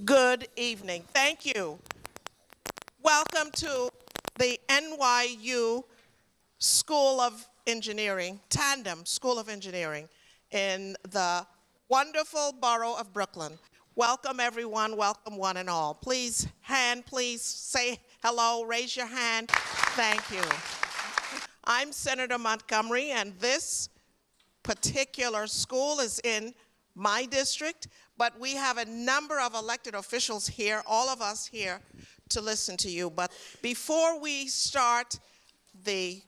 Good evening. Thank you. Welcome to the NYU School of Engineering, Tandon School of Engineering in the wonderful borough of Brooklyn. Welcome everyone, welcome one and all. Please say hello, raise your hand. Thank you. I'm Senator Montgomery, and this particular school is in my district, but we have a number of elected officials here, all of us here, to listen to you. But before we start the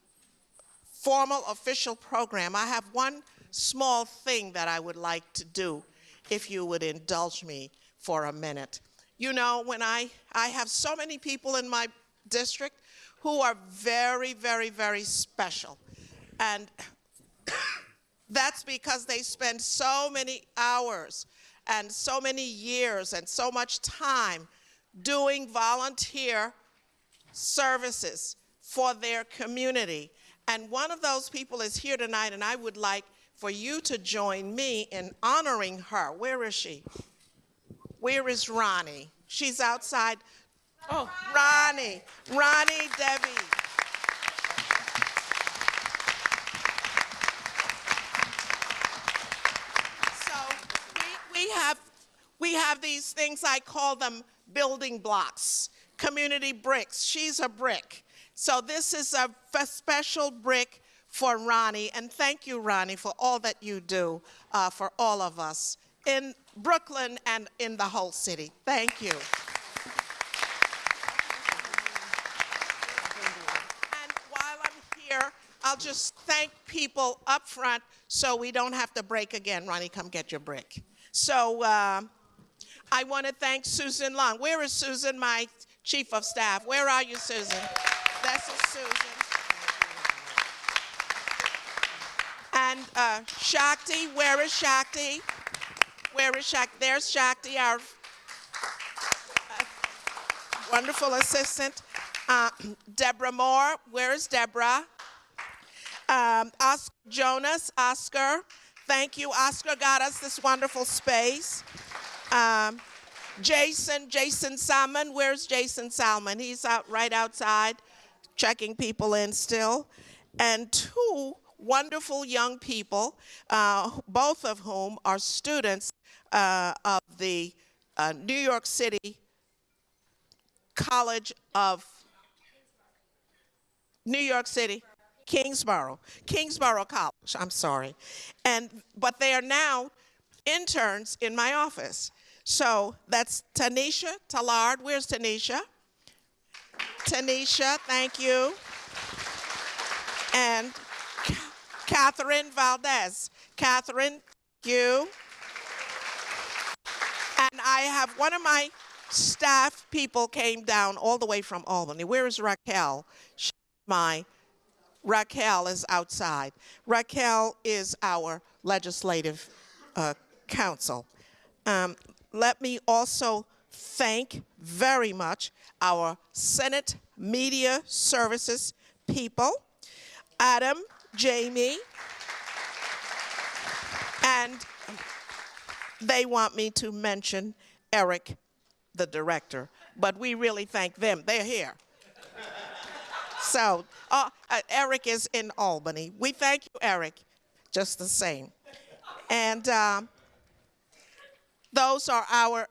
formal official program, I have one small thing that I would like to do, if you would indulge me for a minute. You know, when I have so many people in my district who are very, very, very special. And that's because they spend so many hours and so many years and so much time doing volunteer services for their community. And one of those people is here tonight, and I would like for you to join me in honoring her. Where is she? Where is Ronnie? She's outside. Oh, Ronnie Debbie. We have these things, I call them building blocks, community bricks. She's a brick. So this is a special brick for Ronnie, and thank you, Ronnie, for all that you do for all of us in Brooklyn and in the whole city. Thank you. And while I'm here, I'll just thank people up front so we don't have to break again. Ronnie, come get your brick. So I want to thank Susan Long. Where is Susan, my chief of staff? Where are you, Susan? This is Susan. And Shakti, where is Shakti? Where is Shakti? There's Shakti, our wonderful assistant. Deborah Moore, where is Deborah? Oscar Jonas, Oscar. Thank you. Oscar got us this wonderful space. Jason Salmon. Where's Jason Salmon? He's right outside checking people in still. And two wonderful young people, both of whom are students of the New York City College of New York City. Kingsborough College, I'm sorry. But they are now interns in my office. So that's Tanisha Tallard. Where's Tanisha? Tanisha, thank you. And Catherine Valdez. Catherine, thank you. And I have one of my staff people came down all the way from Albany. Where is Raquel? Raquel is outside. Raquel is our legislative counsel. Let me also thank very much our Senate Media Services people, Adam, Jamie, and they want me to mention Eric, the director, but we really thank them. They're here. So, Eric is in Albany. We thank you, Eric, just the same. And those are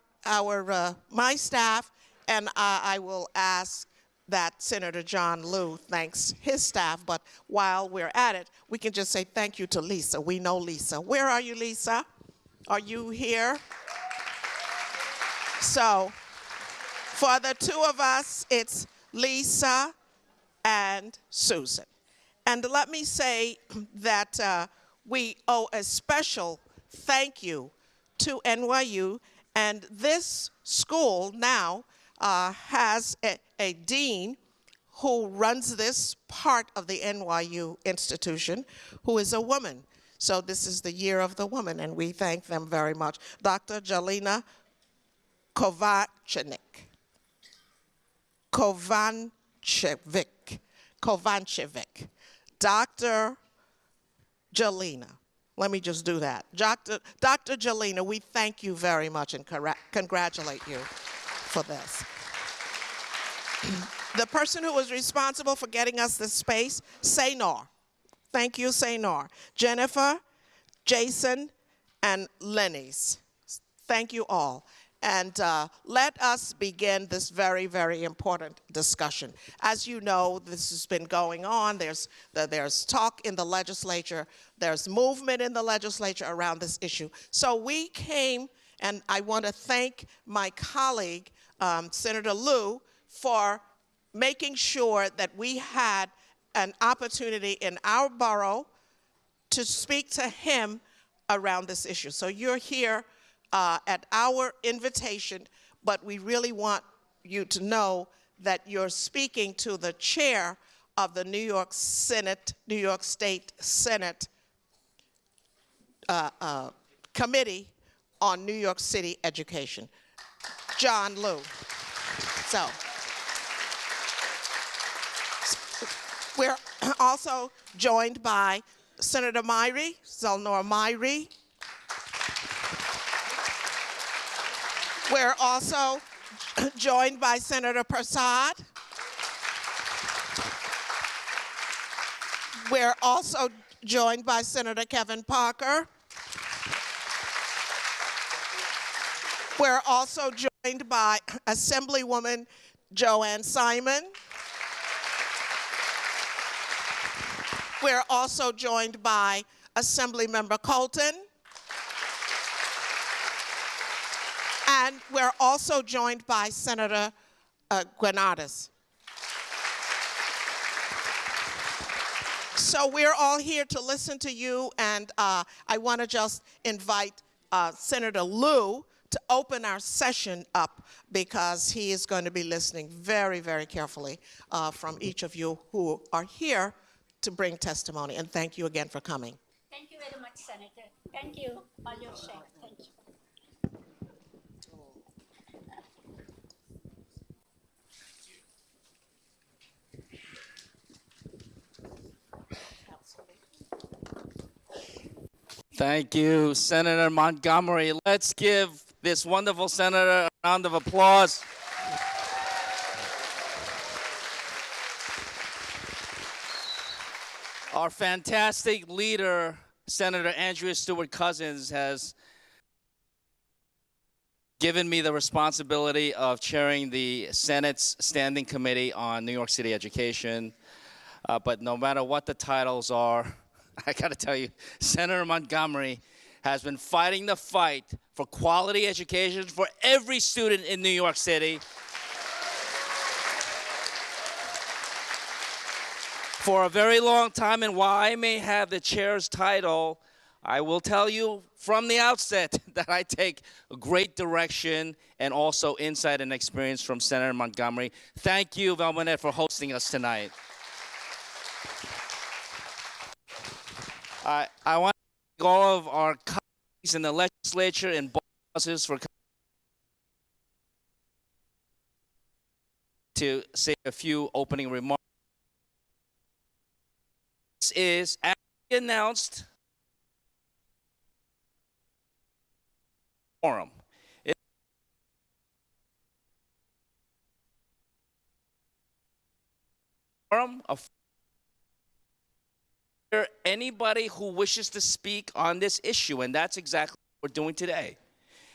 my staff, and I will ask that Senator John Liu thanks his staff, but while we're at it, we can just say thank you to Lisa. We know Lisa. Where are you, Lisa? Are you here? So, for the two of us, it's Lisa and Susan. And let me say that we owe a special thank you to NYU, and this school now has a dean who runs this part of the NYU institution, who is a woman. So this is the year of the woman, and we thank them very much. Dr. Jelena Kovancevic. Dr. Jelena, Let me just do that. Dr. Jelena, we thank you very much and congratulate you for this. The person who was responsible for getting us this space, Saynor. Thank you, Saynor. Jennifer, Jason, and Lenny's. Thank you all. And let us begin this very, very important discussion. As you know, this has been going on. There's talk in the legislature. There's movement in the legislature around this issue. So we came, and I want to thank my colleague, Senator Liu, for making sure that we had an opportunity in our borough to speak to him around this issue. So you're here at our invitation, but we really want you to know that you're speaking to the chair of the New York State Senate Committee on New York City Education, John Liu. So we're also joined by Senator Myrie, Zelnor Myrie. We're also joined by Senator Prasad. We're also joined by Senator Kevin Parker. We're also joined by Assemblywoman Joanne Simon. We're also joined by Assemblymember Colton. And we're also joined by Senator Granados. So we're all here to listen to you, and I want to just invite Senator Liu to open our session up because he is going to be listening very, very carefully from each of you who are here to bring testimony. And thank you again for coming. Thank you very much, Senator. Thank you all your share. Thank you. Thank you, Senator Montgomery. Let's give this wonderful senator a round of applause. Our fantastic leader, Senator Andrea Stewart Cousins, has given me the responsibility of chairing the Senate's Standing Committee on New York City Education. But no matter what the titles are, I got to tell you, Senator Montgomery has been fighting the fight for quality education for every student in New York City for a very long time. And while I may have the chair's title, I will tell you from the outset that I take great direction and also insight and experience from Senator Montgomery. Thank you, Velmanette, for hosting us tonight. I want to thank all of our colleagues in the legislature and both houses for coming to say a few opening remarks. This is, as we announced, forum. Anybody who wishes to speak on this issue, and that's exactly what we're doing today.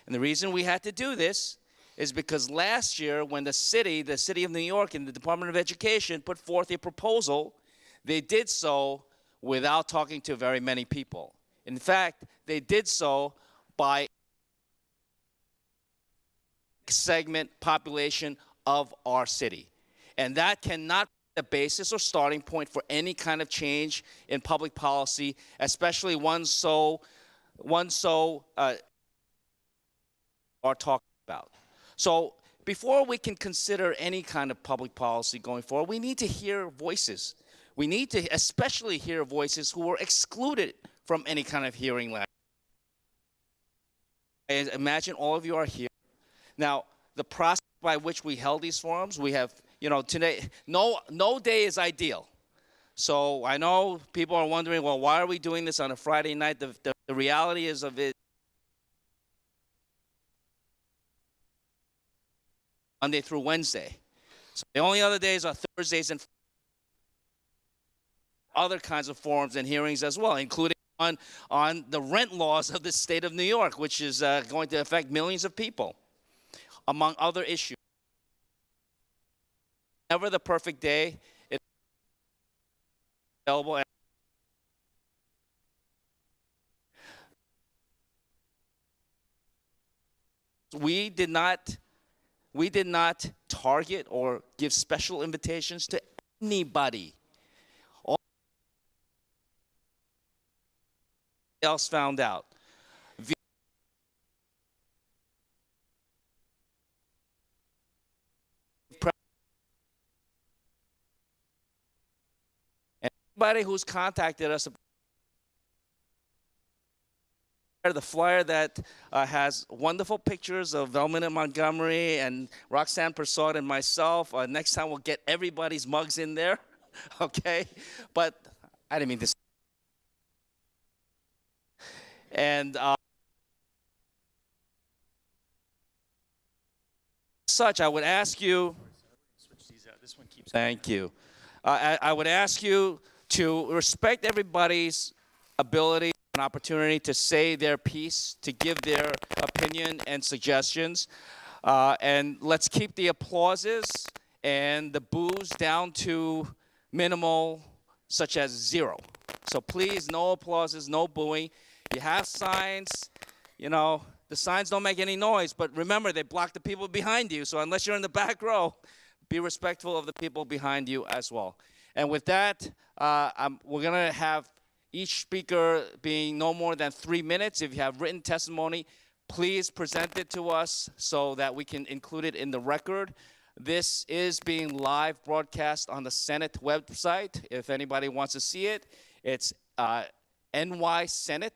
And the reason we had to do this is because last year when the city of New York and the Department of Education put forth a proposal, they did so without talking to very many people. In fact, they did so by segment population of our city. And that cannot the basis or starting point for any kind of change in public policy, especially one so are talking about. So before we can consider any kind of public policy going forward, we need to hear voices. We need to especially hear voices who were excluded from any kind of hearing last year. I imagine all of you are here. Now, the process by which we held these forums, we have, today, no day is ideal. So I know people are wondering, well, why are we doing this on a Friday night? The The reality is of it, Monday through Wednesday. So the only other days are Thursdays and other kinds of forums and hearings as well, including on the rent laws of the state of New York, which is going to affect millions of people, among other issues. Never the perfect day. It's available. We did not target or give special invitations to anybody. All else found out. Anybody who's contacted us, the flyer that has wonderful pictures of Velmanette Montgomery and Roxanne Persaud and myself. Next time we'll get everybody's mugs in there, okay? But I didn't mean this. And such, I would ask you. Switch these out. This one keeps. Thank you. I would ask you to respect everybody's ability and opportunity to say their piece, to give their opinion and suggestions. And let's keep the applauses and the boos down to minimal, such as 0. So please, no applauses, no booing. You have signs, you know, the signs don't make any noise, but remember, they block the people behind you. So unless you're in the back row, be respectful of the people behind you as well. And with that, we're going to have each speaker being no more than 3 minutes. If you have written testimony, please present it to us so that we can include it in the record. This is being live broadcast on the Senate website. If anybody wants to see it, it's nysenate.gov,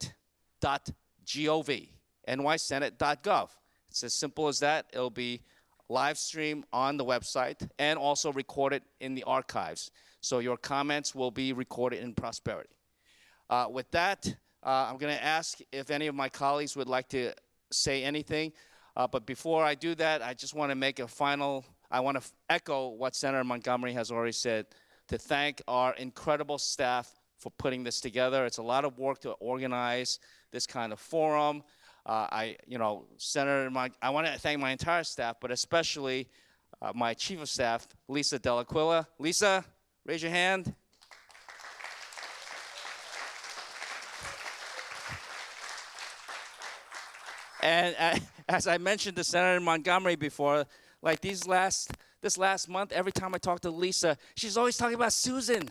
nysenate.gov. It's as simple as that. It'll be live stream on the website and also recorded in the archives. So your comments will be recorded in prosperity. With that, I'm going to ask if any of my colleagues would like to say anything. But before I do that, I just want to make a final, I want to echo what Senator Montgomery has already said, to thank our incredible staff for putting this together. It's a lot of work to organize this kind of forum. Senator, I want to thank my entire staff, but especially my Chief of Staff, Lisa Delaquila. Lisa, raise your hand. And as I mentioned to Senator Montgomery before, like this last month, every time I talk to Lisa, she's always talking about Susan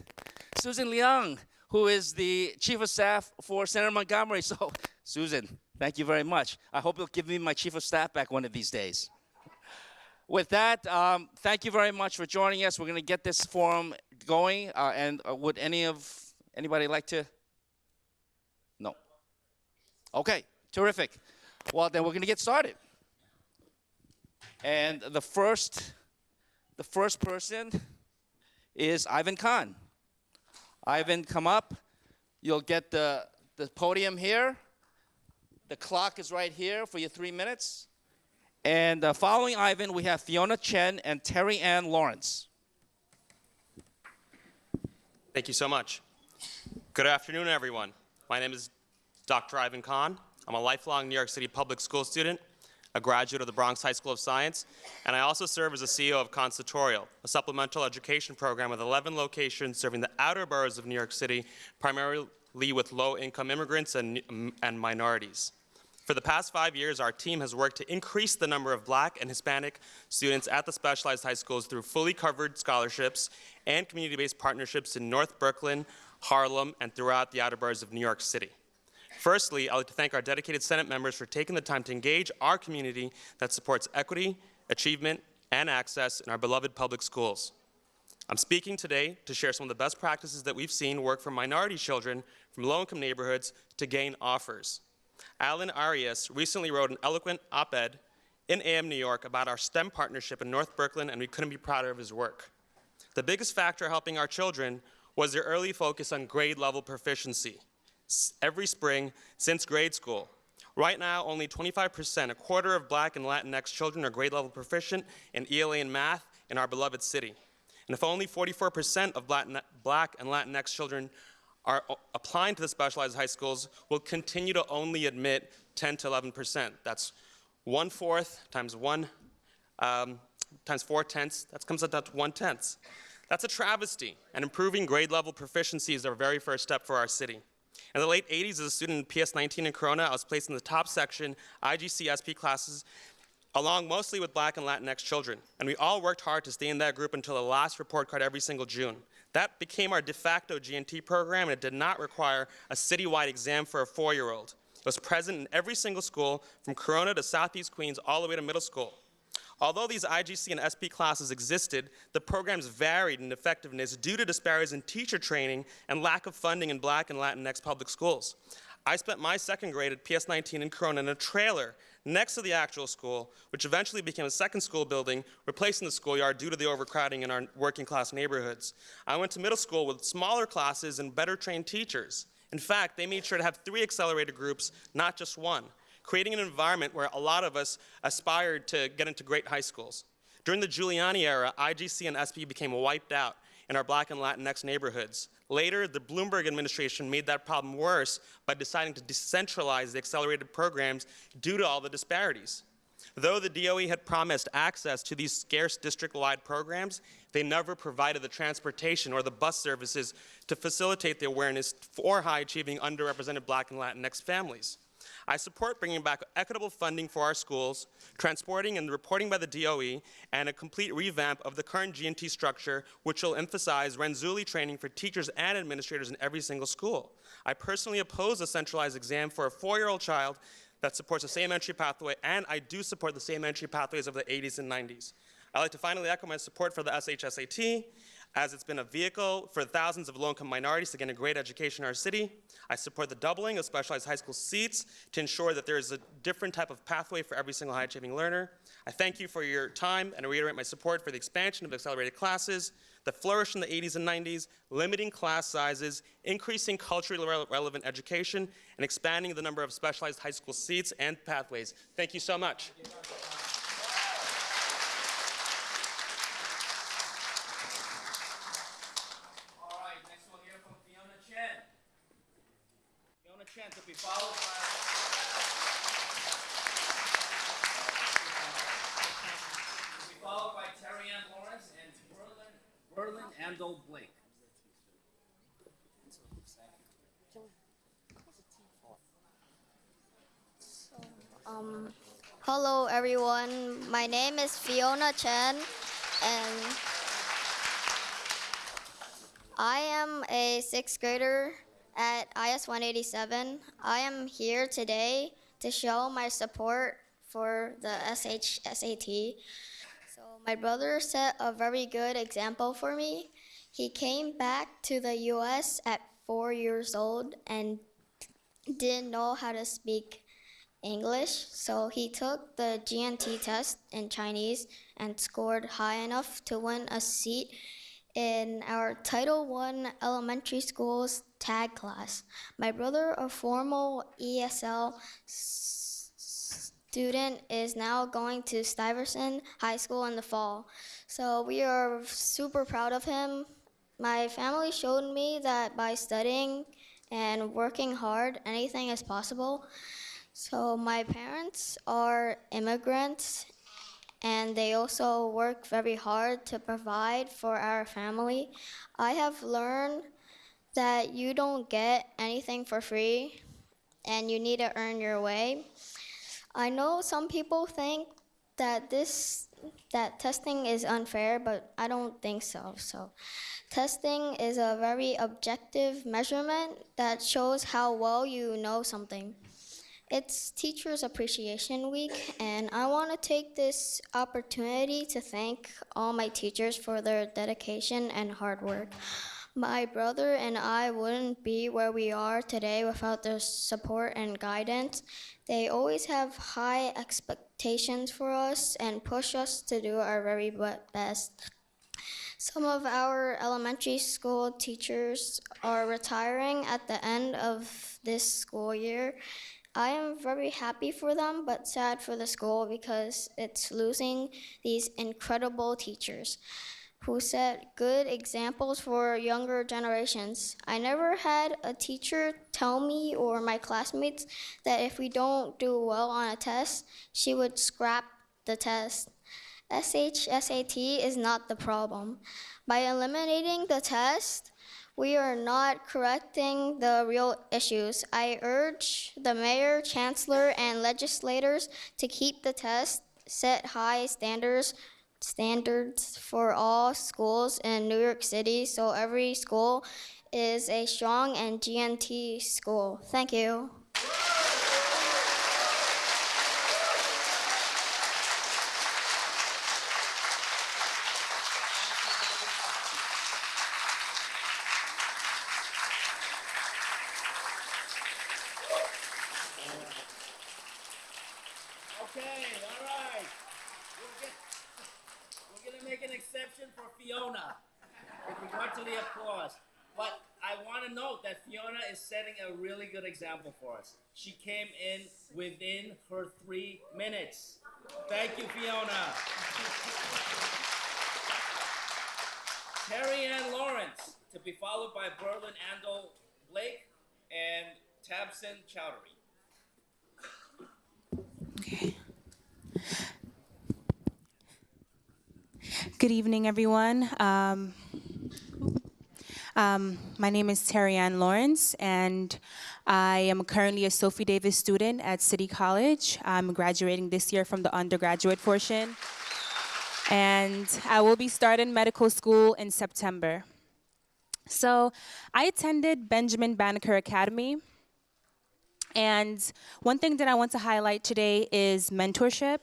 Leung, who is the Chief of Staff for Senator Montgomery. So, Susan, thank you very much. I hope you'll give me my Chief of Staff back one of these days. With that, thank you very much for joining us. We're going to get this forum going. And would anybody like to? No. Okay, terrific. Well, then we're going to get started. And the first person is Ivan Khan. Ivan, come up. You'll get the podium here. The clock is right here for your 3 minutes. And following Ivan, we have Fiona Chen and Terry Ann Lawrence. Thank you so much. Good afternoon, everyone. My name is Dr. Ivan Khan. I'm a lifelong New York City public school student, a graduate of the Bronx High School of Science, and I also serve as the CEO of Auditorium, a supplemental education program with 11 locations serving the outer boroughs of New York City, primarily with low-income immigrants and minorities. For the past 5 years, our team has worked to increase the number of Black and Hispanic students at the specialized high schools through fully covered scholarships and community-based partnerships in North Brooklyn, Harlem, and throughout the outer boroughs of New York City. Firstly, I'd like to thank our dedicated Senate members for taking the time to engage our community that supports equity, achievement, and access in our beloved public schools. I'm speaking today to share some of the best practices that we've seen work for minority children from low-income neighborhoods to gain offers. Alan Arias recently wrote an eloquent op-ed in AM New York about our STEM partnership in North Brooklyn, and we couldn't be prouder of his work. The biggest factor helping our children was their early focus on grade-level proficiency. every spring since grade school. Right now, only 25%, a quarter of Black and Latinx children are grade level proficient in ELA and math in our beloved city. And if only 44% of Black and Latinx children are applying to the specialized high schools, we'll continue to only admit 10 to 11%. That's 1/4 times 4/10, that comes out to 1/10. That's a travesty, and improving grade level proficiency is our very first step for our city. In the late 80s, as a student in PS19 in Corona, I was placed in the top section IGC SP classes, along mostly with Black and Latinx children. And we all worked hard to stay in that group until the last report card every single June. That became our de facto GNT program, and it did not require a citywide exam for a 4-year-old. It was present in every single school, from Corona to Southeast Queens, all the way to middle school. Although these IGC and SP classes existed, the programs varied in effectiveness due to disparities in teacher training and lack of funding in Black and Latinx public schools. I spent my second grade at PS19 in Corona in a trailer next to the actual school, which eventually became a second school building, replacing the schoolyard due to the overcrowding in our working class neighborhoods. I went to middle school with smaller classes and better trained teachers. In fact, they made sure to have 3 accelerated groups, not just 1, creating an environment where a lot of us aspired to get into great high schools. During the Giuliani era, IGC and SP became wiped out in our Black and Latinx neighborhoods. Later, the Bloomberg administration made that problem worse by deciding to decentralize the accelerated programs due to all the disparities. Though the DOE had promised access to these scarce district-wide programs, they never provided the transportation or the bus services to facilitate the awareness for high-achieving, underrepresented Black and Latinx families. I support bringing back equitable funding for our schools, transporting and reporting by the DOE, and a complete revamp of the current GNT structure, which will emphasize Renzulli training for teachers and administrators in every single school. I personally oppose a centralized exam for a 4-year-old child that supports the same entry pathway, and I do support the same entry pathways of the 80s and 90s. I'd like to finally echo my support for the SHSAT, as it's been a vehicle for thousands of low-income minorities to get a great education in our city. I support the doubling of specialized high school seats to ensure that there is a different type of pathway for every single high-achieving learner. I thank you for your time, and I reiterate my support for the expansion of accelerated classes that flourished in the 80s and 90s, limiting class sizes, increasing culturally relevant education, and expanding the number of specialized high school seats and pathways. Thank you so much. To be followed by Terry Ann Lawrence and Berlin Andol Blake. Hello everyone, my name is Fiona Chen, and I am a 6th grader at IS 187. I am here today to show my support for the SHSAT. So my brother set a very good example for me. He came back to the US at 4 years old and didn't know how to speak English, so he took the GNT test in Chinese and scored high enough to win a seat in our Title I elementary school's tag class. My brother, a formal ESL student, is now going to Stuyvesant High School in the fall. So we are super proud of him. My family showed me that by studying and working hard, anything is possible. So my parents are immigrants, and they also work very hard to provide for our family. I have learned that you don't get anything for free, and you need to earn your way. I know some people think that testing is unfair, but I don't think so. So testing is a very objective measurement that shows how well you know something. It's Teachers Appreciation Week, and I want to take this opportunity to thank all my teachers for their dedication and hard work. My brother and I wouldn't be where we are today without their support and guidance. They always have high expectations for us and push us to do our very best. Some of our elementary school teachers are retiring at the end of this school year. I am very happy for them, but sad for the school because it's losing these incredible teachers who set good examples for younger generations. I never had a teacher tell me or my classmates that if we don't do well on a test, she would scrap the test. SAT is not the problem. By eliminating the test, we are not correcting the real issues. I urge the mayor, chancellor, and legislators to keep the test, set high standards for all schools in New York City so every school is a strong and GNT school. Thank you. Okay, all right. We're gonna make an exception for Fiona with regard to the applause. But I want to note that Fiona is setting a really good example for us. She came in within her 3 minutes. Thank you, Fiona. Terry Ann Lawrence, to be followed by Berlin Andel Blake and Tabson Chowdhury. Okay. Good evening, everyone. My name is Terry Ann Lawrence, and I am currently a Sophie Davis student at City College. I'm graduating this year from the undergraduate portion, and I will be starting medical school in September. So I attended Benjamin Banneker Academy, and one thing that I want to highlight today is mentorship.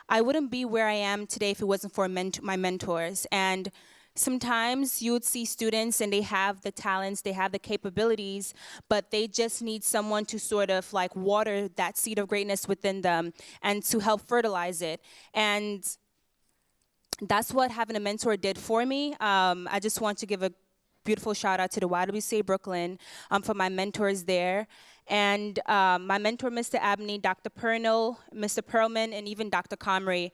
I wouldn't be where I am today if it wasn't for my mentors. And sometimes you would see students and they have the talents, they have the capabilities, but they just need someone to sort of like water that seed of greatness within them and to help fertilize it. And that's what having a mentor did for me. I just want to give a beautiful shout out to the YWCA Brooklyn for my mentors there. And my mentor, Mr. Abney, Dr. Pernell, Mr. Perlman, and even Dr. Comrie.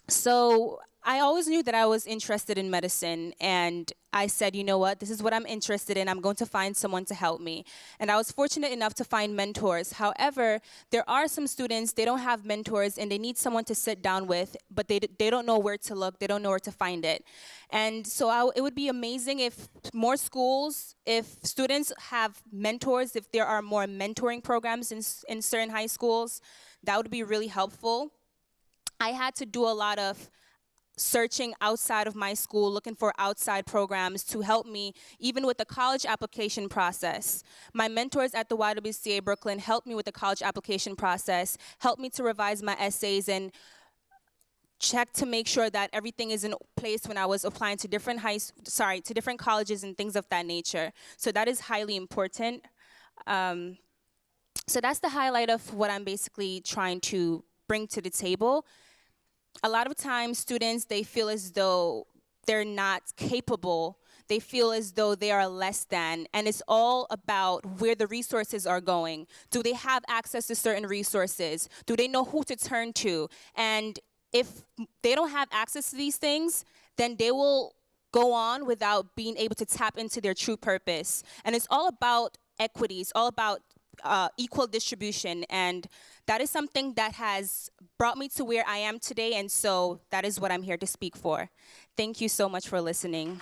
So I always knew that I was interested in medicine, and I said, you know what, this is what I'm interested in. I'm going to find someone to help me. And I was fortunate enough to find mentors. However, there are some students, they don't have mentors, and they need someone to sit down with, but they don't know where to look, they don't know where to find it. And so it would be amazing if more schools, if students have mentors, if there are more mentoring programs in certain high schools, that would be really helpful. I had to do a lot of searching outside of my school, looking for outside programs to help me, even with the college application process. My mentors at the YWCA Brooklyn helped me with the college application process, helped me to revise my essays and check to make sure that everything is in place when I was applying to different different colleges and things of that nature. So that is highly important. So that's the highlight of what I'm basically trying to bring to the table. A lot of times students, they feel as though they're not capable. They feel as though they are less than, and it's all about where the resources are going. Do they have access to certain resources? Do they know who to turn to? And if they don't have access to these things, then they will go on without being able to tap into their true purpose. And it's all about equity. It's all about equal distribution, and that is something that has brought me to where I am today, and so that is what I'm here to speak for. Thank you so much for listening.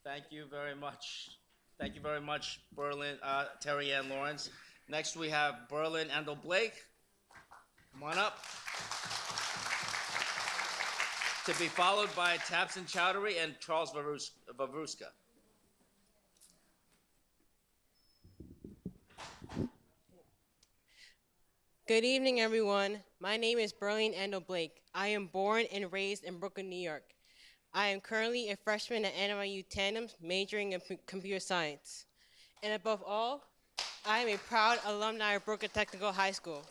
Thank you very much. Thank you very much, Terry Ann Lawrence. Next we have Berlin Andel Blake. Come on up. To be followed by Tabson Chowdhury and Charles Vavruska. Good evening, everyone. My name is Berlin Andel Blake. I am born and raised in Brooklyn, New York. I am currently a freshman at NYU Tandon, majoring in computer science. And above all, I am a proud alumni of Brooklyn Technical High School.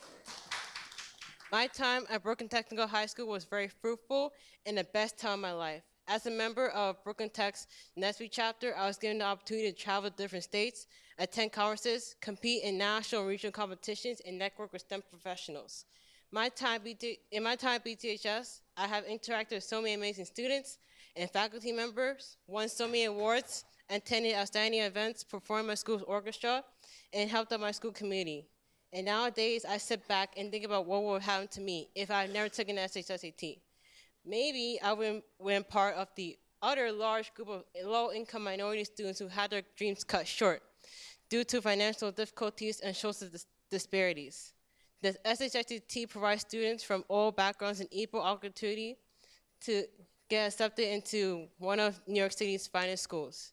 My time at Brooklyn Technical High School was very fruitful and the best time of my life. As a member of Brooklyn Tech's NESB chapter, I was given the opportunity to travel to different states, attend conferences, compete in national and regional competitions, and network with STEM professionals. In my time at BTHS, I have interacted with so many amazing students and faculty members, won so many awards, attended outstanding events, performed my school's orchestra, and helped out my school community. And nowadays, I sit back and think about what would happen to me if I had never taken the SHSAT. Maybe I would have been part of the other large group of low-income minority students who had their dreams cut short due to financial difficulties and social disparities. The SHSAT provides students from all backgrounds an equal opportunity to get accepted into one of New York City's finest schools.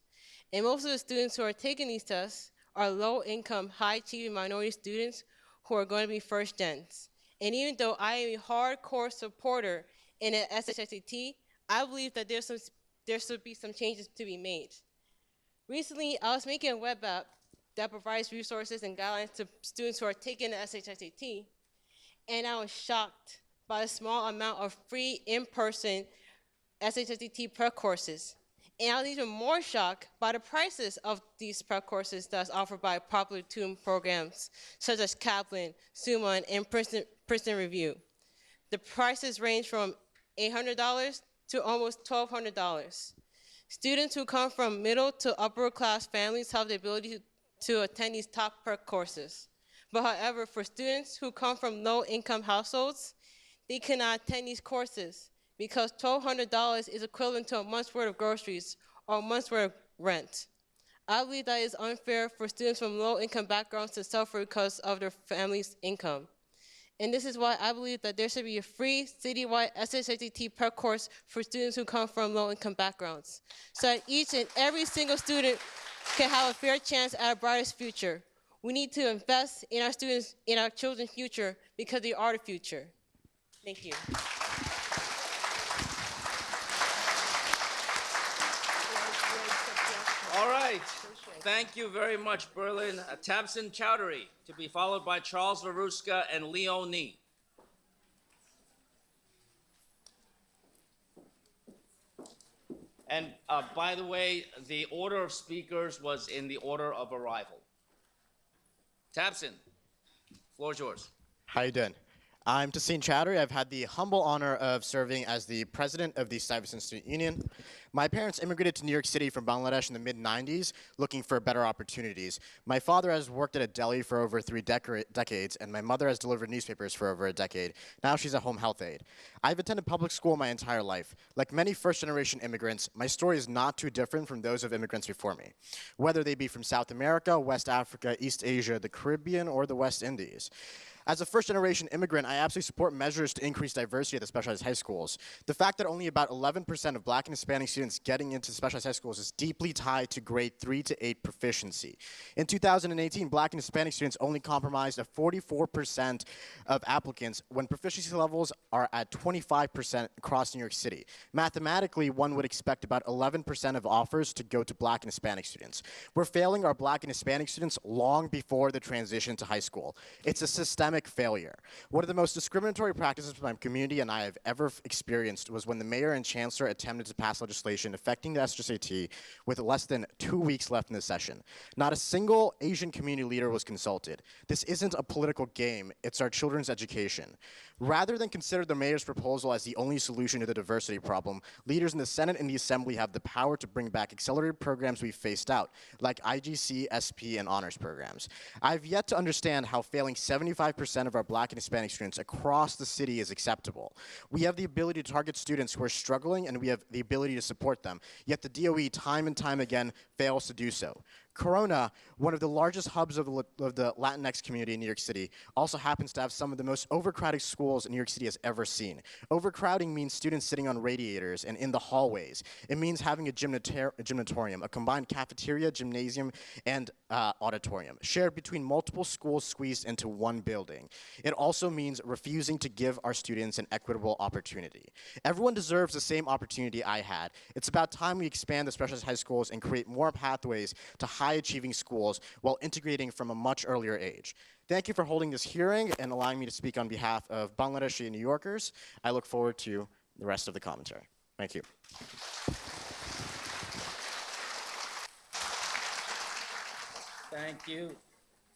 And most of the students who are taking these tests are low-income, high-achieving minority students who are going to be first gens. And even though I am a hardcore supporter in the SHSAT, I believe that there should be some changes to be made. Recently, I was making a web app that provides resources and guidelines to students who are taking the SHSAT, and I was shocked by the small amount of free in-person SHSAT prep courses. And I was even more shocked by the prices of these prep courses that's offered by popular tutoring programs such as Kaplan, Summa, and Princeton Review. The prices range from $800 to almost $1,200. Students who come from middle to upper class families have the ability to attend these top prep courses. But however, for students who come from low income households, they cannot attend these courses because $1,200 is equivalent to a month's worth of groceries or a month's worth of rent. I believe that it is unfair for students from low-income backgrounds to suffer because of their family's income. And this is why I believe that there should be a free citywide SHSAT prep course for students who come from low-income backgrounds, so that each and every single student can have a fair chance at a brightest future. We need to invest in our students, in our children's future, because they are the future. Thank you. All right. Thank you very much, Berlin. Tamsin Chowdhury, to be followed by Charles Veruska and Leo Nee. And by the way, the order of speakers was in the order of arrival. Tamsin, floor is yours. How you doing? I'm Tassine Chowdhury. I've had the humble honor of serving as the president of the Stuyvesant Student Union. My parents immigrated to New York City from Bangladesh in the mid-90s, looking for better opportunities. My father has worked at a deli for over 3 decades, and my mother has delivered newspapers for over a decade. Now she's a home health aide. I've attended public school my entire life. Like many first-generation immigrants, my story is not too different from those of immigrants before me, whether they be from South America, West Africa, East Asia, the Caribbean, or the West Indies. As a first-generation immigrant, I absolutely support measures to increase diversity at the specialized high schools. The fact that only about 11% of Black and Hispanic students getting into specialized high schools is deeply tied to grade 3 to 8 proficiency. In 2018, Black and Hispanic students only comprised of 44% of applicants when proficiency levels are at 25% across New York City. Mathematically, one would expect about 11% of offers to go to Black and Hispanic students. We're failing our Black and Hispanic students long before the transition to high school. It's a systemic failure. One of the most discriminatory practices my community and I have ever experienced was when the mayor and chancellor attempted to pass legislation affecting the SJSAT with less than 2 weeks left in the session. Not a single Asian community leader was consulted. This isn't a political game, it's our children's education. Rather than consider the mayor's proposal as the only solution to the diversity problem, leaders in the Senate and the Assembly have the power to bring back accelerated programs we've phased out, like IGC, SP, and honors programs. I've yet to understand how failing 75% of our Black and Hispanic students across the city is acceptable. We have the ability to target students who are struggling, and we have the ability to support them, yet the DOE time and time again fails to do so. Corona, one of the largest hubs of the Latinx community in New York City, also happens to have some of the most overcrowded schools New York City has ever seen. Overcrowding means students sitting on radiators and in the hallways. It means having a gymnatorium, a combined cafeteria, gymnasium, and auditorium, shared between multiple schools squeezed into one building. It also means refusing to give our students an equitable opportunity. Everyone deserves the same opportunity I had. It's about time we expand the specialized high schools and create more pathways to high high-achieving schools while integrating from a much earlier age. Thank you for holding this hearing and allowing me to speak on behalf of Bangladeshi New Yorkers. I look forward to the rest of the commentary. Thank you. Thank you.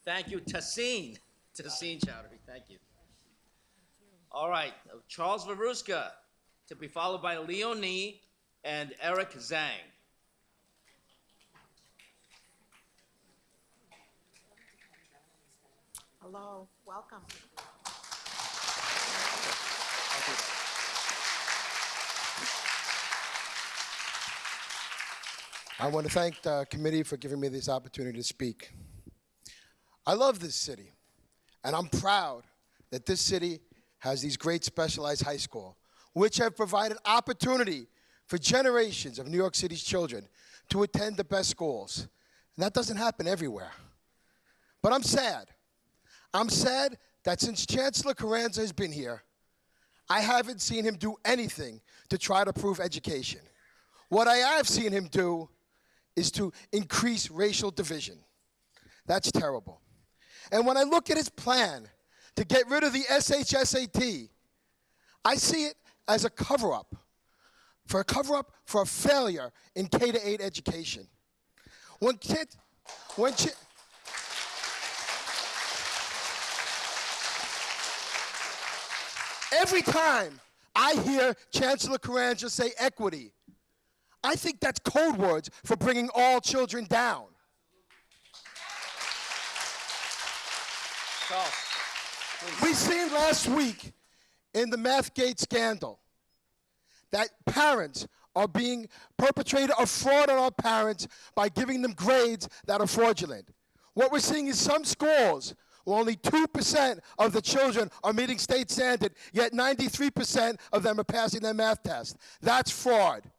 Thank you, Tassin. Tassin Chowdhury, thank you. All right, Charles Varuska, to be followed by Leonie and Eric Zhang. Hello, welcome. I want to thank the committee for giving me this opportunity to speak. I love this city, and I'm proud that this city has these great specialized high schools, which have provided opportunity for generations of New York City's children to attend the best schools. And that doesn't happen everywhere. But I'm sad. I'm sad that since Chancellor Carranza has been here, I haven't seen him do anything to try to improve education. What I have seen him do is to increase racial division. That's terrible. And when I look at his plan to get rid of the SHSAT, I see it as a cover-up for a failure in K-8 education. Every time I hear Chancellor Carranza say equity, I think that's code words for bringing all children down. Charles, We seen last week in the Mathgate scandal that parents are being perpetrated a fraud on our parents by giving them grades that are fraudulent. What we're seeing is some schools where only 2% of the children are meeting state standard, yet 93% of them are passing their math test. That's fraud.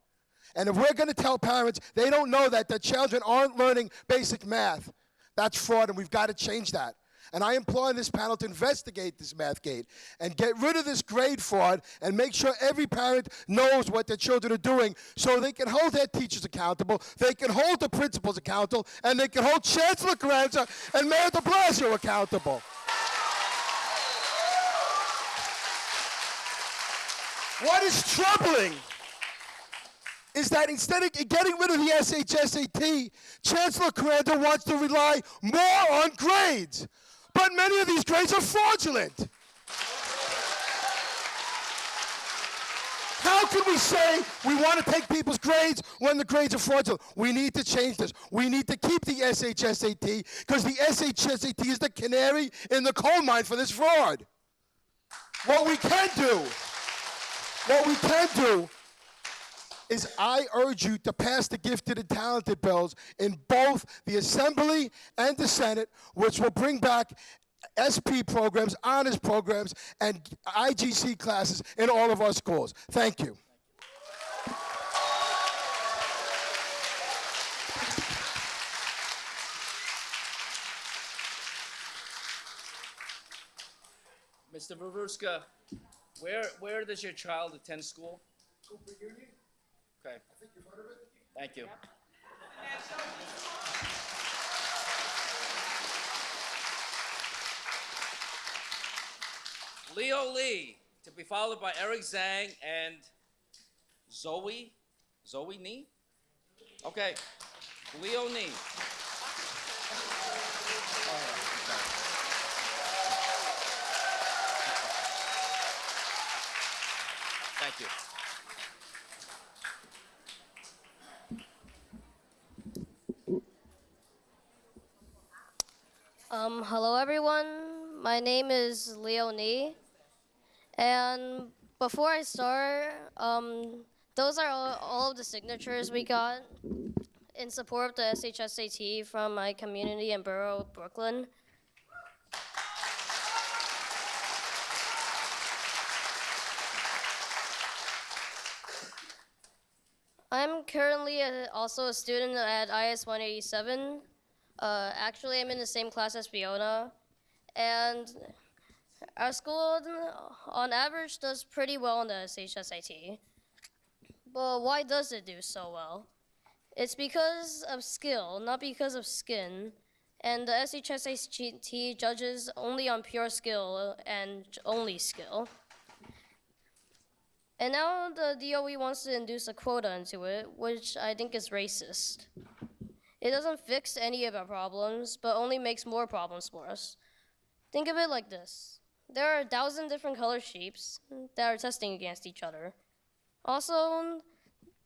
And if we're going to tell parents they don't know that their children aren't learning basic math, that's fraud, and we've got to change that. And I implore this panel to investigate this Mathgate and get rid of this grade fraud and make sure every parent knows what their children are doing so they can hold their teachers accountable, they can hold the principals accountable, and they can hold Chancellor Carranza and Mayor de Blasio accountable. What is troubling is that instead of getting rid of the SHSAT, Chancellor Carranza wants to rely more on grades. But many of these grades are fraudulent. How can we say we want to take people's grades when the grades are fraudulent? We need to change this. We need to keep the SHSAT because the SHSAT is the canary in the coal mine for this fraud. What we can do is I urge you to pass the gifted and talented bills in both the Assembly and the Senate, which will bring back SP programs, honors programs, and IGC classes in all of our schools. Thank you. Mr. Varuska, where does your child attend school? Cooper Union? Okay. I think you've heard of it. Thank you. Leo Lee, to be followed by Eric Zhang and Zoe Nee? Okay, Leo Nee. Thank you. Hello everyone, my name is Leonie, and before I start, those are all of the signatures we got in support of the SHSAT from my community and borough of Brooklyn. I'm currently also a student at IS 187. Actually, I'm in the same class as Fiona, and our school, on average, does pretty well on the SHSAT. But why does it do so well? It's because of skill, not because of skin. And the SHSAT judges only on pure skill and only skill. And now the DOE wants to induce a quota into it, which I think is racist. It doesn't fix any of our problems, but only makes more problems for us. Think of it like this. There are 1,000 different color sheeps that are testing against each other. Also,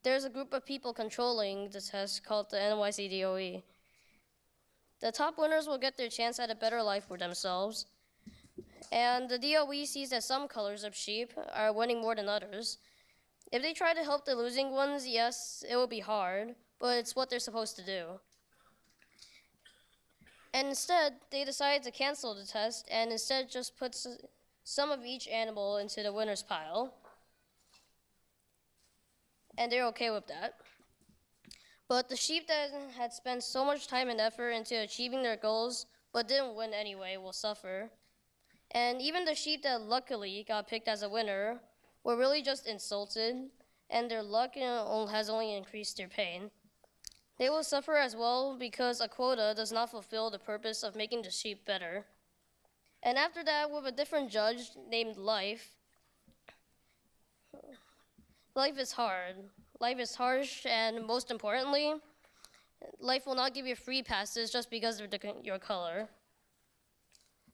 there's a group of people controlling the test called the NYC DOE. The top winners will get their chance at a better life for themselves. And the DOE sees that some colors of sheep are winning more than others. If they try to help the losing ones, yes, it will be hard, but it's what they're supposed to do. And instead, they decided to cancel the test and instead just put some of each animal into the winner's pile. And they're okay with that. But the sheep that had spent so much time and effort into achieving their goals but didn't win anyway will suffer. And even the sheep that luckily got picked as a winner were really just insulted, and their luck has only increased their pain. They will suffer as well because a quota does not fulfill the purpose of making the sheep better. And after that, with a different judge named Life, life is hard. Life is harsh, and most importantly, life will not give you free passes just because of your color.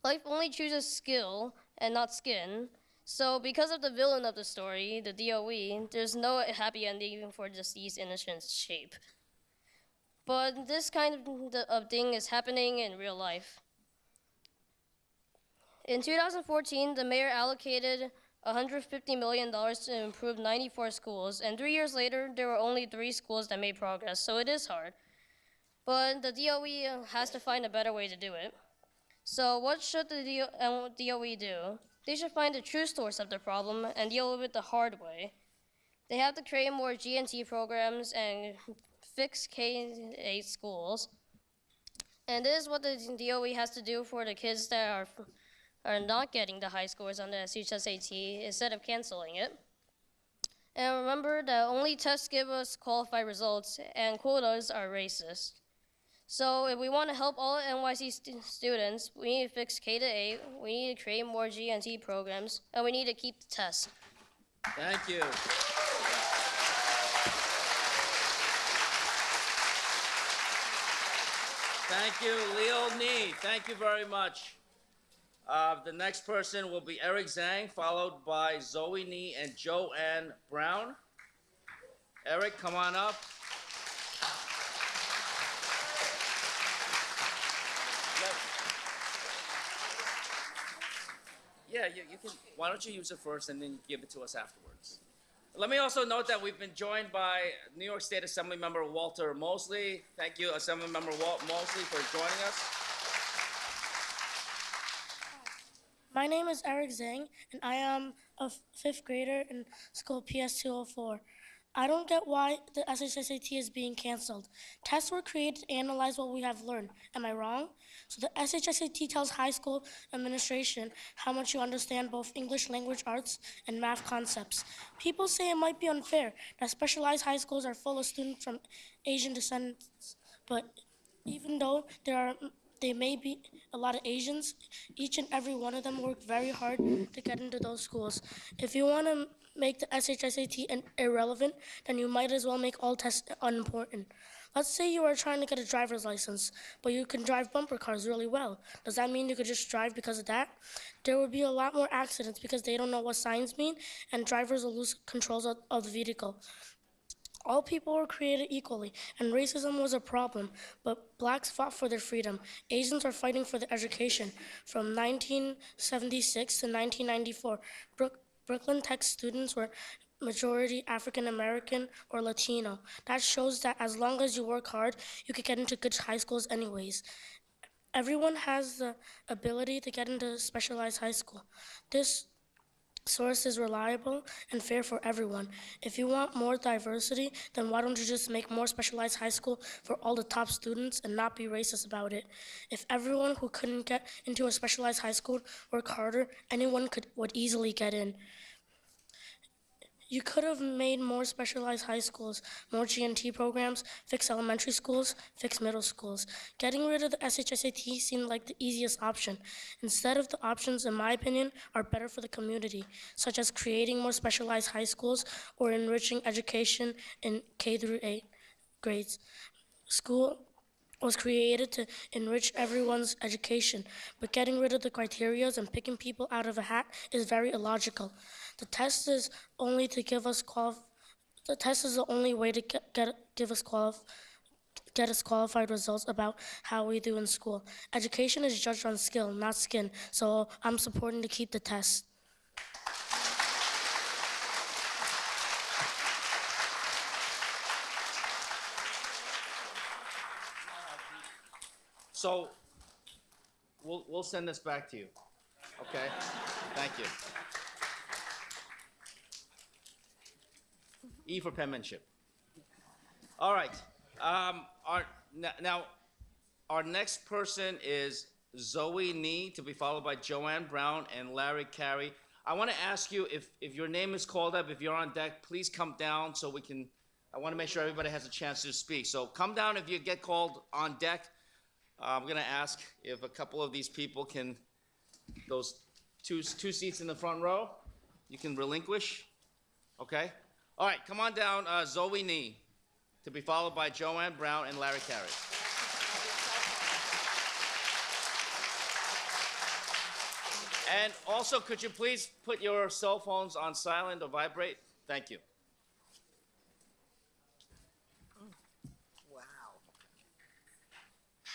Life only chooses skill and not skin. So because of the villain of the story, the DOE, there's no happy ending for these innocent sheep. But this kind of thing is happening in real life. In 2014, the mayor allocated $150 million to improve 94 schools, and 3 years later, there were only 3 schools that made progress, so it is hard. But the DOE has to find a better way to do it. So what should the DOE do? They should find the true source of the problem and deal with it the hard way. They have to create more G&T programs and fix K-8 schools. And this is what the DOE has to do for the kids that are not getting the high scores on the SHSAT instead of canceling it. And remember that only tests give us qualified results, and quotas are racist. So if we want to help all NYC students, we need to fix K-8, we need to create more G&T programs, and we need to keep the test. Thank you. Thank you, Leo Nee. Thank you very much. The next person will be Eric Zhang, followed by Zoe Nee and Joanne Brown. Eric, come on up. Yeah, you can. Why don't you use it first and then give it to us afterwards? Let me also note that we've been joined by New York State Assembly Member Walter Mosley. Thank you, Assembly Member Walt Mosley, for joining us. My name is Eric Zhang, and I am a 5th grader in school PS 204. I don't get why the SHSAT is being canceled. Tests were created to analyze what we have learned. Am I wrong? So the SHSAT tells high school administration how much you understand both English language arts and math concepts. People say it might be unfair that specialized high schools are full of students from Asian descendants, but even though there may be a lot of Asians, each and every one of them work very hard to get into those schools. If you want to make the SHSAT irrelevant, then you might as well make all tests unimportant. Let's say you are trying to get a driver's license, but you can drive bumper cars really well. Does that mean you could just drive because of that? There would be a lot more accidents because they don't know what signs mean, and drivers will lose controls of the vehicle. All people were created equally, and racism was a problem, but blacks fought for their freedom. Asians are fighting for their education. From 1976 to 1994, Brooklyn Tech students were majority African American or Latino. That shows that as long as you work hard, you can get into good high schools anyways. Everyone has the ability to get into specialized high school. This source is reliable and fair for everyone. If you want more diversity, then why don't you just make more specialized high school for all the top students and not be racist about it? If everyone who couldn't get into a specialized high school worked harder, anyone would easily get in. You could have made more specialized high schools, more GNT programs, fix elementary schools, fix middle schools. Getting rid of the SHSAT seemed like the easiest option. Instead of the options, in my opinion, are better for the community, such as creating more specialized high schools or enriching education in K through 8 grades. School was created to enrich everyone's education, but getting rid of the criterias and picking people out of a hat is very illogical. The test is only to give us the test is the only way to get us qualified results about how we do in school. Education is judged on skill, not skin, so I'm supporting to keep the test. So we'll send this back to you. Okay? Thank you. E for penmanship. All right. Now, our next person is Zoe Nee, to be followed by Joanne Brown and Larry Carey. I want to ask you if your name is called up, if you're on deck, please come down so we can. I want to make sure everybody has a chance to speak. So come down if you get called on deck. I'm going to ask if a couple of these people can, those two seats in the front row, you can relinquish. Okay? All right, come on down, Zoe Nee, to be followed by Joanne Brown and Larry Carey. And also, could you please put your cell phones on silent or vibrate? Thank you.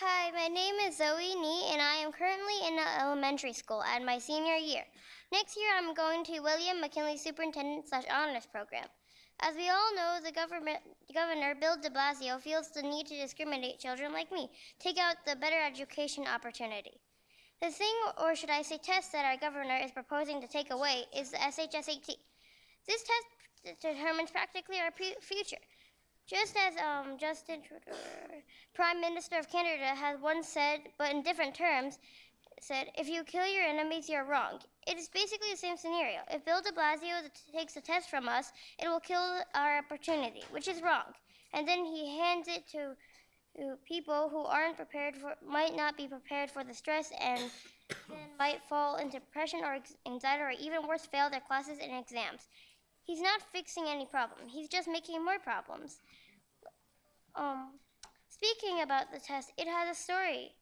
Hi, my name is Zoe Nee, and I am currently in elementary school at my senior year. Next year, I'm going to William McKinley Superintendent/Honors Program. As we all know, the Governor, Bill de Blasio, feels the need to discriminate children like me, take out the better education opportunity. The thing, or should I say test, that our governor is proposing to take away is the SHSAT. This test determines practically our future. Just as Justin Trudeau, Prime Minister of Canada, has once said, but in different terms, said, if you kill your enemies, you're wrong. It is basically the same scenario. If Bill de Blasio takes the test from us, it will kill our opportunity, which is wrong. And then he hands it to people who might not be prepared for the stress, and then might fall into depression or anxiety, or even worse, fail their classes and exams. He's not fixing any problem. He's just making more problems. Speaking about the test, it has a story.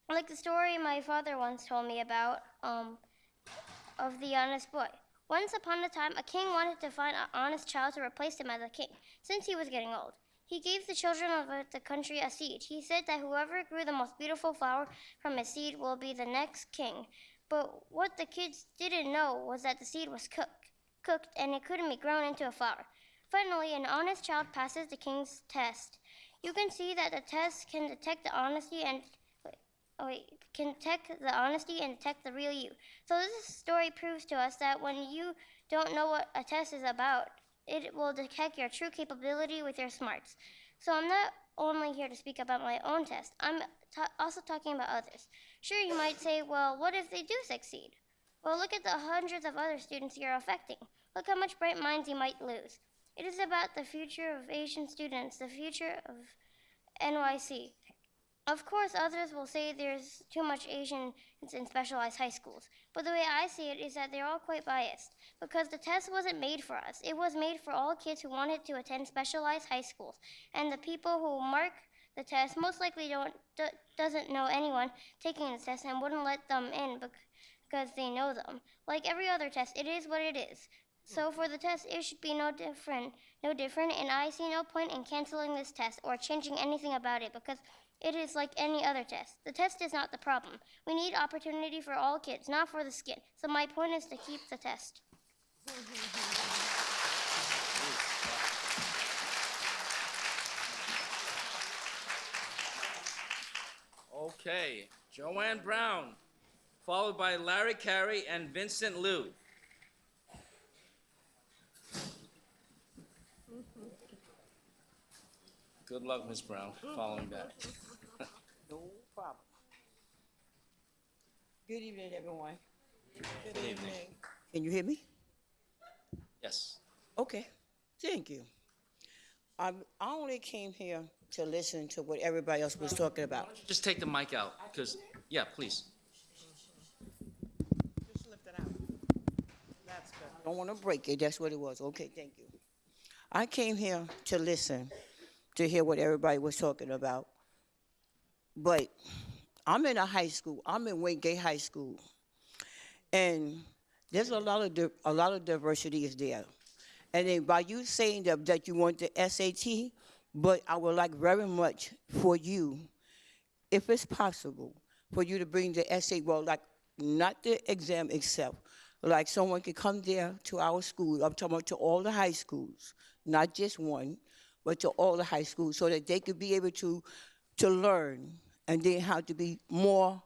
Like the story my father once told me about of the honest boy. Once upon a time, a king wanted to find an honest child to replace him as a king, since he was getting old. He gave the children of the country a seed. He said that whoever grew the most beautiful flower from his seed will be the next king. But what the kids didn't know was that the seed was cooked, and it couldn't be grown into a flower. Finally, an honest child passes the king's test. You can see that the test can detect the honesty and detect the real you. So this story proves to us that when you don't know what a test is about, it will detect your true capability with your smarts. So I'm not only here to speak about my own test, I'm also talking about others. Sure, you might say, well, what if they do succeed? Well, look at the hundreds of other students you're affecting. Look how much bright minds you might lose. It is about the future of Asian students, the future of NYC. Of course, others will say there's too much Asians in specialized high schools, but the way I see it is that they're all quite biased, because the test wasn't made for us. It was made for all kids who wanted to attend specialized high schools, and the people who mark the test most likely doesn't know anyone taking the test and wouldn't let them in because they know them. Like every other test, it is what it is. So for the test, it should be no different, and I see no point in canceling this test or changing anything about it, because it is like any other test. The test is not the problem. We need opportunity for all kids, not for the skin. So my point is to keep the test. Okay, Joanne Brown, followed by Larry Carey and Vincent Liu. Good luck, Ms. Brown, following that. No problem. Good evening, everyone. Good evening. Can you hear me? Yes. Okay, thank you. I only came here to listen to what everybody else was talking about. Just take the mic out, because, yeah, please. Just lift it out. That's good. I don't want to break it. That's what it was. Okay, thank you. I came here to listen, to hear what everybody was talking about. But I'm in a high school. I'm in Wingate High School, and there's a lot of diversity is there. And then by you saying that you want the SAT, but I would like very much for you, if it's possible, for you to bring the essay, well, like not the exam itself, like someone could come there to our school, I'm talking about to all the high schools, not just one, but to all the high schools, so that they could be able to learn and then how to be more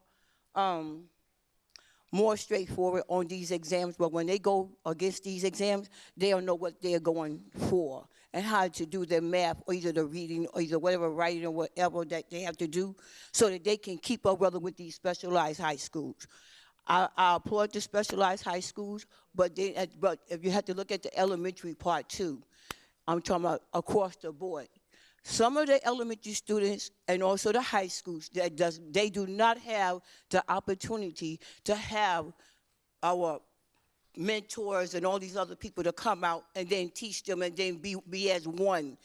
straightforward on these exams. But when they go against these exams, they'll know what they're going for and how to do their math, or either the reading, or either whatever writing, or whatever that they have to do, so that they can keep up rather with these specialized high schools. I applaud the specialized high schools, but if you have to look at the elementary part too, I'm talking about across the board. Some of the elementary students and also the high schools, they do not have the opportunity to have our mentors and all these other people to come out and then teach them and then be as one.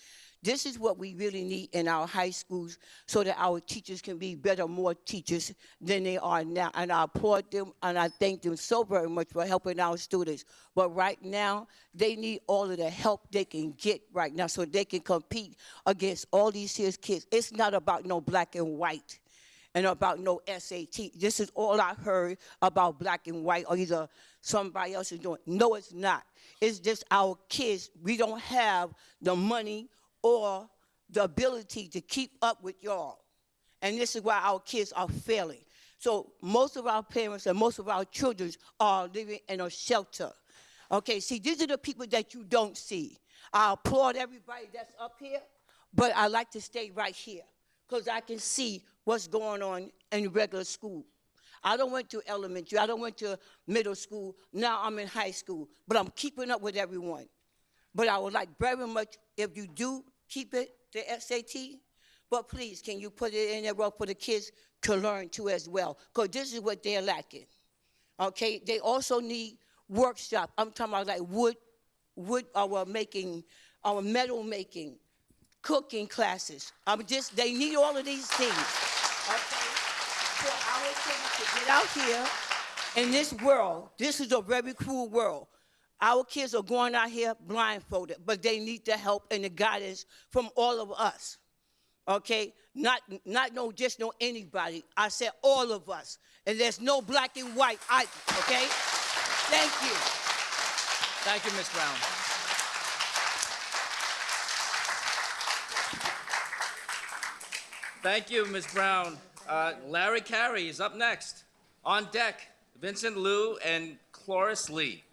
This is what we really need in our high schools, so that our teachers can be better, more teachers than they are now. And I applaud them and I thank them so very much for helping our students. But right now, they need all of the help they can get right now so they can compete against all these here kids. It's not about no black and white and about no SAT. This is all I heard about black and white, or either somebody else is doing. No, it's not. It's just our kids. We don't have the money or the ability to keep up with y'all. And this is why our kids are failing. So most of our parents and most of our children are living in a shelter. Okay, see, these are the people that you don't see. I applaud everybody that's up here, but I like to stay right here because I can see what's going on in regular school. I don't went to elementary, I don't went to middle school, now I'm in high school, but I'm keeping up with everyone. But I would like very much, if you do keep it, the SAT, but please, can you put it in there for the kids to learn too as well? Because this is what they're lacking. Okay, they also need workshop. I'm talking about like wood our metal making, cooking classes. They need all of these things. Okay, for our kids to get out here in this world. This is a very cruel world. Our kids are going out here blindfolded, but they need the help and the guidance from all of us, okay? Not just anybody. I said all of us, and there's no black and white either, okay? Thank you. Thank you, Ms. Brown. Thank you, Ms. Brown. Larry Carey is up next. On deck, Vincent Liu and Cloris Lee.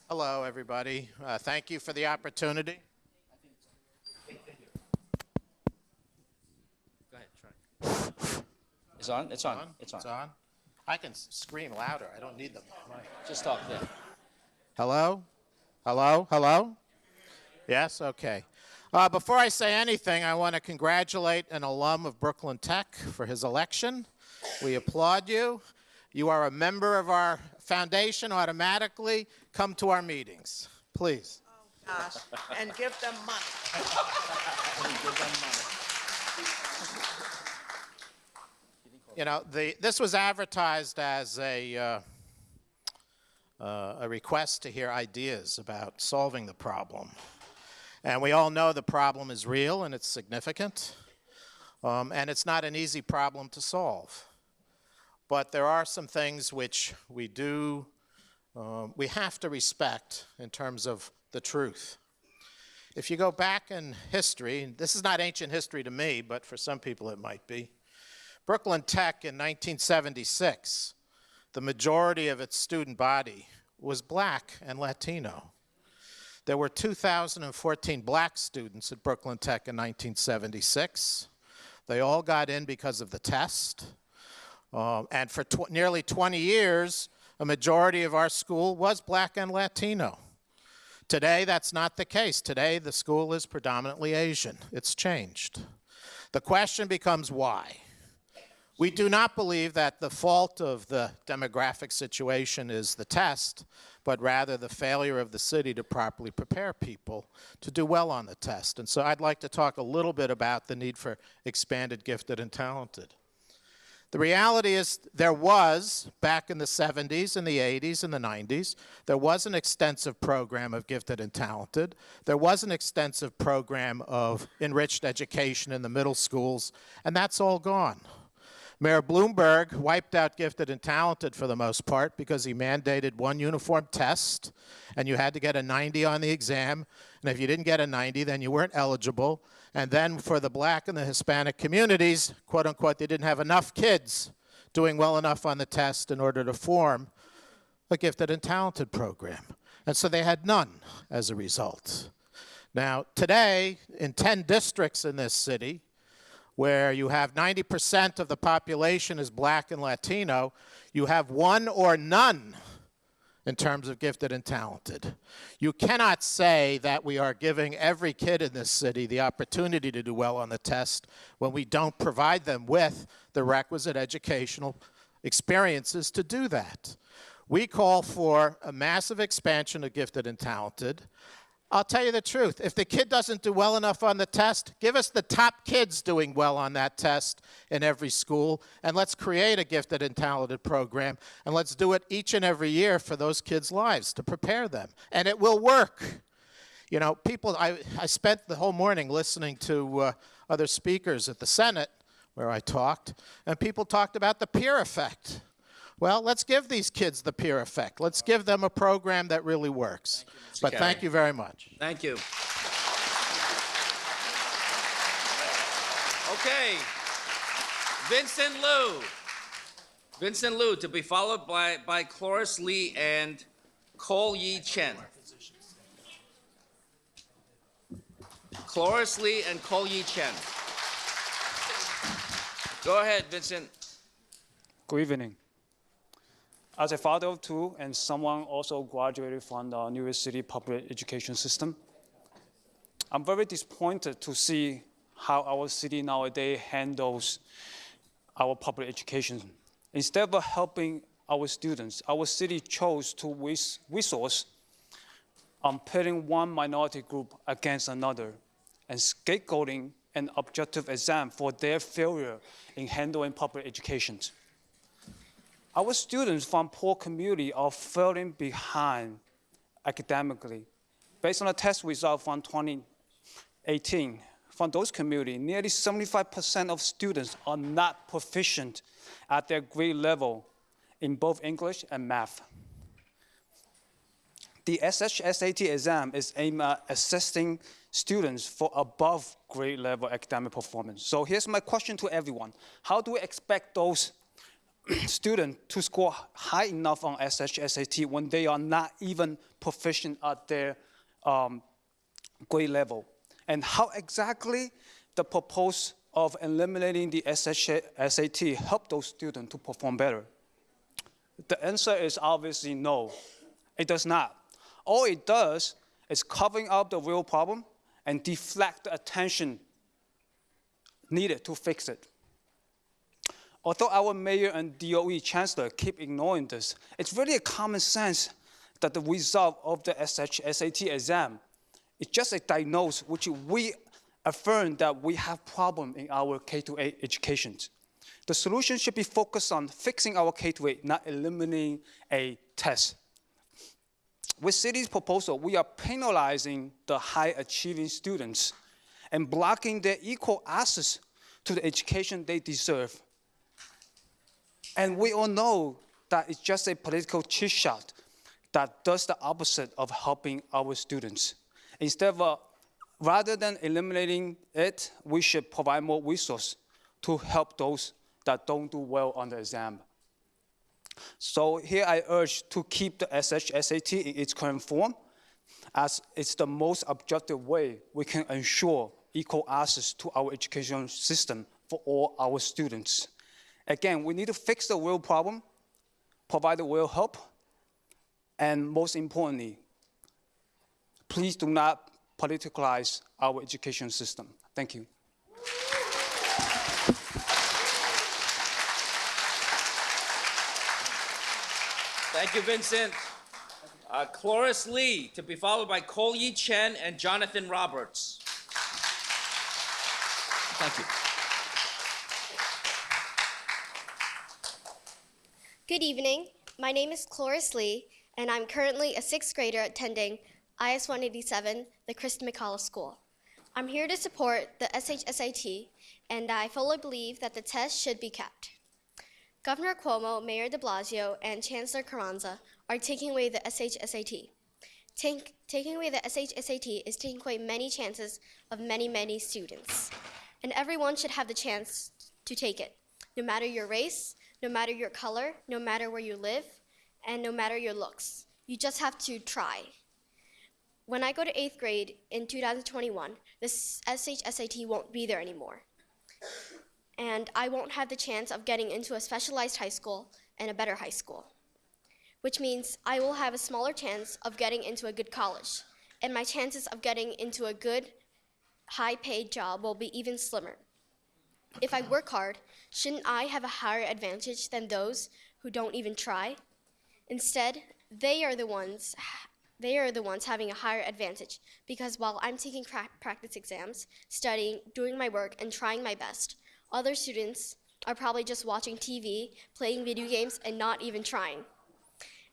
Hello, everybody. Thank you for the opportunity. Go ahead, try. It's on? It's on. It's on. It's on. I can scream louder. I don't need the mic. Just talk there. Hello? Hello? Hello? Yes? Okay. Before I say anything, I want to congratulate an alum of Brooklyn Tech for his election. We applaud you. You are a member of our foundation. Automatically come to our meetings, please. Oh, gosh, and give them money. You know, this was advertised as a request to hear ideas about solving the problem. And we all know the problem is real and it's significant. And it's not an easy problem to solve. But there are some things which we have to respect in terms of the truth. If you go back in history, this is not ancient history to me, but for some people it might be. Brooklyn Tech in 1976, the majority of its student body was black and Latino. There were 2,014 black students at Brooklyn Tech in 1976. They all got in because of the test. And for nearly 20 years, a majority of our school was black and Latino. Today, that's not the case. Today, the school is predominantly Asian. It's changed. The question becomes why? We do not believe that the fault of the demographic situation is the test, but rather the failure of the city to properly prepare people to do well on the test. And so I'd like to talk a little bit about the need for expanded gifted and talented. The reality is there was, back in the 70s and the 80s and the 90s, there was an extensive program of gifted and talented. There was an extensive program of enriched education in the middle schools, and that's all gone. Mayor Bloomberg wiped out gifted and talented for the most part because he mandated one uniform test, and you had to get a 90 on the exam, and if you didn't get a 90, then you weren't eligible. And then for the black and the Hispanic communities, quote unquote, they didn't have enough kids doing well enough on the test in order to form a gifted and talented program. And so they had none as a result. Now, today, in 10 districts in this city, where you have 90% of the population is black and Latino, you have one or none in terms of gifted and talented. You cannot say that we are giving every kid in this city the opportunity to do well on the test when we don't provide them with the requisite educational experiences to do that. We call for a massive expansion of gifted and talented. I'll tell you the truth, if the kid doesn't do well enough on the test, give us the top kids doing well on that test in every school, and let's create a gifted and talented program, and let's do it each and every year for those kids' lives to prepare them. And it will work. You know, people, I spent the whole morning listening to other speakers at the Senate where I talked, and people talked about the peer effect. Well, let's give these kids the peer effect. Let's give them a program that really works. But thank you very much. Thank you. Okay. Vincent Liu. Vincent Liu, to be followed by Cloris Lee and Cole Yi Chen. Cloris Lee and Cole Yi Chen. Go ahead, Vincent. Good evening. As a father of two and someone also graduated from the New York City public education system, I'm very disappointed to see how our city nowadays handles our public education. Instead of helping our students, our city chose to waste resource on pitting one minority group against another and scapegoating an objective exam for their failure in handling public education. Our students from poor community are falling behind academically. Based on a test result from 2018, from those communities, nearly 75% of students are not proficient at their grade level in both English and math. The SHSAT exam is aimed at assessing students for above grade level academic performance. So here's my question to everyone. How do we expect those students to score high enough on SHSAT when they are not even proficient at their grade level? And how exactly the proposal of eliminating the SHSAT help those students to perform better? The answer is obviously no, it does not. All it does is covering up the real problem and deflect the attention needed to fix it. Although our mayor and DOE chancellor keep ignoring this, it's really a common sense that the result of the SHSAT exam is just a diagnosis which we affirm that we have problem in our K-8 education. The solution should be focused on fixing our K-8, not eliminating a test. With city's proposal, we are penalizing the high-achieving students and blocking their equal access to the education they deserve. And we all know that it's just a political chit shot that does the opposite of helping our students. Instead of, rather than eliminating it, we should provide more resources to help those that don't do well on the exam. So here I urge to keep the SHSAT in its current form, as it's the most objective way we can ensure equal access to our education system for all our students. Again, we need to fix the real problem, provide the real help, and most importantly, please do not politicalize our education system. Thank you. Thank you, Vincent. Cloris Lee, to be followed by Cole Yi Chen and Jonathan Roberts. Thank you. Good evening. My name is Cloris Lee, and I'm currently a sixth grader attending IS 187, the Kristen McCullough School. I'm here to support the SHSAT, and I fully believe that the test should be kept. Governor Cuomo, Mayor de Blasio, and Chancellor Carranza are taking away the SHSAT. Taking away the SHSAT is taking away many chances of many students. And everyone should have the chance to take it, no matter your race, no matter your color, no matter where you live, and no matter your looks. You just have to try. When I go to 8th grade in 2021, the SHSAT won't be there anymore. And I won't have the chance of getting into a specialized high school and a better high school, which means I will have a smaller chance of getting into a good college, and my chances of getting into a good, high-paid job will be even slimmer. If I work hard, shouldn't I have a higher advantage than those who don't even try? Instead, they are the ones having a higher advantage, because while I'm taking practice exams, studying, doing my work, and trying my best, other students are probably just watching TV, playing video games, and not even trying.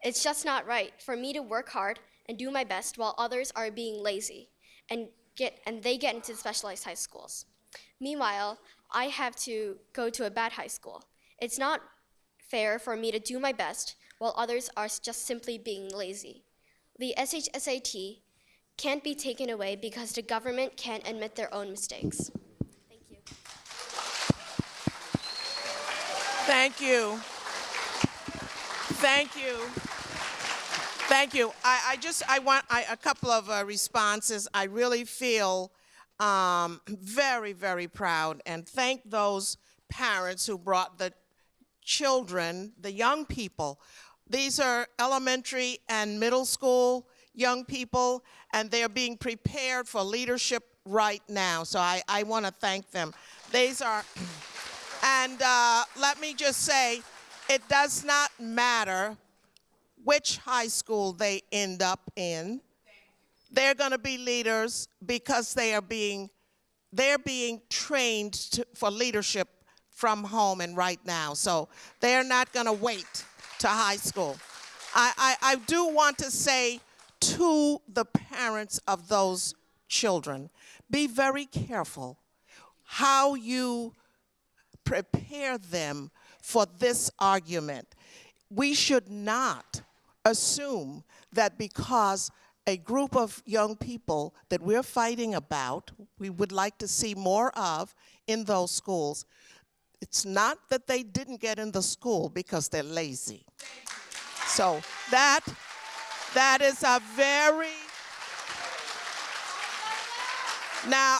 It's just not right for me to work hard and do my best while others are being lazy and they get into specialized high schools. Meanwhile, I have to go to a bad high school. It's not fair for me to do my best while others are just simply being lazy. The SHSAT can't be taken away because the government can't admit their own mistakes. Thank you. Thank you. Thank you. I want a couple of responses. I really feel very proud, and thank those parents who brought the children, the young people. These are elementary and middle school young people, and they're being prepared for leadership right now. So I want to thank them. These are. And let me just say, it does not matter which high school they end up in. They're going to be leaders because they're being trained for leadership from home and right now. So they're not going to wait to high school. I do want to say to the parents of those children, be very careful how you prepare them for this argument. We should not assume that because a group of young people that we're fighting about, we would like to see more of in those schools, it's not that they didn't get in the school because they're lazy. So that is a very, now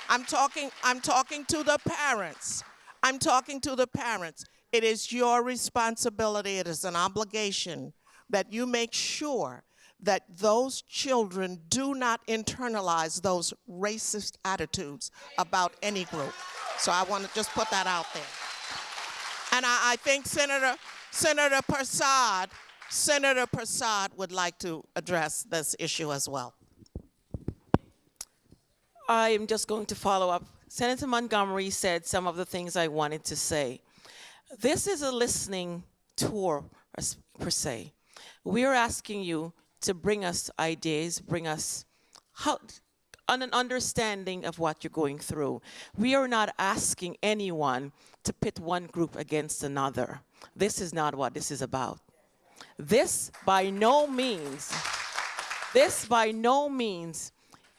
I'm talking to the parents. I'm talking to the parents. It is your responsibility, it is an obligation that you make sure that those children do not internalize those racist attitudes about any group. So I want to just put that out there. And I think Senator Prasad would like to address this issue as well. I am just going to follow up. Senator Montgomery said some of the things I wanted to say. This is a listening tour, per se. We are asking you to bring us ideas, bring us an understanding of what you're going through. We are not asking anyone to pit one group against another. This is not what this is about. This by no means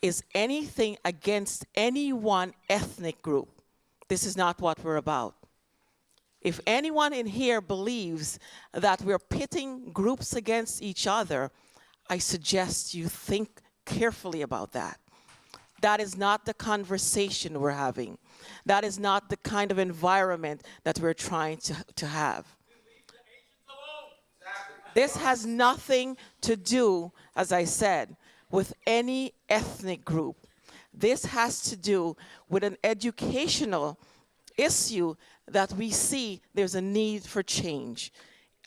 is anything against any one ethnic group. This is not what we're about. If anyone in here believes that we're pitting groups against each other, I suggest you think carefully about that. That is not the conversation we're having. That is not the kind of environment that we're trying to have. This has nothing to do, as I said, with any ethnic group. This has to do with an educational issue that we see there's a need for change.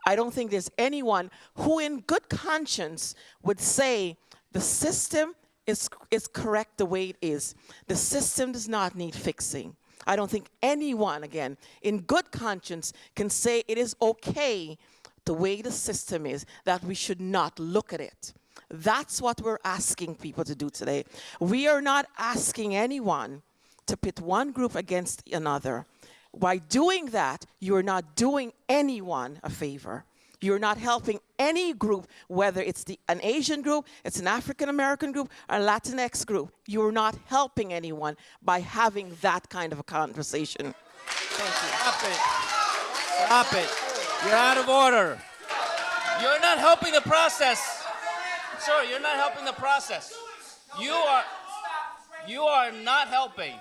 I don't think there's anyone who in good conscience would say the system is correct the way it is. The system does not need fixing. I don't think anyone, again, in good conscience can say it is okay the way the system is, that we should not look at it. That's what we're asking people to do today. We are not asking anyone to pit one group against another. By doing that, you're not doing anyone a favor. You're not helping any group, whether it's an Asian group, it's an African American group, or a Latinx group. You're not helping anyone by having that kind of a conversation. Thank you. Stop it. You're out of order. You're not helping the process. Sir, you're not helping the process. You are not helping.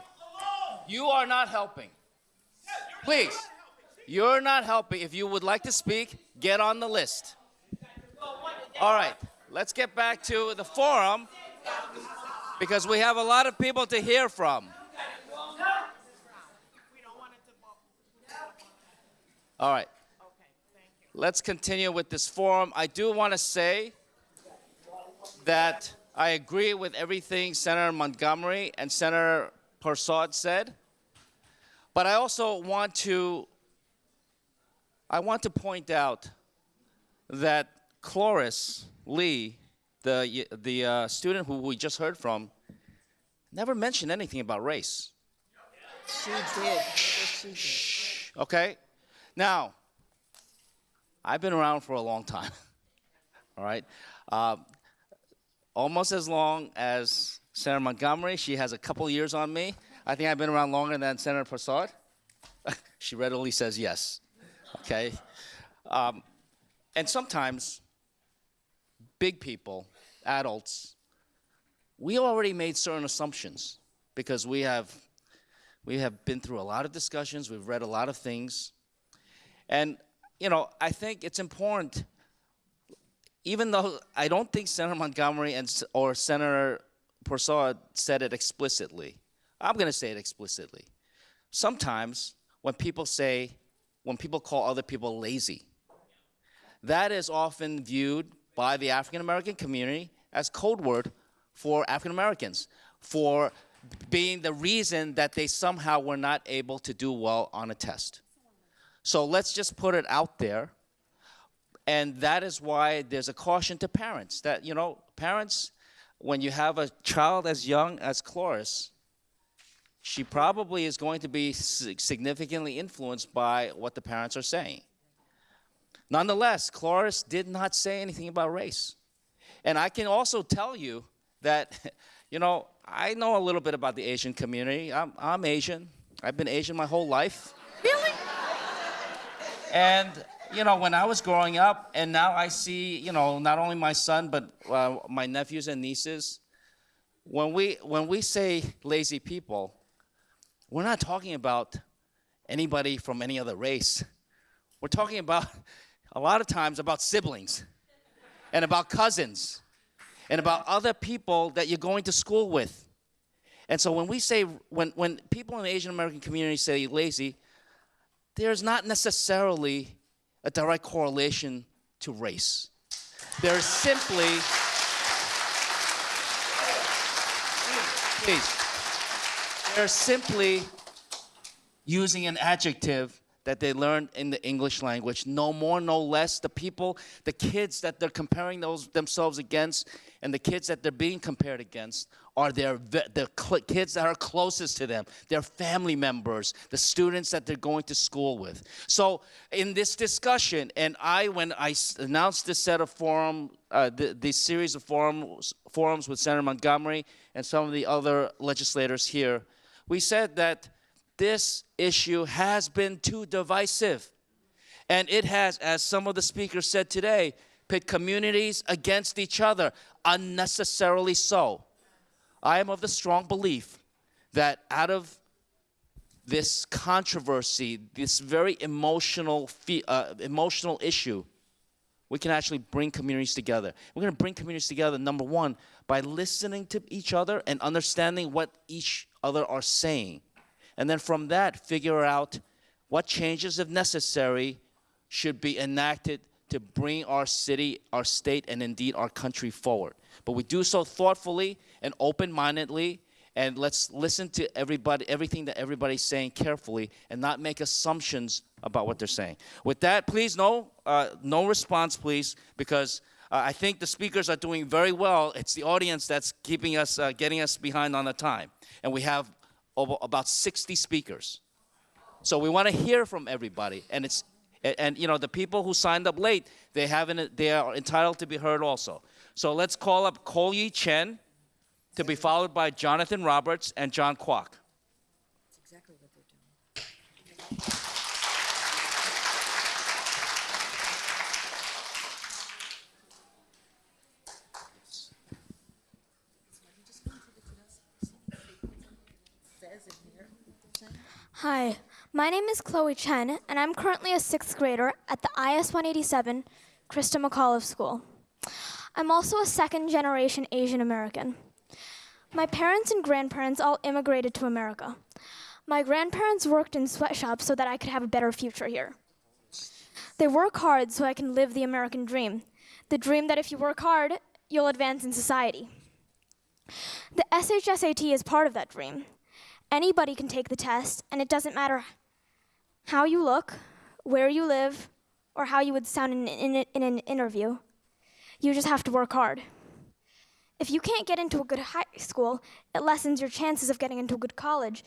You are not helping. Please, you're not helping. If you would like to speak, get on the list. All right, let's get back to the forum because we have a lot of people to hear from. All right. Let's continue with this forum. I do want to say that I agree with everything Senator Montgomery and Senator Persaud said, but I also want to point out that Cloris Lee, the student who we just heard from, never mentioned anything about race. She did. She did. Okay? Now, I've been around for a long time, all right? Almost as long as Senator Montgomery. She has a couple years on me. I think I've been around longer than Senator Persaud. She readily says yes, okay? And sometimes big people, adults, we already made certain assumptions because we have been through a lot of discussions, we've read a lot of things, and you know, I think it's important, even though I don't think Senator Montgomery or Senator Persaud said it explicitly. I'm going to say it explicitly. Sometimes when people call other people lazy, that is often viewed by the African American community as code word for African Americans, for being the reason that they somehow were not able to do well on a test. So let's just put it out there. And that is why there's a caution to parents that, you know, parents, when you have a child as young as Cloris, she probably is going to be significantly influenced by what the parents are saying. Nonetheless, Cloris did not say anything about race. And I can also tell you that, you know, I know a little bit about the Asian community. I'm Asian. I've been Asian my whole life. Really? And, you know, when I was growing up, and now I see, you know, not only my son, but my nephews and nieces, when we say lazy people, we're not talking about anybody from any other race. We're talking about, a lot of times, about siblings and about cousins and about other people that you're going to school with. And so when we say, when people in the Asian American community say lazy, there's not necessarily a direct correlation to race. There's simply, they're simply using an adjective that they learned in the English language, no more, no less. The people, the kids that they're comparing themselves against and the kids that they're being compared against are the kids that are closest to them, their family members, the students that they're going to school with. So in this discussion, and when I announced this set of this series of forums with Senator Montgomery and some of the other legislators here, we said that this issue has been too divisive. And it has, as some of the speakers said today, pit communities against each other, unnecessarily so. I am of the strong belief that out of this controversy, this very emotional issue, we can actually bring communities together. We're going to bring communities together, number one, by listening to each other and understanding what each other are saying. And then from that, figure out what changes, if necessary, should be enacted to bring our city, our state, and indeed our country forward. But we do so thoughtfully and open-mindedly, and let's listen to everything that everybody's saying carefully and not make assumptions about what they're saying. With that, please, no response, please, because I think the speakers are doing very well. It's the audience that's keeping us, getting us behind on the time. And we have about 60 speakers. So we want to hear from everybody. And you know, the people who signed up late, they are entitled to be heard also. So let's call up Ko-Yi Chen, to be followed by Jonathan Roberts and John Kwok. That's exactly what they're doing. Hi, my name is Chloe Chen, and I'm currently a 6th grader at the IS 187 Krista McAuliffe School. I'm also a second-generation Asian American. My parents and grandparents all immigrated to America. My grandparents worked in sweatshops so that I could have a better future here. They work hard so I can live the American dream, the dream that if you work hard, you'll advance in society. The SHSAT is part of that dream. Anybody can take the test, and it doesn't matter how you look, where you live, or how you would sound in an interview. You just have to work hard. If you can't get into a good high school, it lessens your chances of getting into a good college,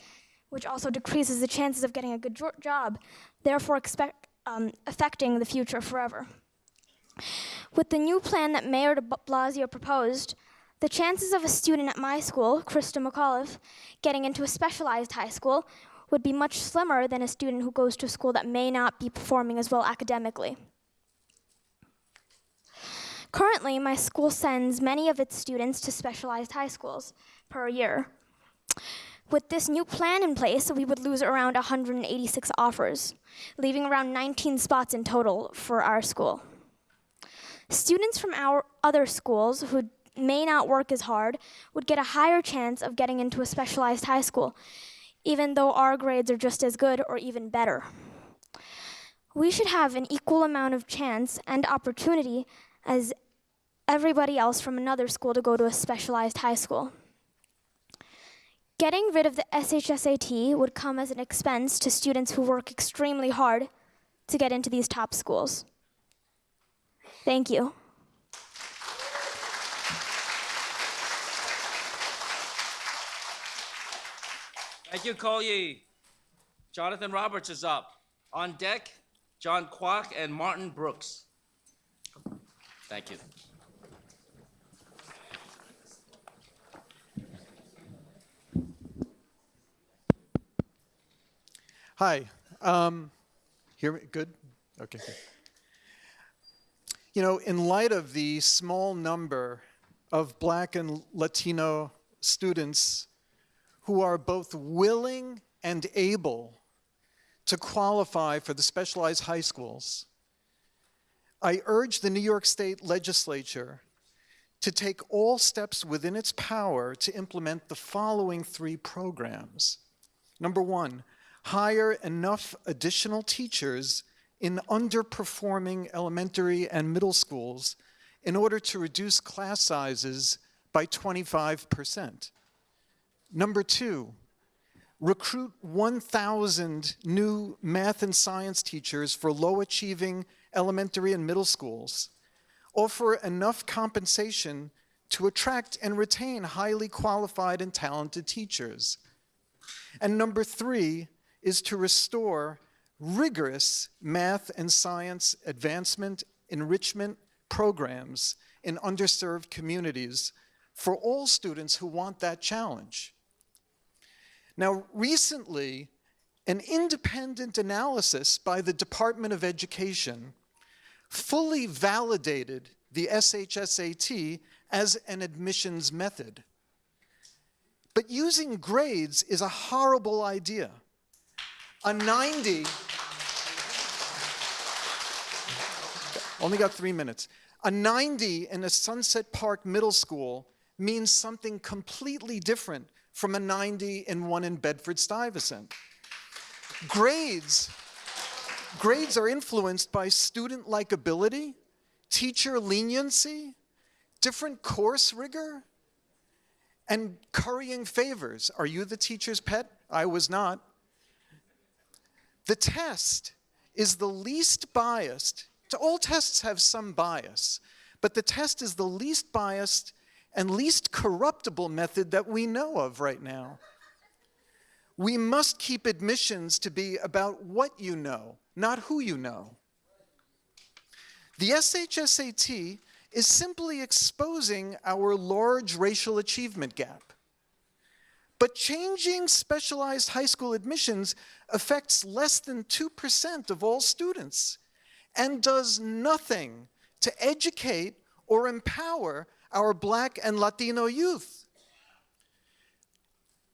which also decreases the chances of getting a good job, therefore affecting the future forever. With the new plan that Mayor de Blasio proposed, the chances of a student at my school, Krista McAuliffe, getting into a specialized high school would be much slimmer than a student who goes to a school that may not be performing as well academically. Currently, my school sends many of its students to specialized high schools per year. With this new plan in place, we would lose around 186 offers, leaving around 19 spots in total for our school. Students from our other schools who may not work as hard would get a higher chance of getting into a specialized high school, even though our grades are just as good or even better. We should have an equal amount of chance and opportunity as everybody else from another school to go to a specialized high school. Getting rid of the SHSAT would come as an expense to students who work extremely hard to get into these top schools. Thank you. Thank you, Ko-Yi. Jonathan Roberts is up. On deck, John Kwok and Martin Brooks. Thank you. Hi. Hear me? Good? Okay, good. You know, in light of the small number of Black and Latino students who are both willing and able to qualify for the specialized high schools, I urge the New York State Legislature to take all steps within its power to implement the following 3 programs. Number 1, hire enough additional teachers in underperforming elementary and middle schools in order to reduce class sizes by 25%. Number 2, recruit 1,000 new math and science teachers for low-achieving elementary and middle schools. Offer enough compensation to attract and retain highly qualified and talented teachers. And number 3 is to restore rigorous math and science advancement enrichment programs in underserved communities for all students who want that challenge. Now, recently, an independent analysis by the Department of Education fully validated the SHSAT as an admissions method. But using grades is a horrible idea. A 90, only got 3 minutes. A 90 in a Sunset Park middle school means something completely different from a 90 in one in Bedford-Stuyvesant. Grades are influenced by student likability, teacher leniency, different course rigor, and currying favors. Are you the teacher's pet? I was not. The test is the least biased. All tests have some bias, but the test is the least biased and least corruptible method that we know of right now. We must keep admissions to be about what you know, not who you know. The SHSAT is simply exposing our large racial achievement gap. But changing specialized high school admissions affects less than 2% of all students and does nothing to educate or empower our Black and Latino youth.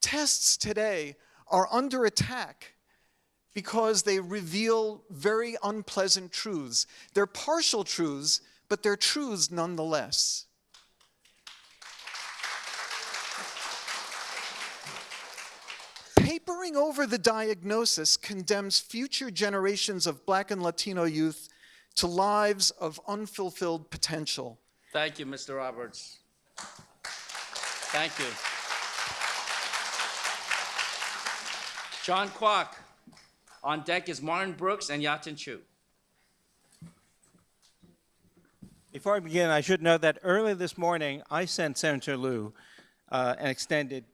Tests today are under attack because they reveal very unpleasant truths. They're partial truths, but they're truths nonetheless. Papering over the diagnosis condemns future generations of Black and Latino youth to lives of unfulfilled potential. Thank you, Mr. Roberts. Thank you. John Kwok. On deck is Martin Brooks and Yatin Chu. Before I begin, I should note that earlier this morning, I sent Senator Lieu an extended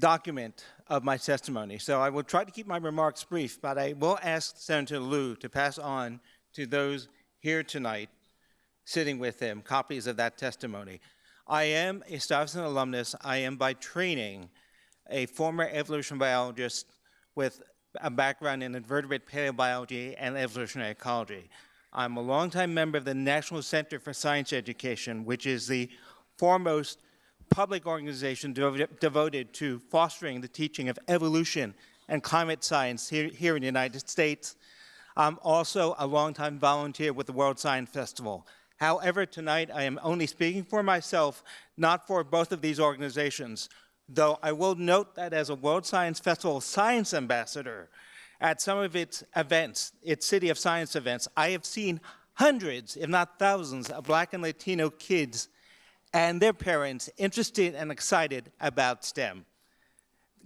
document of my testimony. So I will try to keep my remarks brief, but I will ask Senator Lieu to pass on to those here tonight, sitting with him, copies of that testimony. I am a Stuyvesant alumnus. I am by training a former evolutionary biologist with a background in invertebrate paleobiology and evolutionary ecology. I'm a longtime member of the National Center for Science Education, which is the foremost public organization devoted to fostering the teaching of evolution and climate science here in the United States. I'm also a longtime volunteer with the World Science Festival. However, tonight I am only speaking for myself, not for both of these organizations, though I will note that as a World Science Festival Science Ambassador, at some of its events, its City of Science events, I have seen hundreds, if not thousands, of Black and Latino kids and their parents interested and excited about STEM.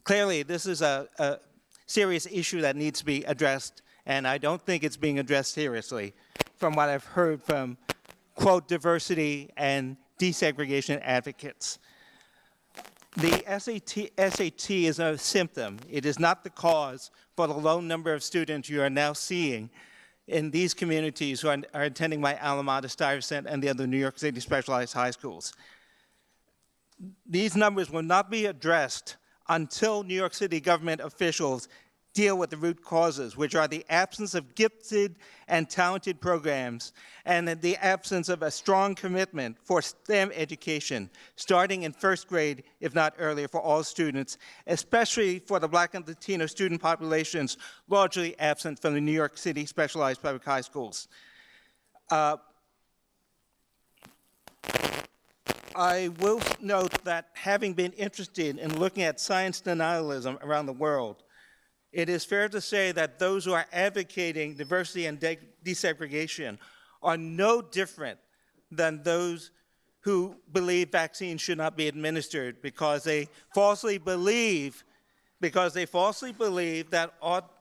Clearly, this is a serious issue that needs to be addressed, and I don't think it's being addressed seriously from what I've heard from, quote, diversity and desegregation advocates. The SAT is a symptom. It is not the cause for the low number of students you are now seeing in these communities who are attending my alma mater, Stuyvesant, and the other New York City specialized high schools. These numbers will not be addressed until New York City government officials deal with the root causes, which are the absence of gifted and talented programs and the absence of a strong commitment for STEM education, starting in first grade, if not earlier, for all students, especially for the Black and Latino student populations largely absent from the New York City specialized public high schools. I will note that having been interested in looking at science denialism around the world, it is fair to say that those who are advocating diversity and desegregation are no different than those who believe vaccines should not be administered because they falsely believe that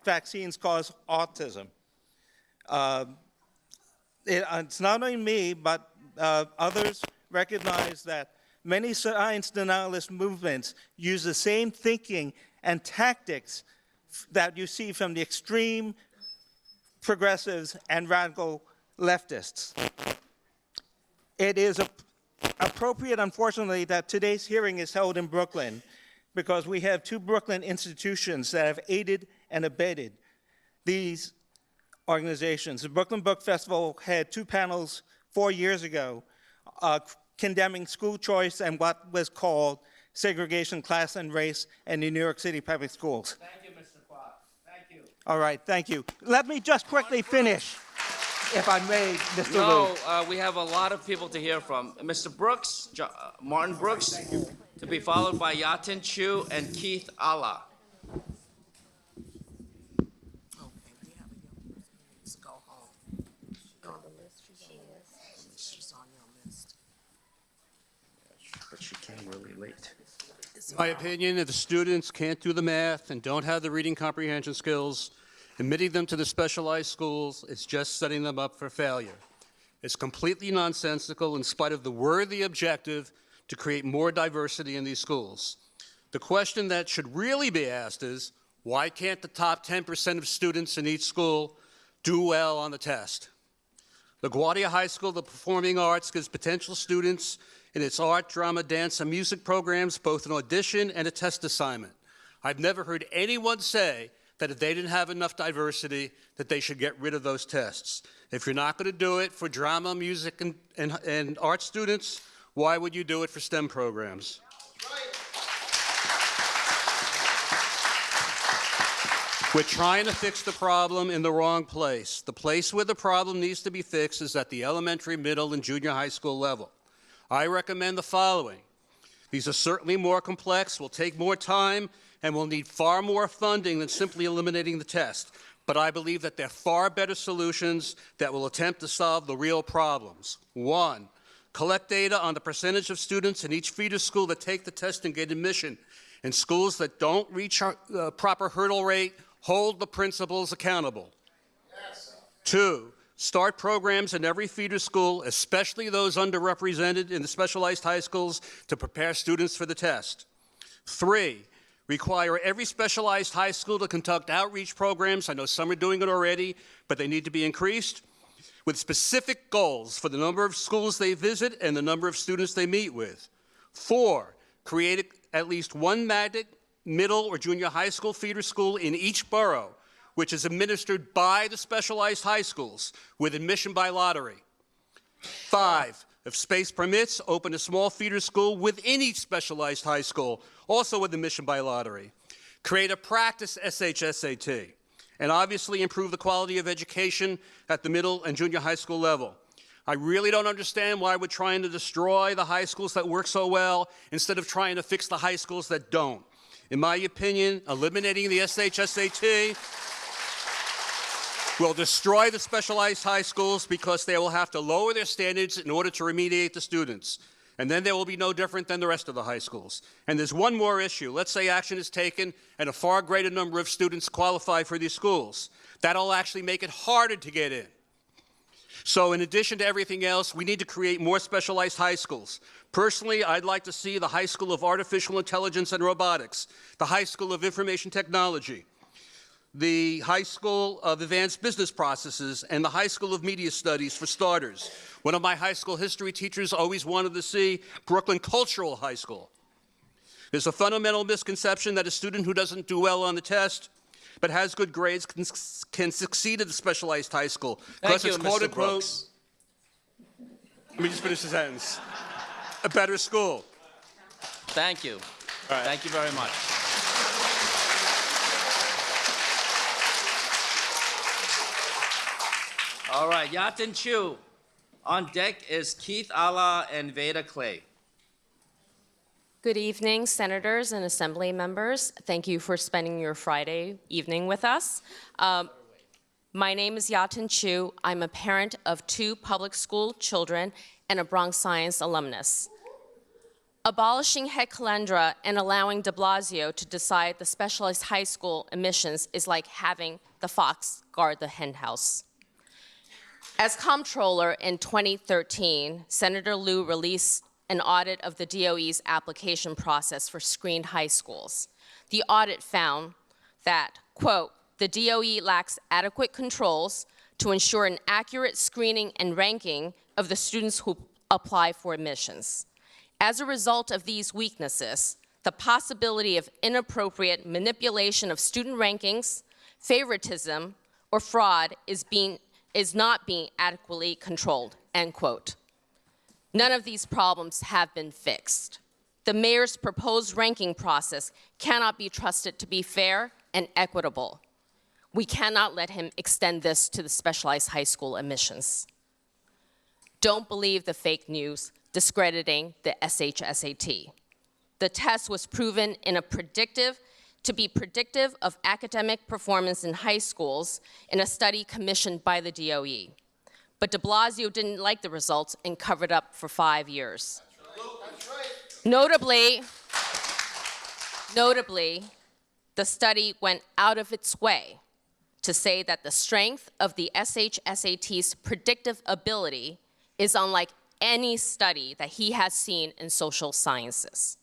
vaccines cause autism. It's not only me, but others recognize that many science denialist movements use the same thinking and tactics that you see from the extreme progressives and radical leftists. It is appropriate, unfortunately, that today's hearing is held in Brooklyn because we have two Brooklyn institutions that have aided and abetted these organizations. The Brooklyn Book Festival had 2 panels 4 years ago condemning school choice and what was called segregation, class, and race in the New York City public schools. Thank you, Mr. Clark. Thank you. All right, thank you. Let me just quickly finish, if I may, Mr. Liu. No, we have a lot of people to hear from. Mr. Brooks, Martin Brooks, to be followed by Yatin Chu and Keith Allah. But she came really late. In my opinion, if the students can't do the math and don't have the reading comprehension skills, admitting them to the specialized schools is just setting them up for failure. It's completely nonsensical in spite of the worthy objective to create more diversity in these schools. The question that should really be asked is, why can't the top 10% of students in each school do well on the test? LaGuardia High School, the Performing Arts, gives potential students in its art, drama, dance, and music programs both an audition and a test assignment. I've never heard anyone say that if they didn't have enough diversity, that they should get rid of those tests. If you're not going to do it for drama, music, and art students, why would you do it for STEM programs? We're trying to fix the problem in the wrong place. The place where the problem needs to be fixed is at the elementary, middle, and junior high school level. I recommend the following. These are certainly more complex, will take more time, and will need far more funding than simply eliminating the test. But I believe that there are far better solutions that will attempt to solve the real problems. 1, collect data on the percentage of students in each feeder school that take the test and get admission. In schools that don't reach the proper hurdle rate, hold the principals accountable. Yes. 2, start programs in every feeder school, especially those underrepresented in the specialized high schools, to prepare students for the test. 3, require every specialized high school to conduct outreach programs. I know some are doing it already, but they need to be increased with specific goals for the number of schools they visit and the number of students they meet with. 4, create at least one magnet middle or junior high school feeder school in each borough, which is administered by the specialized high schools with admission by lottery. 5, if space permits, open a small feeder school within each specialized high school, also with admission by lottery. Create a practice SHSAT, and obviously improve the quality of education at the middle and junior high school level. I really don't understand why we're trying to destroy the high schools that work so well instead of trying to fix the high schools that don't. In my opinion, eliminating the SHSAT will destroy the specialized high schools because they will have to lower their standards in order to remediate the students. And then they will be no different than the rest of the high schools. And there's one more issue. Let's say action is taken and a far greater number of students qualify for these schools. That'll actually make it harder to get in. So in addition to everything else, we need to create more specialized high schools. Personally, I'd like to see the High School of Artificial Intelligence and Robotics, the High School of Information Technology, the High School of Advanced Business Processes, and the High School of Media Studies for starters. One of my high school history teachers always wanted to see Brooklyn Cultural High School. There's a fundamental misconception that a student who doesn't do well on the test but has good grades can succeed at a specialized high school. Thank you, it's Mr. quote unquote, Brooks. let me just finish the sentence, a better school. Thank you. All right. Thank you very much. All right, Yatin Chu. On deck is Keith Allah and Veda Clay. Good evening, senators and assembly members. Thank you for spending your Friday evening with us. My name is Yatin Chu. I'm a parent of 2 public school children and a Bronx Science alumnus. Abolishing head calandra and allowing de Blasio to decide the specialized high school admissions is like having the fox guard the hen house. As comptroller in 2013, Senator Liu released an audit of the DOE's application process for screened high schools. The audit found that, quote, the DOE lacks adequate controls to ensure an accurate screening and ranking of the students who apply for admissions. As a result of these weaknesses, the possibility of inappropriate manipulation of student rankings, favoritism, or fraud is not being adequately controlled, end quote. None of these problems have been fixed. The mayor's proposed ranking process cannot be trusted to be fair and equitable. We cannot let him extend this to the specialized high school admissions. Don't believe the fake news discrediting the SHSAT. The test was proven to be predictive of academic performance in high schools in a study commissioned by the DOE. But de Blasio didn't like the results and covered up for 5 years. Notably, the study went out of its way to say that the strength of the SHSAT's predictive ability is unlike any study that he has seen in social sciences.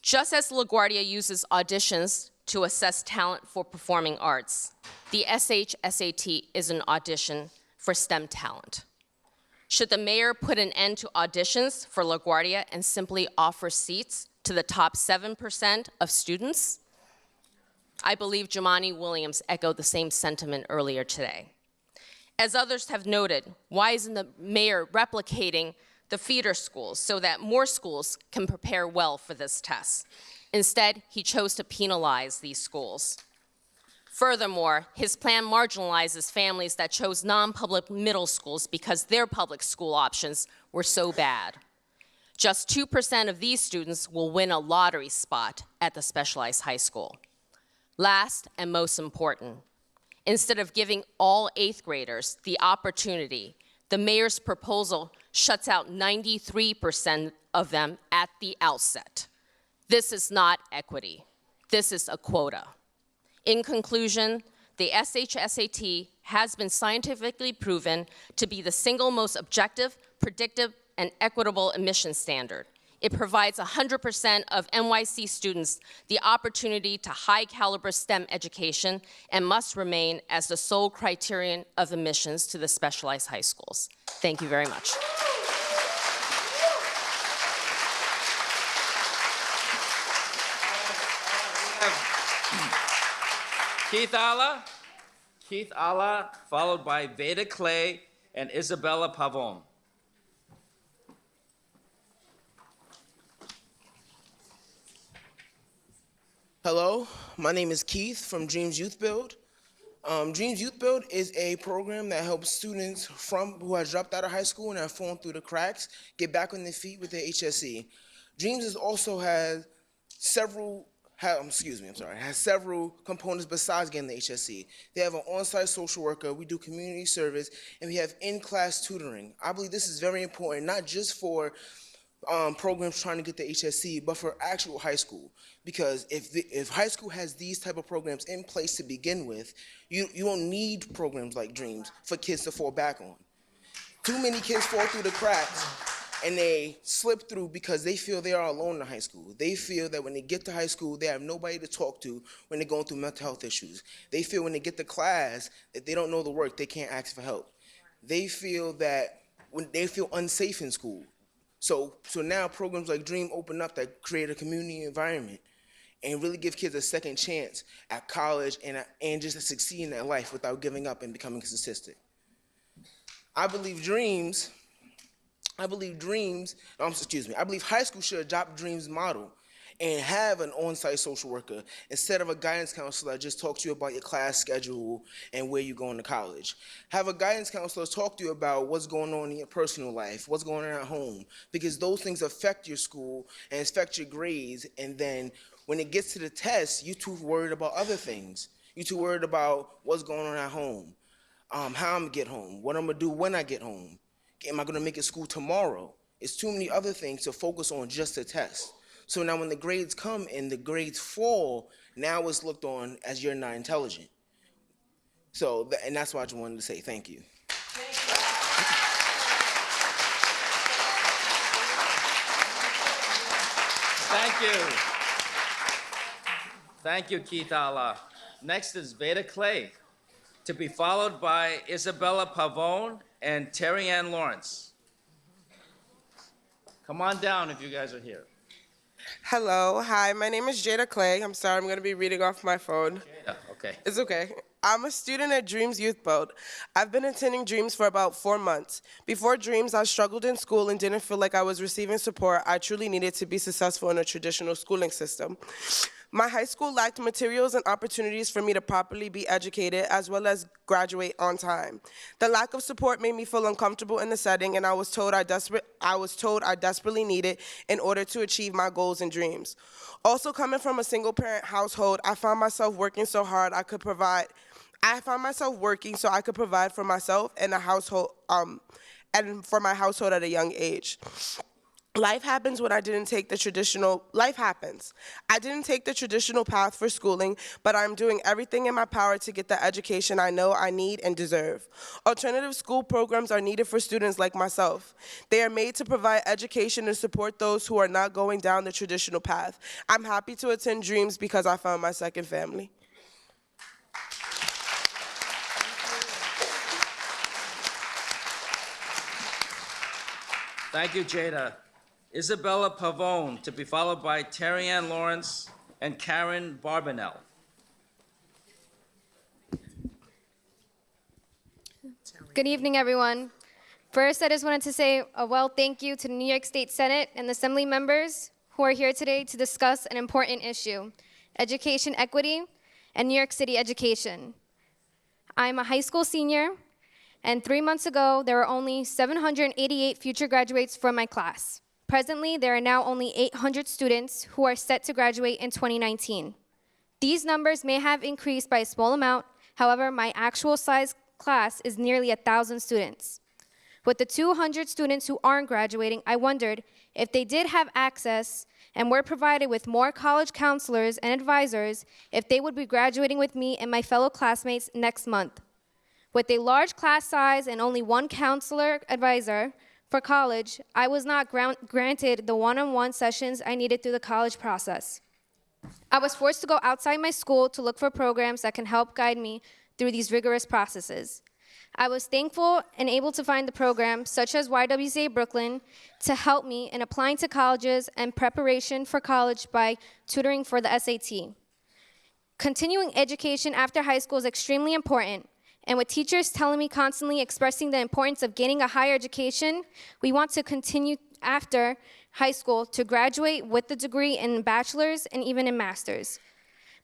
Just as LaGuardia uses auditions to assess talent for performing arts, the SHSAT is an audition for STEM talent. Should the mayor put an end to auditions for LaGuardia and simply offer seats to the top 7% of students? I believe Jumaane Williams echoed the same sentiment earlier today. As others have noted, why isn't the mayor replicating the feeder schools so that more schools can prepare well for this test? Instead, he chose to penalize these schools. Furthermore, his plan marginalizes families that chose non-public middle schools because their public school options were so bad. Just 2% of these students will win a lottery spot at the specialized high school. Last and most important, instead of giving all 8th graders the opportunity, the mayor's proposal shuts out 93% of them at the outset. This is not equity. This is a quota. In conclusion, the SHSAT has been scientifically proven to be the single most objective, predictive, and equitable admission standard. It provides 100% of NYC students the opportunity to high-caliber STEM education and must remain as the sole criterion of admissions to the specialized high schools. Thank you very much. Keith Alla, followed by Veda Clay and Isabella Pavone. Hello, my name is Keith from Dreams Youth Build. Dreams Youth Build is a program that helps students who have dropped out of high school and have fallen through the cracks get back on their feet with their HSE. Dreams has several components besides getting the HSE. They have an on-site social worker, we do community service, and we have in-class tutoring. I believe this is very important, not just for programs trying to get the HSE, but for actual high school. Because if high school has these type of programs in place to begin with, you don't need programs like Dreams for kids to fall back on. Too many kids fall through the cracks and they slip through because they feel they are alone in high school. They feel that when they get to high school, they have nobody to talk to when they're going through mental health issues. They feel when they get to class that they don't know the work, they can't ask for help. They feel that when they feel unsafe in school. So now programs like Dream open up that create a community environment and really give kids a second chance at college and just to succeed in their life without giving up and becoming a statistic. I believe high school should adopt Dream's model and have an on-site social worker instead of a guidance counselor that just talks to you about your class schedule and where you're going to college. Have a guidance counselor talk to you about what's going on in your personal life, what's going on at home, because those things affect your school and affect your grades, and then when it gets to the test, you're too worried about other things. You're too worried about what's going on at home, how I'm gonna get home, what I'm gonna do when I get home, am I gonna make it school tomorrow? It's too many other things to focus on just the test. So now when the grades come and the grades fall, now it's looked on as you're not intelligent. So, and that's why I just wanted to say thank you. Thank you. Thank you, Keith Alla. Next is Veda Clay, to be followed by Isabella Pavone and Terry Ann Lawrence. Come on down if you guys are here. Hello, hi, my name is Jada Clay. I'm sorry, I'm going to be reading off my phone. Yeah, okay. It's okay. I'm a student at Dreams Youth Boat. I've been attending Dreams for about 4 months. Before Dreams, I struggled in school and didn't feel like I was receiving support I truly needed to be successful in a traditional schooling system. My high school lacked materials and opportunities for me to properly be educated as well as graduate on time. The lack of support made me feel uncomfortable in the setting, and I was told I desperately needed in order to achieve my goals and dreams. Also, coming from a single-parent household, I found myself working so hard I found myself working so I could provide for myself and a household, and for my household at a young age. Life happens when I didn't take the traditional, life happens. I didn't take the traditional path for schooling, but I'm doing everything in my power to get the education I know I need and deserve. Alternative school programs are needed for students like myself. They are made to provide education and support those who are not going down the traditional path. I'm happy to attend Dreams because I found my second family. Thank you, Jada. Isabella Pavone, to be followed by Terry Ann Lawrence and Karen Barbanel. Good evening, everyone. First, I just wanted to say a thank you to the New York State Senate and the Assembly members who are here today to discuss an important issue, education equity and New York City education. I'm a high school senior, and 3 months ago, there were only 788 future graduates from my class. Presently, there are now only 800 students who are set to graduate in 2019. These numbers may have increased by a small amount. However, my actual size class is nearly 1,000 students. With the 200 students who aren't graduating, I wondered if they did have access and were provided with more college counselors and advisors, if they would be graduating with me and my fellow classmates next month. With a large class size and only one counselor advisor, for college, I was not granted the one-on-one sessions I needed through the college process. I was forced to go outside my school to look for programs that can help guide me through these rigorous processes. I was thankful and able to find the programs, such as YWCA Brooklyn, to help me in applying to colleges and preparation for college by tutoring for the SAT. Continuing education after high school is extremely important. And with teachers telling me constantly expressing the importance of gaining a higher education, we want to continue after high school to graduate with the degree in bachelor's and even in master's.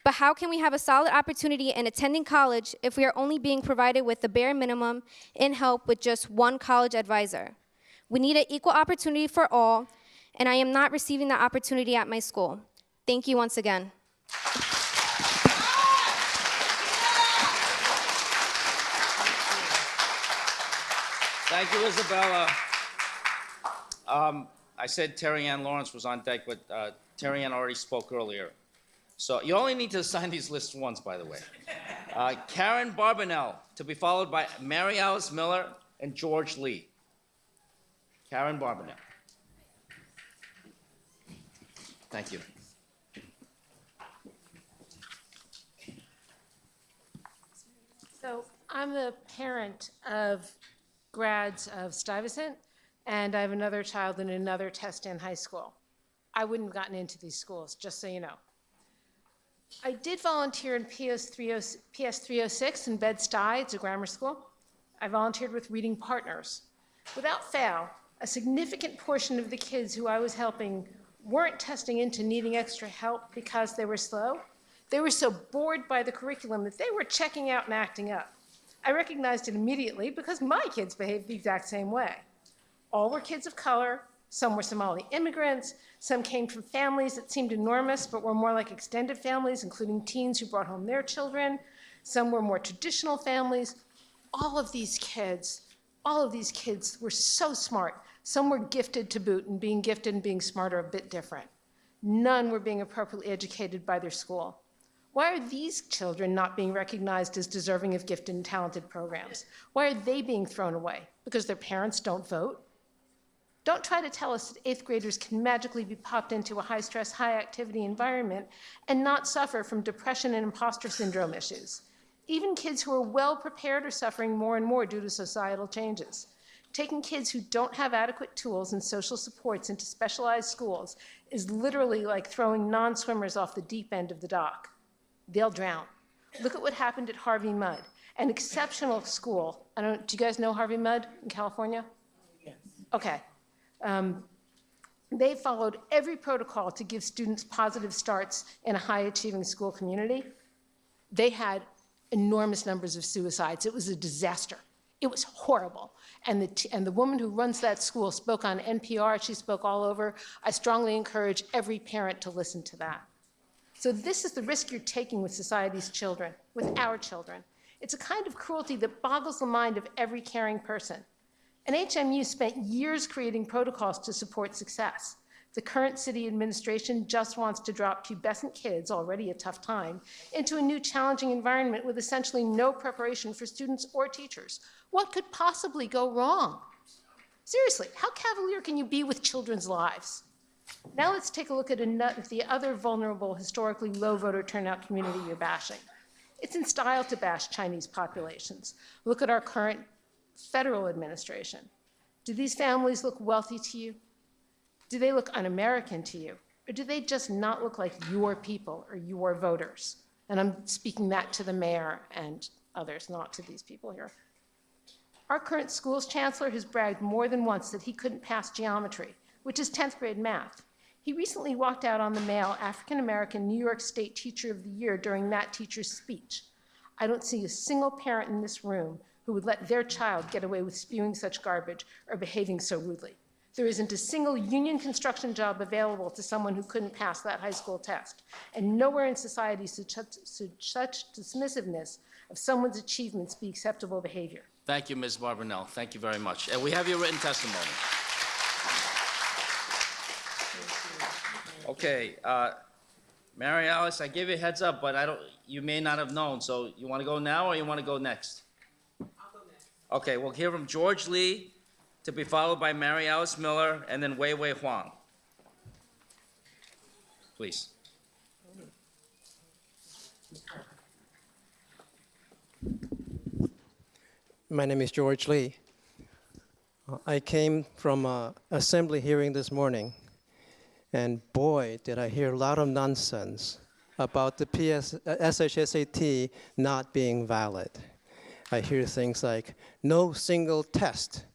But how can we have a solid opportunity in attending college if we are only being provided with the bare minimum in help with just one college advisor? We need an equal opportunity for all, and I am not receiving that opportunity at my school. Thank you once again. Thank you, Isabella. I said Terry Ann Lawrence was on deck, but Terry Ann already spoke earlier. So you only need to sign these lists once, by the way. Karen Barbanel, to be followed by Mary Alice Miller and George Lee. Karen Barbanel. Thank you. So I'm the parent of grads of Stuyvesant, and I have another child in another test in high school. I wouldn't have gotten into these schools, just so you know. I did volunteer in PS 306 in Bed-Stuy. It's a grammar school. I volunteered with Reading Partners. Without fail, a significant portion of the kids who I was helping weren't testing into needing extra help because they were slow. They were so bored by the curriculum that they were checking out and acting up. I recognized it immediately because my kids behaved the exact same way. All were kids of color, some were Somali immigrants, some came from families that seemed enormous but were more like extended families, including teens who brought home their children. Some were more traditional families. All of these kids were so smart. Some were gifted to boot, and being gifted and being smart are a bit different. None were being appropriately educated by their school. Why are these children not being recognized as deserving of gifted and talented programs? Why are they being thrown away? Because their parents don't vote? Don't try to tell us that 8th graders can magically be popped into a high-stress, high-activity environment and not suffer from depression and imposter syndrome issues. Even kids who are well-prepared are suffering more and more due to societal changes. Taking kids who don't have adequate tools and social supports into specialized schools is literally like throwing non-swimmers off the deep end of the dock. They'll drown. Look at what happened at Harvey Mudd, an exceptional school. Do you guys know Harvey Mudd in California? Yes. Okay. They followed every protocol to give students positive starts in a high-achieving school community. They had enormous numbers of suicides. It was a disaster. It was horrible. And the woman who runs that school spoke on NPR. She spoke all over. I strongly encourage every parent to listen to that. So this is the risk you're taking with society's children, with our children. It's a kind of cruelty that boggles the mind of every caring person. And HMU spent years creating protocols to support success. The current city administration just wants to drop pubescent kids, already a tough time, into a new challenging environment with essentially no preparation for students or teachers. What could possibly go wrong? Seriously, how cavalier can you be with children's lives? Now let's take a look at the other vulnerable, historically low voter turnout community you're bashing. It's in style to bash Chinese populations. Look at our current federal administration. Do these families look wealthy to you? Do they look un-American to you? Or do they just not look like your people or your voters? And I'm speaking that to the mayor and others, not to these people here. Our current schools chancellor has bragged more than once that he couldn't pass geometry, which is 10th grade math. He recently walked out on the male African-American New York State Teacher of the Year during that teacher's speech. I don't see a single parent in this room who would let their child get away with spewing such garbage or behaving so rudely. There isn't a single union construction job available to someone who couldn't pass that high school test. And nowhere in society should such dismissiveness of someone's achievements be acceptable behavior. Thank you, Ms. Barbanel. Thank you very much. And we have your written testimony. Okay, Mary Alice, I gave you a heads up, but you may not have known. So you want to go now or you want to go next? I'll go next. Okay, we'll hear from George Lee, to be followed by Mary Alice Miller, and then Wei Wei Huang. Please. My name is George Lee. I came from an assembly hearing this morning, and boy, did I hear a lot of nonsense about the SHSAT not being valid. I hear things like, no single test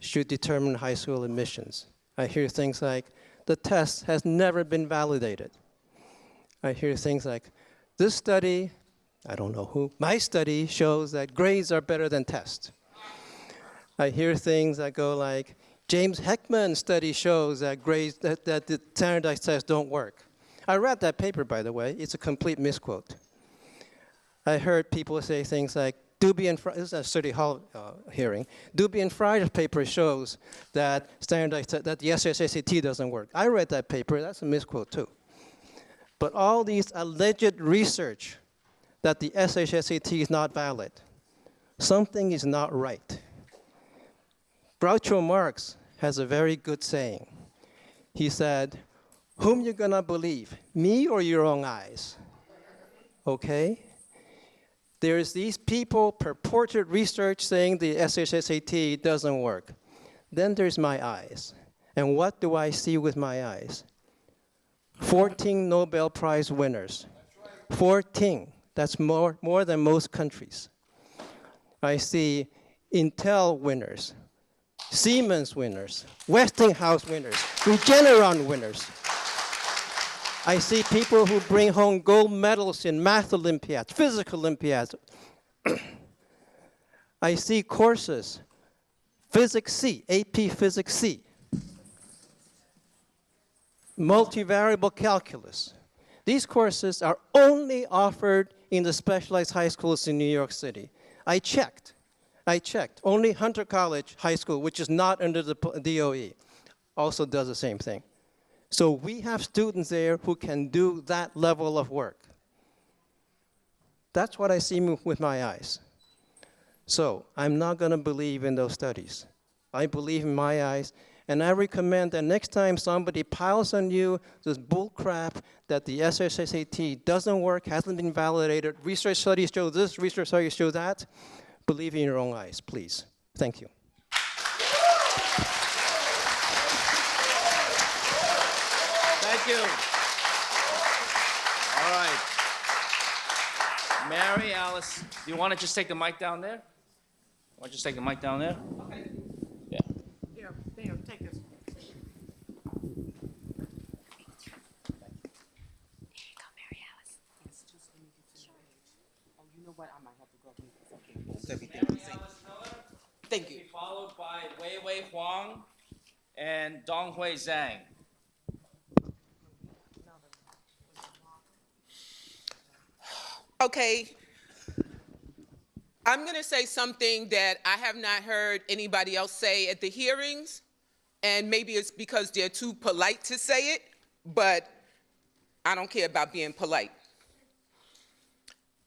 should determine high school admissions. I hear things like, the test has never been validated. I hear things like, this study, I don't know who, my study shows that grades are better than tests. I hear things that go like, James Heckman's study shows that grades, that the standardized tests don't work. I read that paper, by the way. It's a complete misquote. I heard people say things like, Doobie and Fry, this is a City Hall hearing. Doobie and Fry's paper shows that that the SSAT doesn't work. I read that paper, that's a misquote too. But all these alleged research that the SHSAT is not valid, something is not right. Groucho Marx has a very good saying. He said, whom you gonna believe, me or your own eyes? Okay? There's these people, purported research saying the SHSAT doesn't work. Then there's my eyes. And what do I see with my eyes? 14 Nobel Prize winners. 14. That's more than most countries. I see Intel winners, Siemens winners, Westinghouse winners, Regeneron winners. I see people who bring home gold medals in math Olympiads, physics Olympiads. I see courses, Physics C, AP Physics C, multivariable calculus. These courses are only offered in the specialized high schools in New York City. I checked. Only Hunter College High School, which is not under the DOE, also does the same thing. So we have students there who can do that level of work. That's what I see with my eyes. So I'm not going to believe in those studies. I believe in my eyes, and I recommend that next time somebody piles on you this bull crap that the SSAT doesn't work, hasn't been validated, research studies show this, research studies show that, believe in your own eyes, please. Thank you. Thank you. All right. Mary Alice, do you want to just take the mic down there? Want to just take the mic down there? Yeah. Here, there, take this. Thank you. Followed by Wei Wei Huang and Donghui Zhang. Okay, I'm going to say something that I have not heard anybody else say at the hearings, and maybe it's because they're too polite to say it, but I don't care about being polite.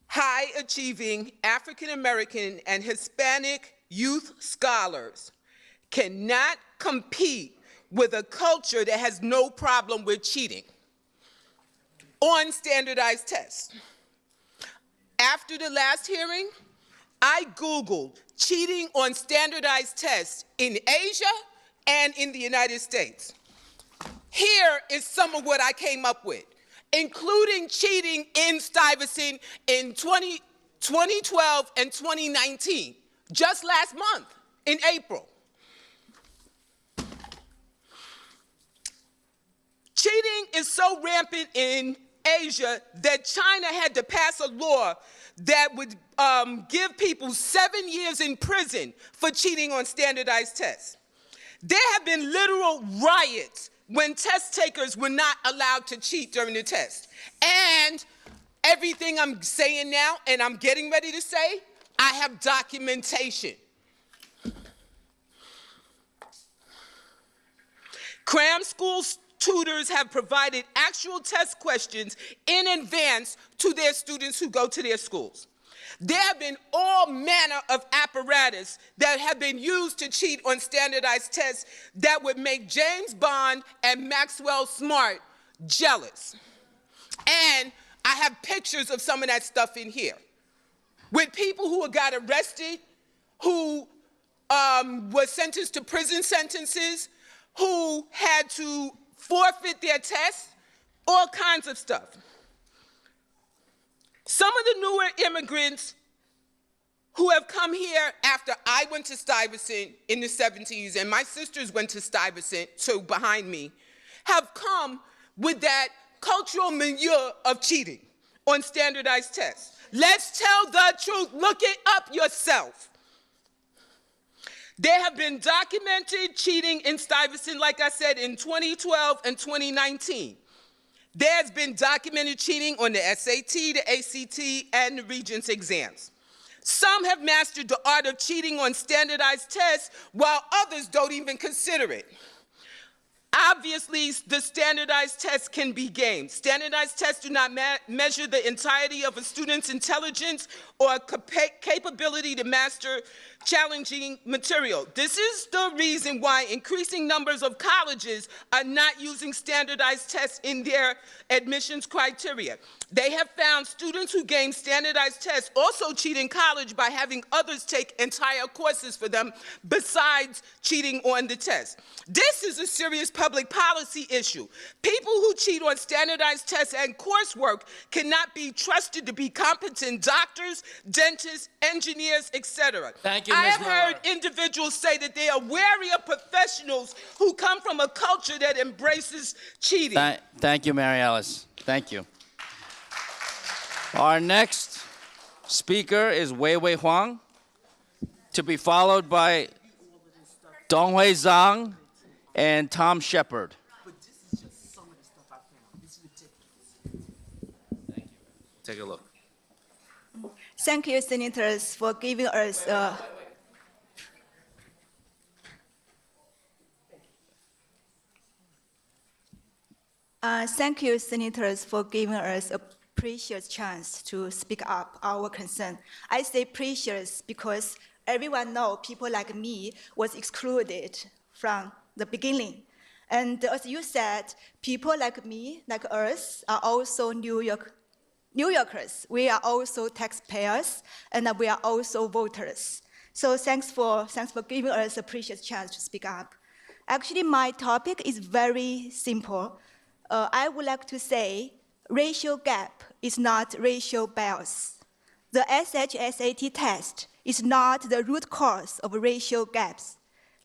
High-achieving African American and Hispanic youth scholars cannot compete with a culture that has no problem with cheating on standardized tests. After the last hearing, I Googled cheating on standardized tests in Asia and in the United States. Here is some of what I came up with, including cheating in Stuyvesant in 2012 and 2019, just last month in April. Cheating is so rampant in Asia that China had to pass a law that would give people 7 years in prison for cheating on standardized tests. There have been literal riots when test takers were not allowed to cheat during the test. And everything I'm saying now and I'm getting ready to say, I have documentation. Cram school tutors have provided actual test questions in advance to their students who go to their schools. There have been all manner of apparatus that have been used to cheat on standardized tests that would make James Bond and Maxwell Smart jealous. And I have pictures of some of that stuff in here with people who got arrested, who were sentenced to prison sentences, who had to forfeit their tests, all kinds of stuff. Some of the newer immigrants who have come here after I went to Stuyvesant in the 70s, and my sisters went to Stuyvesant, so behind me, have come with that cultural milieu of cheating on standardized tests. Let's tell the truth. Look it up yourself. There have been documented cheating in Stuyvesant, like I said, in 2012 and 2019. There's been documented cheating on the SAT, the ACT, and the Regents exams. Some have mastered the art of cheating on standardized tests, while others don't even consider it. Obviously, the standardized tests can be gamed. Standardized tests do not measure the entirety of a student's intelligence or capability to master challenging material. This is the reason why increasing numbers of colleges are not using standardized tests in their admissions criteria. They have found students who gain standardized tests also cheat in college by having others take entire courses for them besides cheating on the test. This is a serious public policy issue. People who cheat on standardized tests and coursework cannot be trusted to be competent doctors, dentists, engineers, etc. Thank you, I Ms. have heard individuals say that they are wary of professionals who come from a culture that embraces cheating. Thank you, Mary Alice. Thank you. Our next speaker is Wei Wei Huang, to be followed by Donghui Zhang and Tom Shepard. Take a look. Thank you, senators, for giving us thank you, senators, for giving us a precious chance to speak up our concern. I say precious because everyone knows people like me was excluded from the beginning. And as you said, people like me, like us, are also New Yorkers. We are also taxpayers, and we are also voters. So thanks for giving us a precious chance to speak up. Actually, my topic is very simple. I would like to say racial gap is not racial bias. the SHSAT test is not the root cause of racial gaps.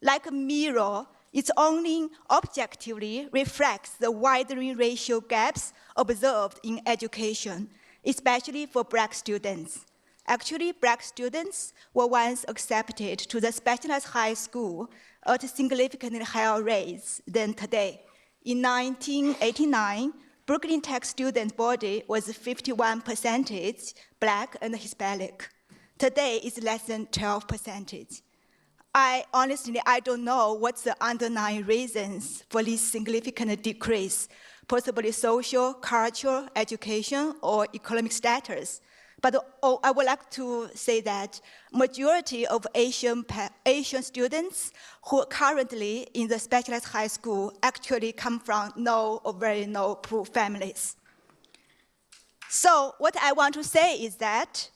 Like a mirror, it only objectively reflects the widening racial gaps observed in education, especially for Black students. Actually, Black students were once accepted to the specialized high school at significantly higher rates than today. In 1989, Brooklyn Tech student body was 51% Black and Hispanic. Today, it's less than 12%. I don't know what's the underlying reasons for this significant decrease, possibly social, cultural, education, or economic status. But I would like to say that majority of Asian students who are currently in the specialized high school actually come from no or very low poor families. So what I want to say is that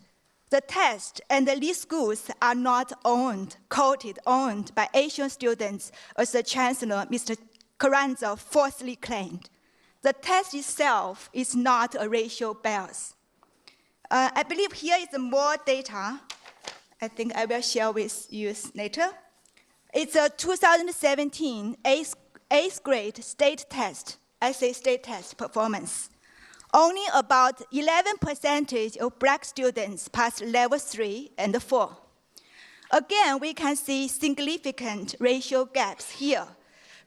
the test and these schools are not owned by Asian students, as the Chancellor, Mr. Carranza, falsely claimed. The test itself is not a racial bias. I believe here is more data. I think I will share with you later. It's a 2017 eighth grade state test, essay state test performance. Only about 11% of Black students passed level 3 and 4. Again, we can see significant racial gaps here.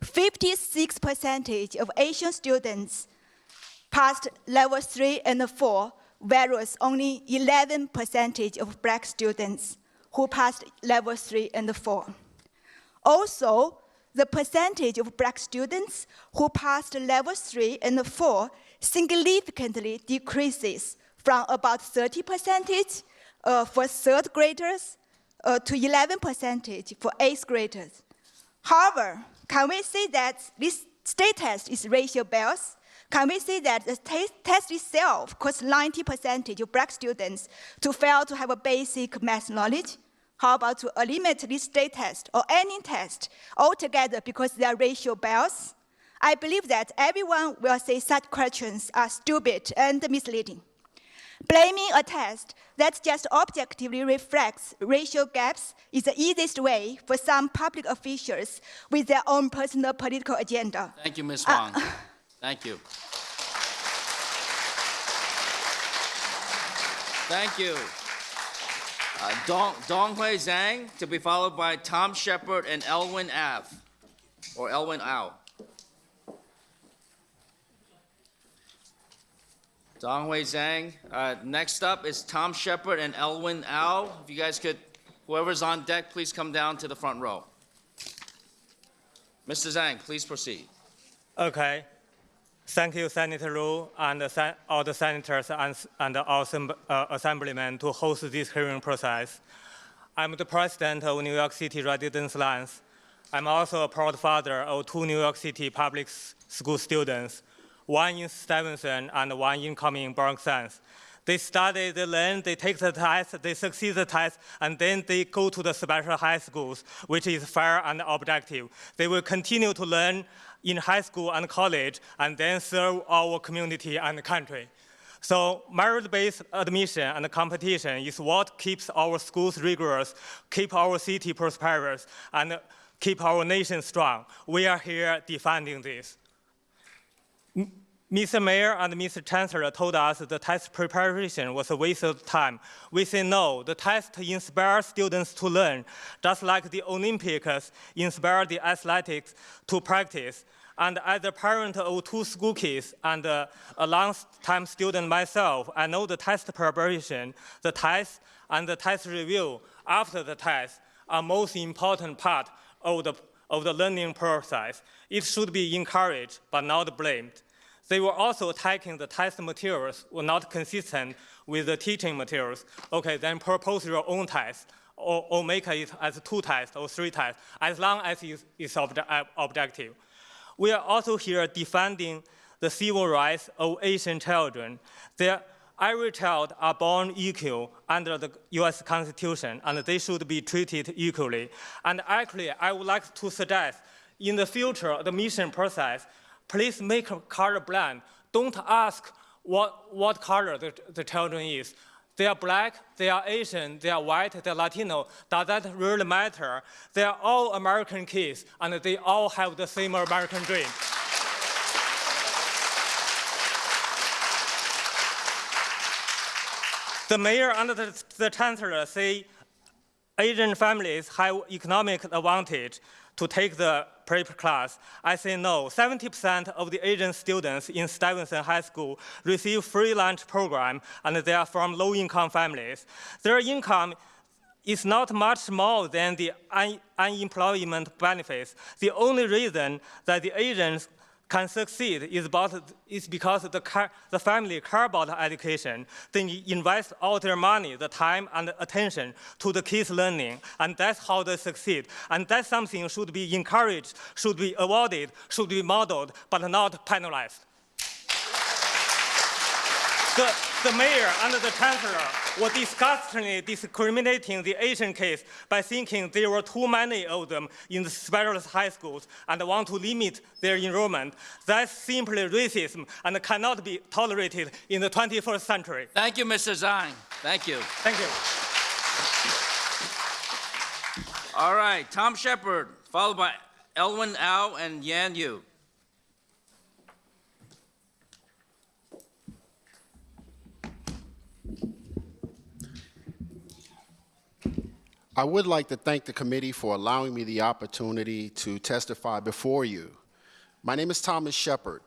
56% of Asian students passed level 3 and 4, whereas only 11% of Black students who passed level 3 and 4. Also, the percentage of Black students who passed level 3 and 4 significantly decreases from about 30% for third graders to 11% for eighth graders. However, can we say that this state test is racial bias? Can we say that the test itself caused 90% of Black students to fail to have a basic math knowledge? How about to eliminate this state test or any test altogether because they are racial bias? I believe that everyone will say such questions are stupid and misleading. Blaming a test that just objectively reflects racial gaps is the easiest way for some public officials with their own personal political agenda. Thank you, Ms. Wang. Thank you. Thank you. Donghui Zhang, to be followed by Tom Shepard and Elwin Av, or Elwin Au. Donghui Zhang. Next up is Tom Shepard and Elwin Au. If you guys could, whoever's on deck, please come down to the front row. Mr. Zhang, please proceed. Okay. Thank you, Senator Liu, and all the senators and all assemblymen to host this hearing process. I'm the president of New York City Residence Alliance. I'm also a proud father of 2 New York City public school students, one in Stevenson and one incoming in Bronx. They study, they learn, they take the test, they succeed the test, and then they go to the special high schools, which is fair and objective. They will continue to learn in high school and college, and then serve our community and country. So merit-based admission and competition is what keeps our schools rigorous, keep our city prosperous, and keep our nation strong. We are here defending this. Mr. Mayor and Mr. Chancellor told us the test preparation was a waste of time. We say no, the test inspires students to learn, just like the Olympics inspire the athletics to practice. And as a parent of 2 school kids and a long-time student myself, I know the test preparation, the test, and the test review after the test are most important part of the learning process. It should be encouraged, but not blamed. They were also attacking the test materials were not consistent with the teaching materials. Okay, then propose your own test, or make it as 2 tests or 3 tests, as long as it's objective. We are also here defending the civil rights of Asian children. Every child are born equal under the US Constitution, and they should be treated equally. And actually, I would like to suggest, in the future, admission process, please make color blind. Don't ask what color the children is. They are black, they are Asian, they are white, they are Latino. Does that really matter? They are all American kids, and they all have the same American dream. The mayor and the chancellor say Asian families have economic advantage to take the prep class. I say no. 70% of the Asian students in Stuyvesant High School receive free lunch program, and they are from low-income families. Their income is not much more than the unemployment benefits. The only reason that the Asians can succeed is because the family care about education. They invest all their money, the time, and the attention to the kids' learning, and that's how they succeed. And that's something should be encouraged, should be awarded, should be modeled, but not penalized. The mayor and the chancellor were disgustingly discriminating the Asian kids by thinking there were too many of them in the specialist high schools and want to limit their enrollment. That's simply racism and cannot be tolerated in the 21st century. Thank you, Mr. Zhang. Thank you. Thank you. All right, Tom Shepard, followed by Elwin Au and Yan Yu. I would like to thank the committee for allowing me the opportunity to testify before you. My name is Thomas Shepard.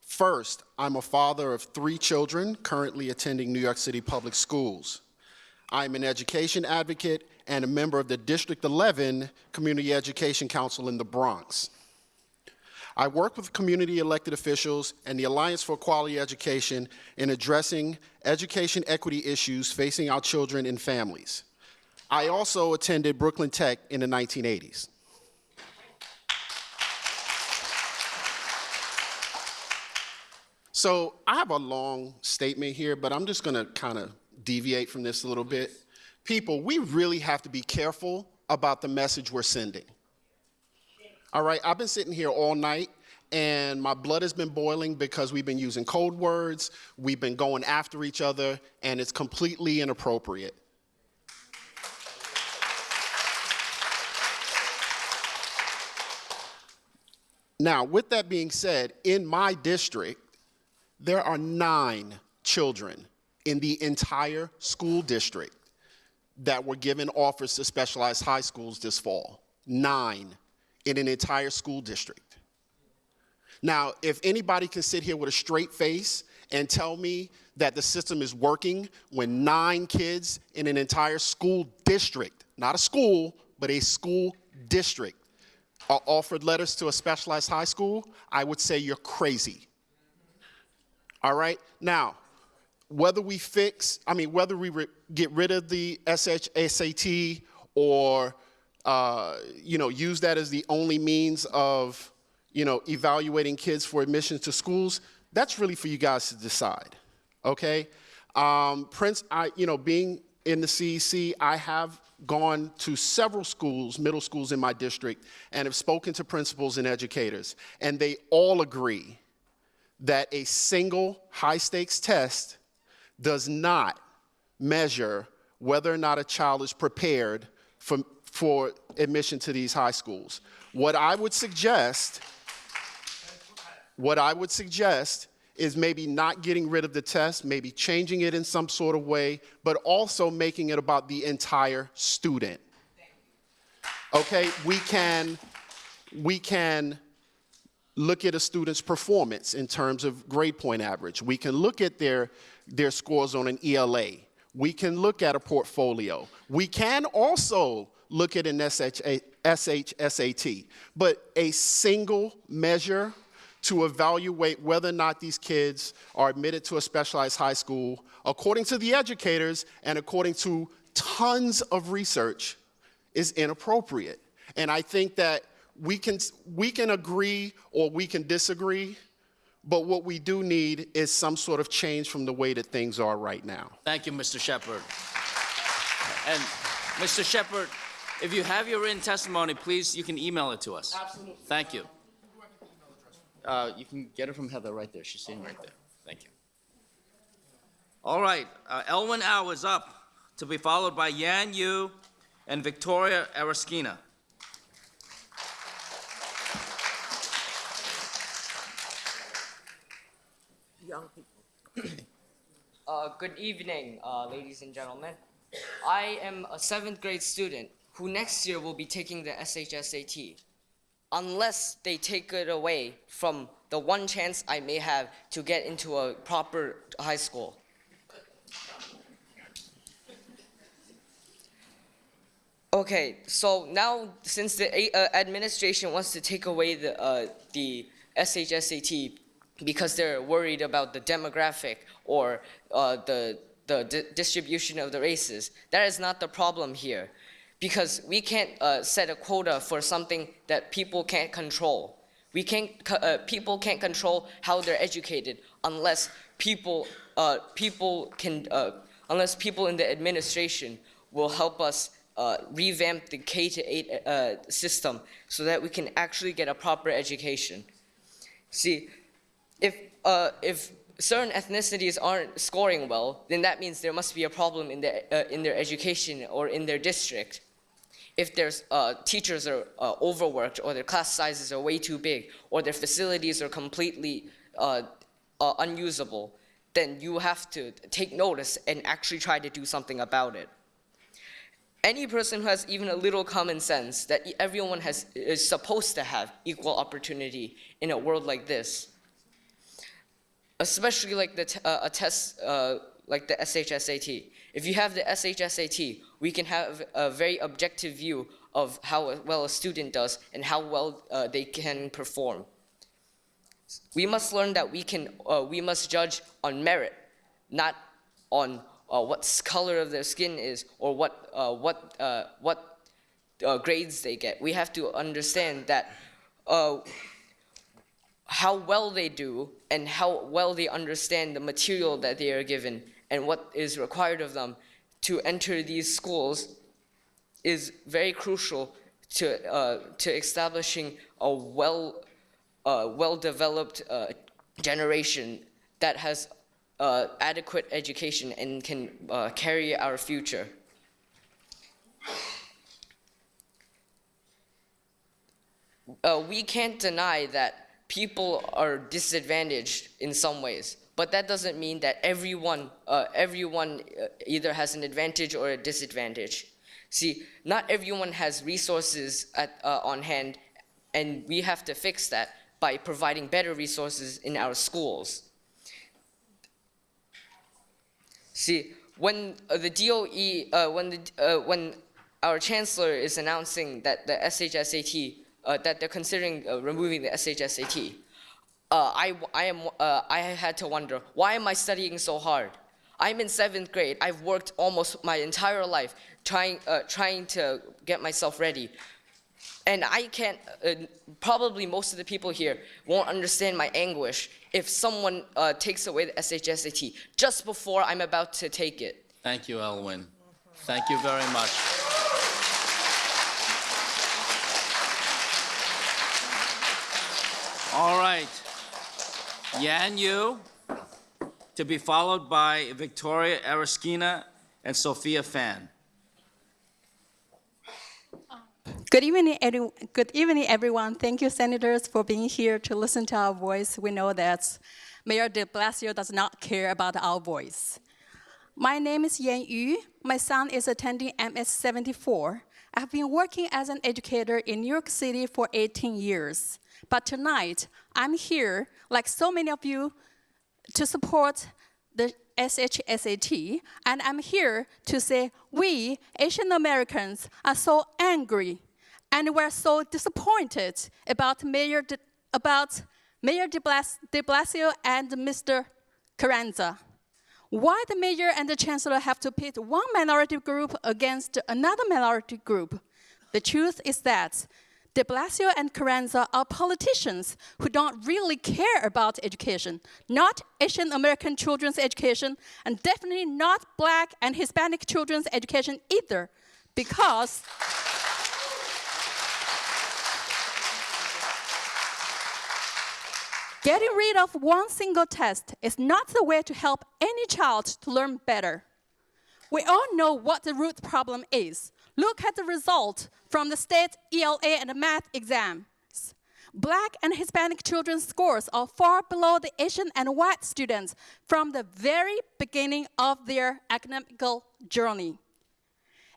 First, I'm a father of 3 children currently attending New York City Public Schools. I'm an education advocate and a member of the District 11 Community Education Council in the Bronx. I work with community elected officials and the Alliance for Quality Education in addressing education equity issues facing our children and families. I also attended Brooklyn Tech in the 1980s. So I have a long statement here, but I'm just gonna kind of deviate from this a little bit. People, we really have to be careful about the message we're sending. All right, I've been sitting here all night and my blood has been boiling because we've been using code words, we've been going after each other, and it's completely inappropriate. Now, with that being said, in my district, there are 9 children in the entire school district that were given offers to specialized high schools this fall. 9 in an entire school district. Now, if anybody can sit here with a straight face and tell me that the system is working when 9 kids in an entire school district, not a school, but a school district, are offered letters to a specialized high school, I would say you're crazy. All right? Now, whether we get rid of the SAT or use that as the only means of evaluating kids for admissions to schools, that's really for you guys to decide. Okay? Being in the CEC, I have gone to several schools, middle schools in my district, and have spoken to principals and educators, and they all agree that a single high-stakes test does not measure whether or not a child is prepared for admission to these high schools. What I would suggest is maybe not getting rid of the test, maybe changing it in some sort of way, but also making it about the entire student. Okay, we can look at a student's performance in terms of grade point average. We can look at their scores on an ELA. We can look at a portfolio. We can also look at an SHSAT, but a single measure to evaluate whether or not these kids are admitted to a specialized high school, according to the educators and according to tons of research, is inappropriate. And I think that we can agree or we can disagree, but what we do need is some sort of change from the way that things are right now. Thank you, Mr. Shepard. And Mr. Shepard, if you have your written testimony, please, you can email it to us. Absolutely. Thank you. You can get it from Heather right there. She's sitting right there. Thank you. All right, Elwin Au is up, to be followed by Yan Yu and Victoria Araskina. Young people. Good evening, ladies and gentlemen. I am a 7th grade student who next year will be taking the SHSAT. Unless they take it away from the one chance I may have to get into a proper high school. Okay, so now since the administration wants to take away the SHSAT because they're worried about the demographic or the distribution of the races, that is not the problem here. Because we can't set a quota for something that people can't control. People can't control how they're educated unless people in the administration will help us revamp the K-8 system so that we can actually get a proper education. See, if certain ethnicities aren't scoring well, then that means there must be a problem in their education or in their district. If there's teachers are overworked, or their class sizes are way too big, or their facilities are completely unusable, then you have to take notice and actually try to do something about it. Any person who has even a little common sense that everyone is supposed to have equal opportunity in a world like this, especially like a test like the SHSAT. If you have the SHSAT, we can have a very objective view of how well a student does and how well they can perform. We must learn that we must judge on merit, not on what color of their skin is or what grades they get. We have to understand that how well they do and how well they understand the material that they are given and what is required of them to enter these schools is very crucial to establishing a well-developed generation that has adequate education and can carry our future. We can't deny that people are disadvantaged in some ways, but that doesn't mean that everyone either has an advantage or a disadvantage. See, not everyone has resources on hand, and we have to fix that by providing better resources in our schools. See, when the DOE, when our chancellor is announcing that the SHSAT, that they're considering removing the SHSAT, I had to wonder, why am I studying so hard? I'm in 7th grade. I've worked almost my entire life trying to get myself ready. And I can't, probably most of the people here won't understand my anguish if someone takes away the SHSAT just before I'm about to take it. Thank you, Elwin. Thank you very much. All right. Yan Yu, to be followed by Victoria Araskina and Sophia Fan. Good evening, everyone. Thank you, senators, for being here to listen to our voice. We know that Mayor de Blasio does not care about our voice. My name is Yan Yu. My son is attending MS-74. I've been working as an educator in New York City for 18 years. But tonight, I'm here, like so many of you, to support the SHSAT, and I'm here to say we, Asian Americans, are so angry and we're so disappointed about Mayor de Blasio and Mr. Carranza. Why the mayor and the chancellor have to pit one minority group against another minority group? The truth is that de Blasio and Carranza are politicians who don't really care about education, not Asian American children's education, and definitely not Black and Hispanic children's education either, because Getting rid of one single test is not the way to help any child to learn better. We all know what the root problem is. Look at the result from the state ELA and math exams. Black and Hispanic children's scores are far below the Asian and white students from the very beginning of their academic journey.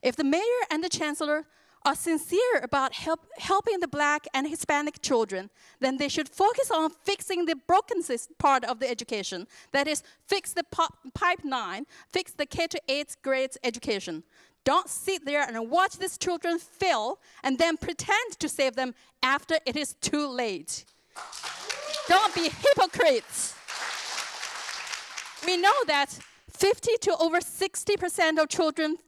If the mayor and the chancellor are sincere about helping the Black and Hispanic children, then they should focus on fixing the broken part of the education. That is, fix the pipeline, fix the K to 8th grades education. Don't sit there and watch these children fail and then pretend to save them after it is too late. Don't be hypocrites. We know that 50 to over 60% of children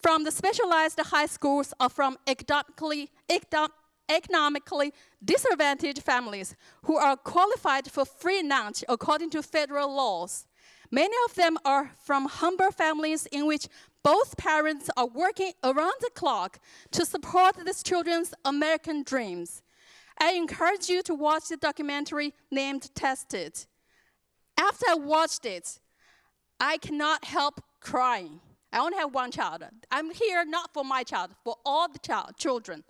from the specialized high schools are from economically disadvantaged families who are qualified for free lunch according to federal laws. Many of them are from humble families in which both parents are working around the clock to support these children's American dreams. I encourage you to watch the documentary named Tested. After I watched it, I cannot help crying. I only have one child. I'm here not for my child, for all the children.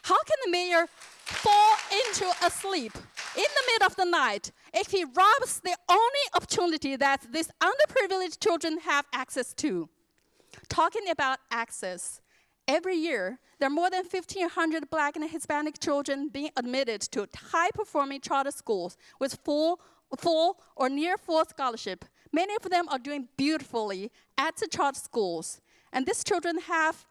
How can the mayor fall into a sleep in the middle of the night if he robs the only opportunity that these underprivileged children have access to? Talking about access, every year, there are more than 1,500 Black and Hispanic children being admitted to high-performing charter schools with full or near full scholarship. Many of them are doing beautifully at the charter schools. And these children have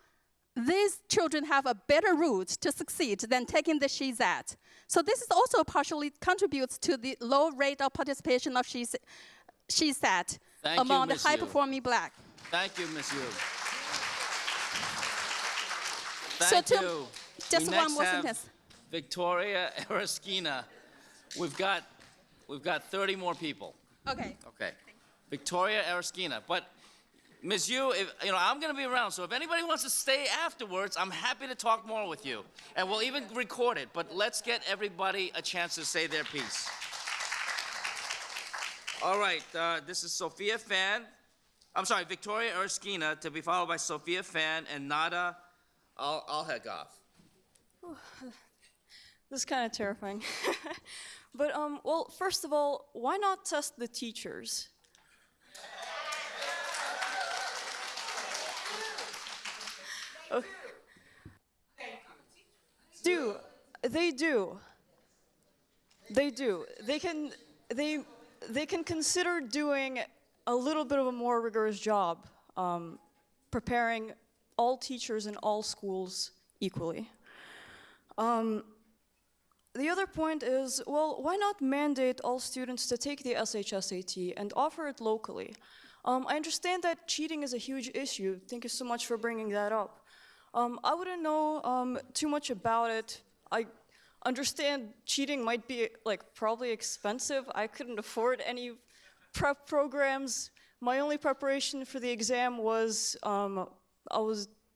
a better route to succeed than taking the SHESAT. So this is also partially contributes to the low rate of participation of SHESAT among the high-performing Black. Thank you, Ms. Yu. So Thank you. Just We one next more have sentence. Victoria Eraskina. We've got 30 more people. Okay. Okay. Victoria Eraskina. But Ms. Yu, I'm going to be around, so if anybody wants to stay afterwards, I'm happy to talk more with you. And we'll even record it, but let's get everybody a chance to say their piece. All right, this is Victoria Eraskina, to be followed by Sophia Fan and Nada Alhegov. This is kind of terrifying. But, well, first of all, why not test the teachers? Okay. They do. They can consider doing a little bit of a more rigorous job, preparing all teachers in all schools equally. The other point is, well, why not mandate all students to take the SHSAT and offer it locally? I understand that cheating is a huge issue. Thank you so much for bringing that up. I wouldn't know too much about it. I understand cheating might be probably expensive. I couldn't afford any prep programs. My only preparation for the exam was I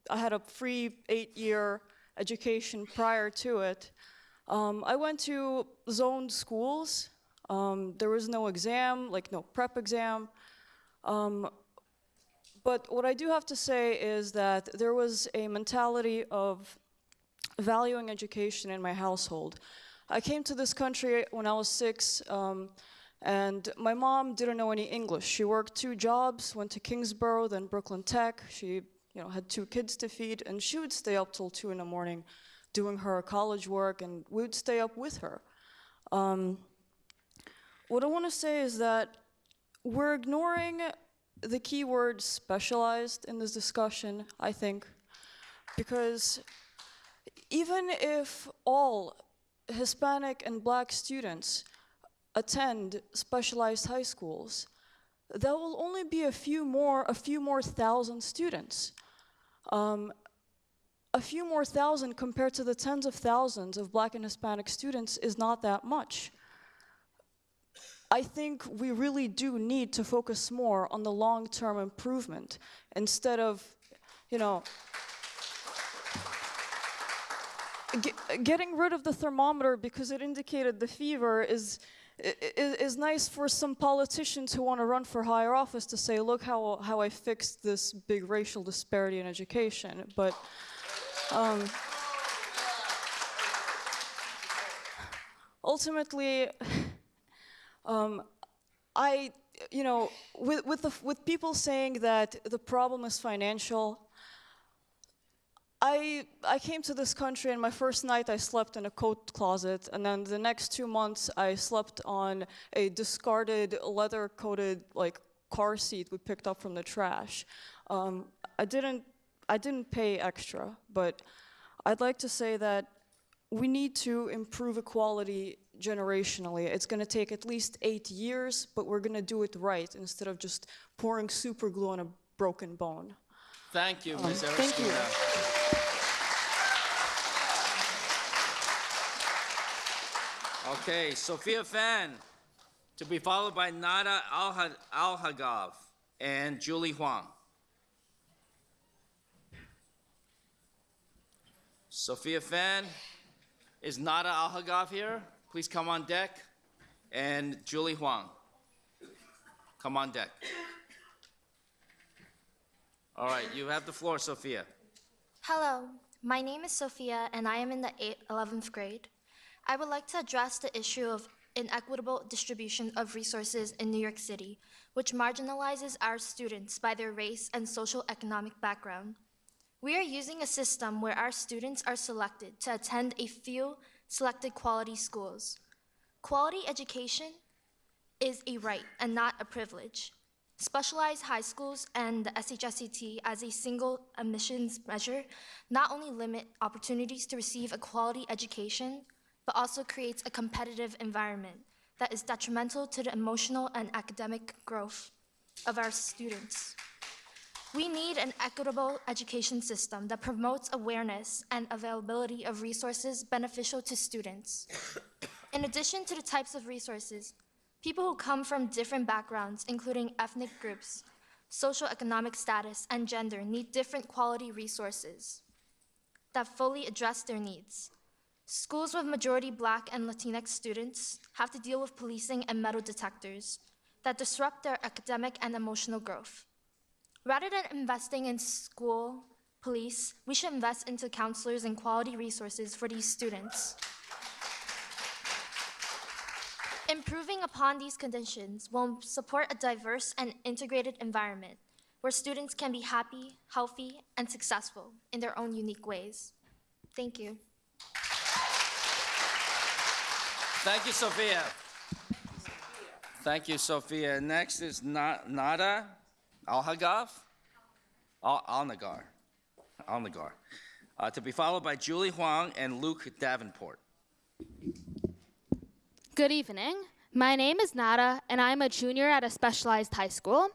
had a free 8-year education prior to it. I went to zoned schools. There was no exam, no prep exam. But what I do have to say is that there was a mentality of valuing education in my household. I came to this country when I was 6, and my mom didn't know any English. She worked 2 jobs, went to Kingsborough, then Brooklyn Tech. She had 2 kids to feed, and she would stay up till 2 in the morning doing her college work, and we would stay up with her. What I want to say is that we're ignoring the key word specialized in this discussion, I think, because even if all Hispanic and Black students attend specialized high schools, that will only be a few more thousand students. A few more thousand compared to the tens of thousands of Black and Hispanic students is not that much. I think we really do need to focus more on the long-term improvement instead of, getting rid of the thermometer because it indicated the fever is is nice for some politicians who want to run for higher office to say, look how I fixed this big racial disparity in education. But ultimately, with people saying that the problem is financial, I came to this country and my first night I slept in a coat closet, and then the next 2 months I slept on a discarded leather-coated car seat we picked up from the trash. I didn't pay extra, but I'd like to say that we need to improve equality generationally. It's going to take at least 8 years, but we're going to do it right instead of just pouring super glue on a broken bone. Thank you, Ms. Thank you. Okay, Sophia Fan, to be followed by Nada Al-Hagaf and Julie Huang. Sophia Fan, is Nada Al-Hagaf here? Please come on deck. And Julie Huang, come on deck. All right, you have the floor, Sophia. Hello, my name is Sophia and I am in the 11th grade. I would like to address the issue of inequitable distribution of resources in New York City, which marginalizes our students by their race and social economic background. We are using a system where our students are selected to attend a few selected quality schools. Quality education is a right and not a privilege. Specialized high schools and the SHSCT as a single admissions measure not only limit opportunities to receive a quality education, but also creates a competitive environment that is detrimental to the emotional and academic growth of our students. We need an equitable education system that promotes awareness and availability of resources beneficial to students. In addition to the types of resources, people who come from different backgrounds, including ethnic groups, socioeconomic status, and gender, need different quality resources that fully address their needs. Schools with majority Black and Latinx students have to deal with policing and metal detectors that disrupt their academic and emotional growth. Rather than investing in school police, we should invest into counselors and quality resources for these students. Improving upon these conditions will support a diverse and integrated environment where students can be happy, healthy, and successful in their own unique ways. Thank you. Thank you, Sophia. Thank you, Sophia. Next is Nada Al-Hagaf? Al-Nagar. To be followed by Julie Huang and Luke Davenport. Good evening. My name is Nada, and I'm a junior at a specialized high school.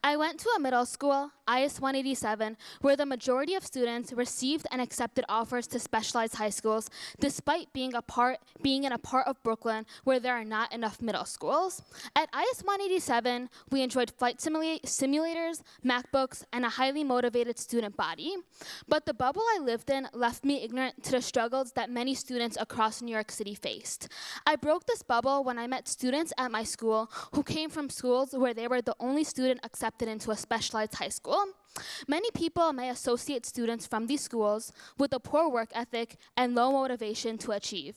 I went to a middle school, IS 187, where the majority of students received and accepted offers to specialized high schools, despite being in a part of Brooklyn where there are not enough middle schools. At IS 187, we enjoyed flight simulators, MacBooks, and a highly motivated student body. But the bubble I lived in left me ignorant to the struggles that many students across New York City faced. I broke this bubble when I met students at my school who came from schools where they were the only student accepted into a specialized high school. Many people may associate students from these schools with a poor work ethic and low motivation to achieve,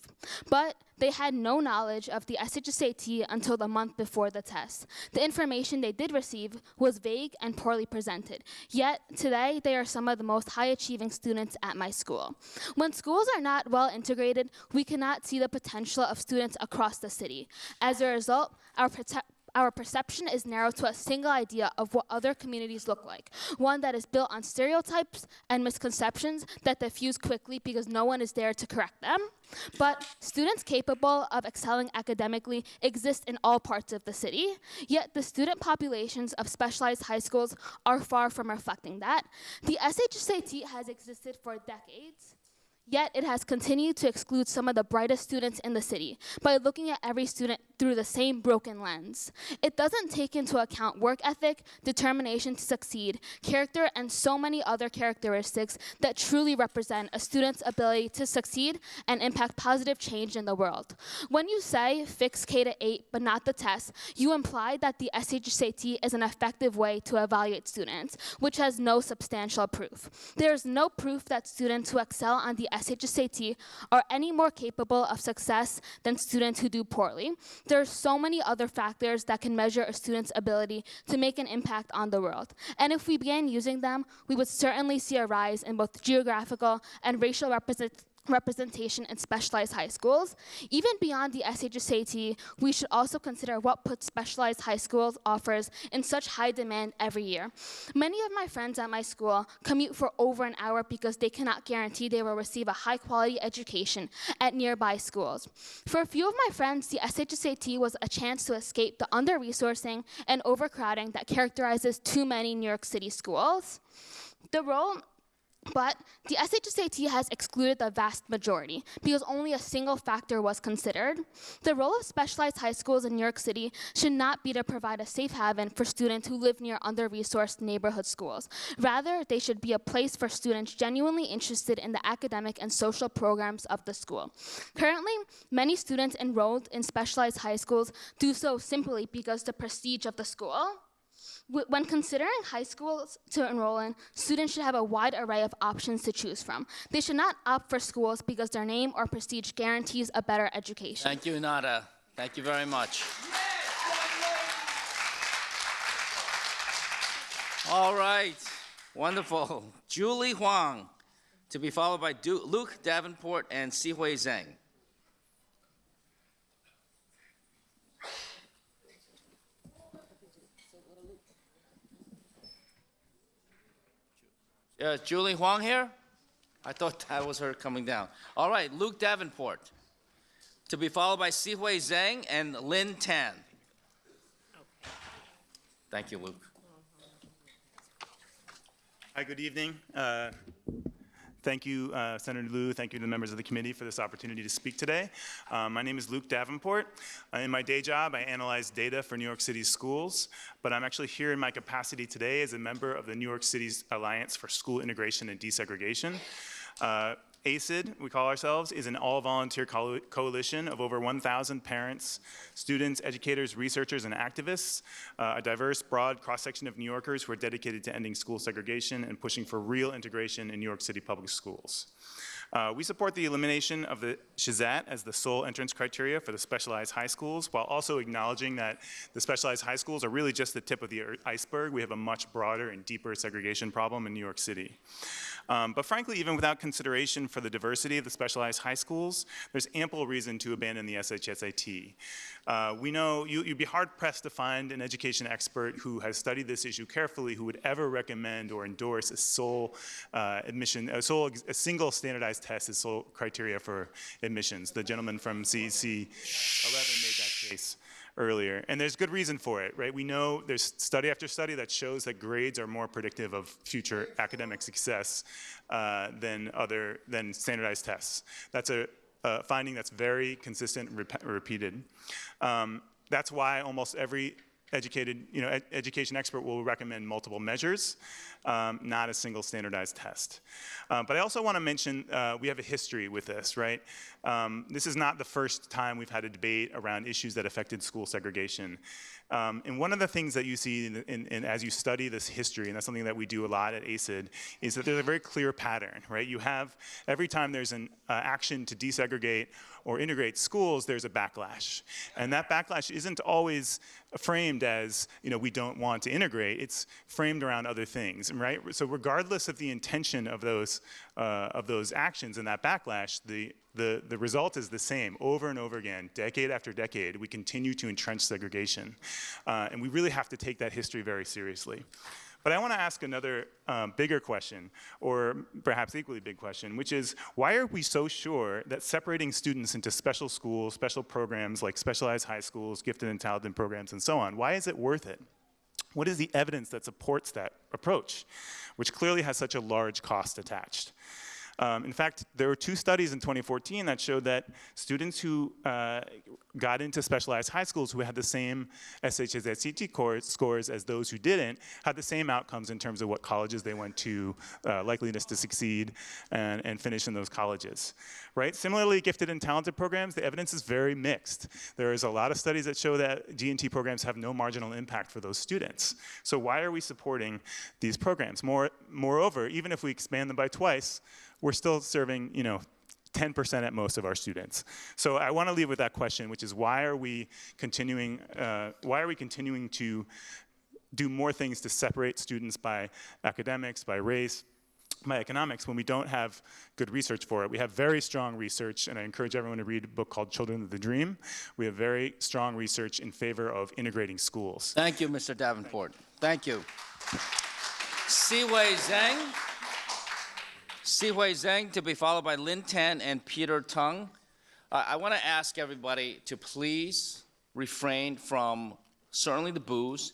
but they had no knowledge of the SHSAT until the month before the test. The information they did receive was vague and poorly presented, yet today they are some of the most high-achieving students at my school. When schools are not well integrated, we cannot see the potential of students across the city. As a result, our perception is narrowed to a single idea of what other communities look like, one that is built on stereotypes and misconceptions that diffuse quickly because no one is there to correct them. But students capable of excelling academically exist in all parts of the city, yet the student populations of specialized high schools are far from reflecting that. The SHSAT has existed for decades, Yet it has continued to exclude some of the brightest students in the city by looking at every student through the same broken lens. It doesn't take into account work ethic, determination to succeed, character, and so many other characteristics that truly represent a student's ability to succeed and impact positive change in the world. When you say fix K to 8 but not the test, you imply that the SHSAT is an effective way to evaluate students, which has no substantial proof. There is no proof that students who excel on the SHSAT are any more capable of success than students who do poorly. There are so many other factors that can measure a student's ability to make an impact on the world. And if we began using them, we would certainly see a rise in both geographical and racial representation in specialized high schools. Even beyond the SHSAT, we should also consider what puts specialized high schools offers in such high demand every year. Many of my friends at my school commute for over an hour because they cannot guarantee they will receive a high quality education at nearby schools. For a few of my friends, the SHSAT was a chance to escape the under-resourcing and overcrowding that characterizes too many New York City schools. But the SHSAT has excluded the vast majority because only a single factor was considered. The role of specialized high schools in New York City should not be to provide a safe haven for students who live near under-resourced neighborhood schools. Rather, they should be a place for students genuinely interested in the academic and social programs of the school. Currently, many students enrolled in specialized high schools do so simply because the prestige of the school. When considering high schools to enroll in, students should have a wide array of options to choose from. They should not opt for schools because their name or prestige guarantees a better education. Thank you, Nada. Thank you very much. All right, wonderful. Julie Huang, to be followed by Luke Davenport and Sihui Zhang. Julie Huang here? I thought that was her coming down. All right, Luke Davenport, to be followed by Sihui Zhang and Lin Tan. Thank you, Luke. Hi, good evening. Thank you, Senator Liu. Thank you to the members of the committee for this opportunity to speak today. My name is Luke Davenport. In my day job, I analyze data for New York City schools, but I'm actually here in my capacity today as a member of the New York City's Alliance for School Integration and Desegregation. ACID, we call ourselves, is an all-volunteer coalition of over 1,000 parents, students, educators, researchers, and activists, a diverse, broad cross-section of New Yorkers who are dedicated to ending school segregation and pushing for real integration in New York City public schools. We support the elimination of the SHSAT as the sole entrance criteria for the specialized high schools, while also acknowledging that the specialized high schools are really just the tip of the iceberg. We have a much broader and deeper segregation problem in New York City. But frankly, even without consideration for the diversity of the specialized high schools, there's ample reason to abandon the SHSAT. We know you'd be hard-pressed to find an education expert who has studied this issue carefully who would ever recommend or endorse a sole a single standardized test as sole criteria for admissions. The gentleman from CEC 11 made that case earlier, and there's good reason for it, right? We know there's study after study that shows that grades are more predictive of future academic success than standardized tests. That's a finding that's very consistent and repeated. That's why almost every education expert will recommend multiple measures, not a single standardized test. But I also want to mention we have a history with this, right? This is not the first time we've had a debate around issues that affected school segregation. And one of the things that you see as you study this history, and that's something that we do a lot at ACID, is that there's a very clear pattern, right? You have, every time there's an action to desegregate or integrate schools, there's a backlash. And that backlash isn't always framed as, we don't want to integrate. It's framed around other things, right? So regardless of the intention of those actions and that backlash, the result is the same over and over again, decade after decade. We continue to entrench segregation. And we really have to take that history very seriously. But I want to ask another bigger question, or perhaps equally big question, which is, why are we so sure that separating students into special schools, special programs like specialized high schools, gifted and talented programs, and so on, why is it worth it? What is the evidence that supports that approach, which clearly has such a large cost attached? In fact, there were 2 studies in 2014 that showed that students who got into specialized high schools who had the same SHSAT scores as those who didn't had the same outcomes in terms of what colleges they went to, likeliness to succeed, and finish in those colleges. Right? Similarly, gifted and talented programs, the evidence is very mixed. There is a lot of studies that show that G&T programs have no marginal impact for those students. So why are we supporting these programs? Moreover, even if we expand them by twice, we're still serving, 10% at most of our students. So I want to leave with that question, which is why are we continuing to do more things to separate students by academics, by race, by economics, when we don't have good research for it? We have very strong research, and I encourage everyone to read a book called Children of the Dream. We have very strong research in favor of integrating schools. Thank you, Mr. Davenport. Thank you. Sihui Zhang, to be followed by Lin Tan and Peter Tung. I want to ask everybody to please refrain from certainly the boos,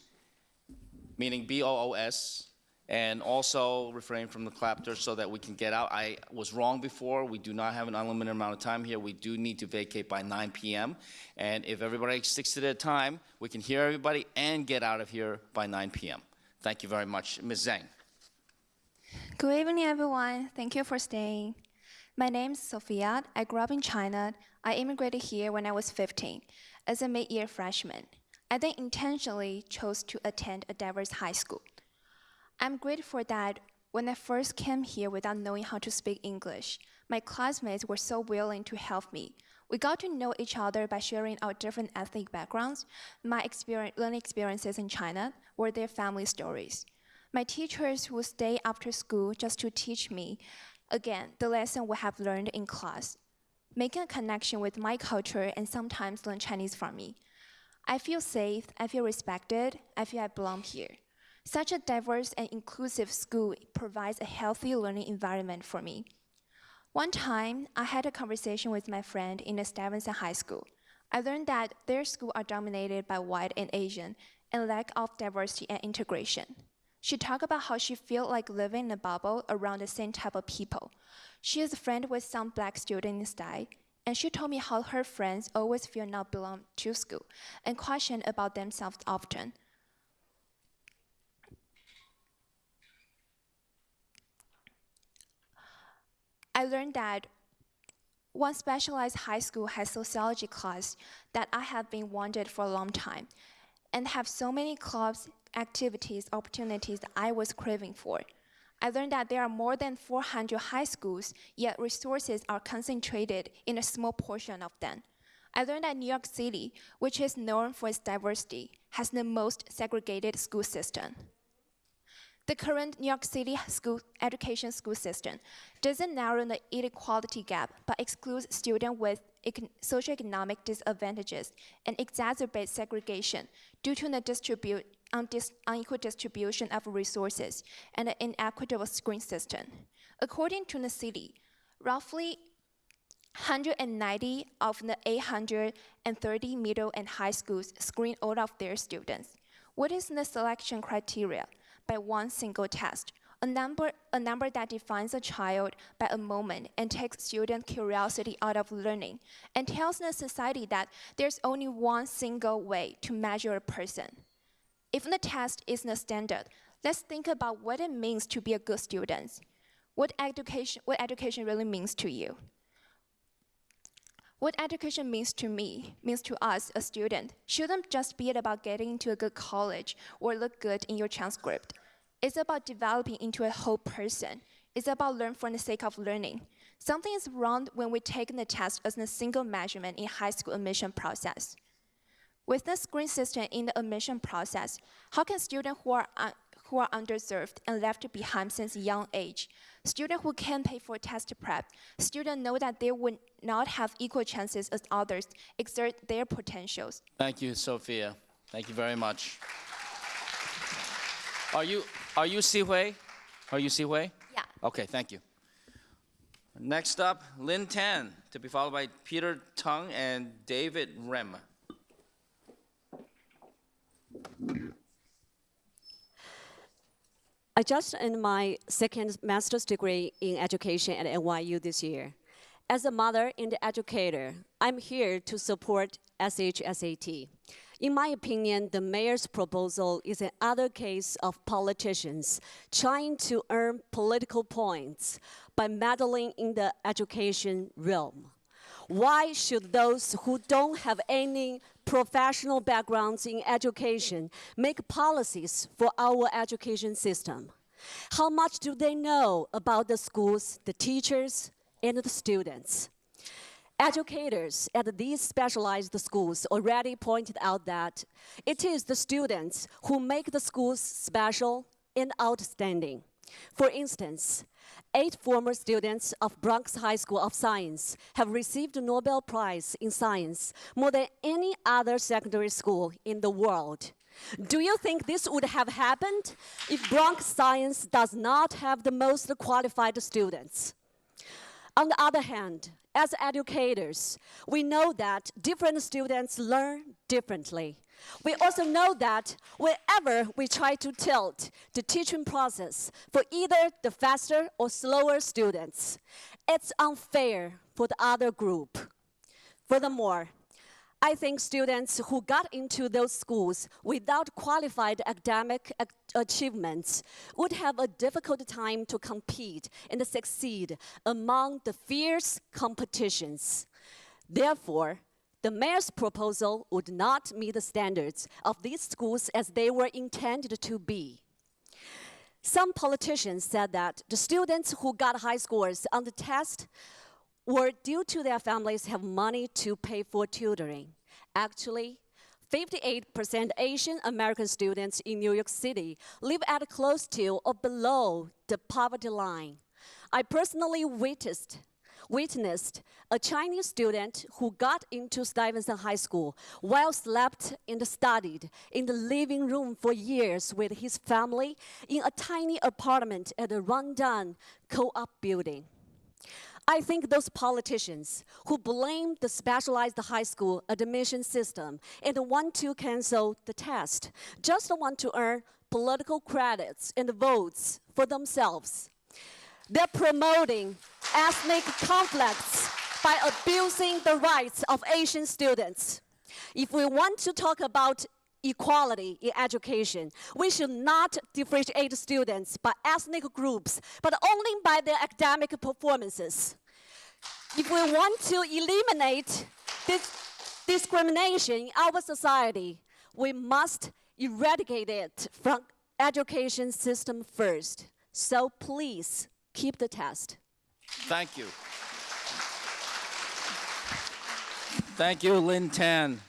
meaning B-O-O-S, and also refrain from the clapter so that we can get out. I was wrong before. We do not have an unlimited amount of time here. We do need to vacate by 9 p.m. And if everybody sticks to their time, we can hear everybody and get out of here by 9 p.m. Thank you very much. Ms. Zhang. Good evening, everyone. Thank you for staying. My name is Sophia. I grew up in China. I immigrated here when I was 15 as a mid-year freshman. I then intentionally chose to attend a diverse high school. I'm grateful that when I first came here without knowing how to speak English, my classmates were so willing to help me. We got to know each other by sharing our different ethnic backgrounds, my learning experiences in China, or their family stories. My teachers would stay after school just to teach me, again, the lesson we have learned in class, making a connection with my culture and sometimes learn Chinese from me. I feel safe, I feel respected, I feel I belong here. Such a diverse and inclusive school provides a healthy learning environment for me. One time, I had a conversation with my friend in a Stuyvesant high school. I learned that their schools are dominated by white and Asian and lack of diversity and integration. She talked about how she felt like living in a bubble around the same type of people. She is a friend with some black students in Stuyvesant, and she told me how her friends always feel not belong to school and question about themselves often. I learned that one specialized high school has sociology class that I have been wanted for a long time and have so many clubs, activities, opportunities that I was craving for. I learned that there are more than 400 high schools, yet resources are concentrated in a small portion of them. I learned that New York City, which is known for its diversity, has the most segregated school system. The current New York City education school system doesn't narrow the inequality gap, but excludes students with socioeconomic disadvantages and exacerbates segregation due to the unequal distribution of resources and an inequitable screen system. According to the city, roughly 190 of the 830 middle and high schools screen all of their students. What is the selection criteria? By one single test, a number that defines a child by a moment and takes student curiosity out of learning and tells the society that there's only one single way to measure a person. If the test is the standard, let's think about what it means to be a good student. What education really means to you. What education means to me, means to us, a student, shouldn't just be about getting into a good college or look good in your transcript. It's about developing into a whole person. It's about learning for the sake of learning. Something is wrong when we take the test as a single measurement in high school admission process. With the screen system in the admission process, how can students who are underserved and left behind since a young age, students who can't pay for test prep, students know that they would not have equal chances as others exert their potentials? Thank you, Sophia. Thank you very much. Are you Sihui? Are you Sihui? Yeah. Okay, thank you. Next up, Lin Tan, to be followed by Peter Tung and David Rem. I just earned my second master's degree in education at NYU this year. As a mother and educator, I'm here to support SHSAT. In my opinion, the mayor's proposal is another case of politicians trying to earn political points by meddling in the education realm. Why should those who don't have any professional backgrounds in education make policies for our education system? How much do they know about the schools, the teachers, and the students? Educators at these specialized schools already pointed out that it is the students who make the schools special and outstanding. For instance, 8 former students of Bronx High School of Science have received the Nobel Prize in Science more than any other secondary school in the world. Do you think this would have happened if Bronx Science does not have the most qualified students? On the other hand, as educators, we know that different students learn differently. We also know that whenever we try to tilt the teaching process for either the faster or slower students, it's unfair for the other group. Furthermore, I think students who got into those schools without qualified academic achievements would have a difficult time to compete and succeed among the fierce competitions. Therefore, the mayor's proposal would not meet the standards of these schools as they were intended to be. Some politicians said that the students who got high scores on the test were due to their families have money to pay for tutoring. Actually, 58% Asian American students in New York City live at close to or below the poverty line. I personally witnessed a Chinese student who got into Stuyvesant High School while slept and studied in the living room for years with his family in a tiny apartment at a rundown co-op building. I think those politicians who blame the specialized high school admission system and want to cancel the test just want to earn political credits and votes for themselves. They're promoting ethnic conflicts by abusing the rights of Asian students. If we want to talk about equality in education, we should not differentiate students by ethnic groups, but only by their academic performances. If we want to eliminate this discrimination in our society, we must eradicate it from education system first. So please, keep the test. Thank you. Thank you, Lin Tan.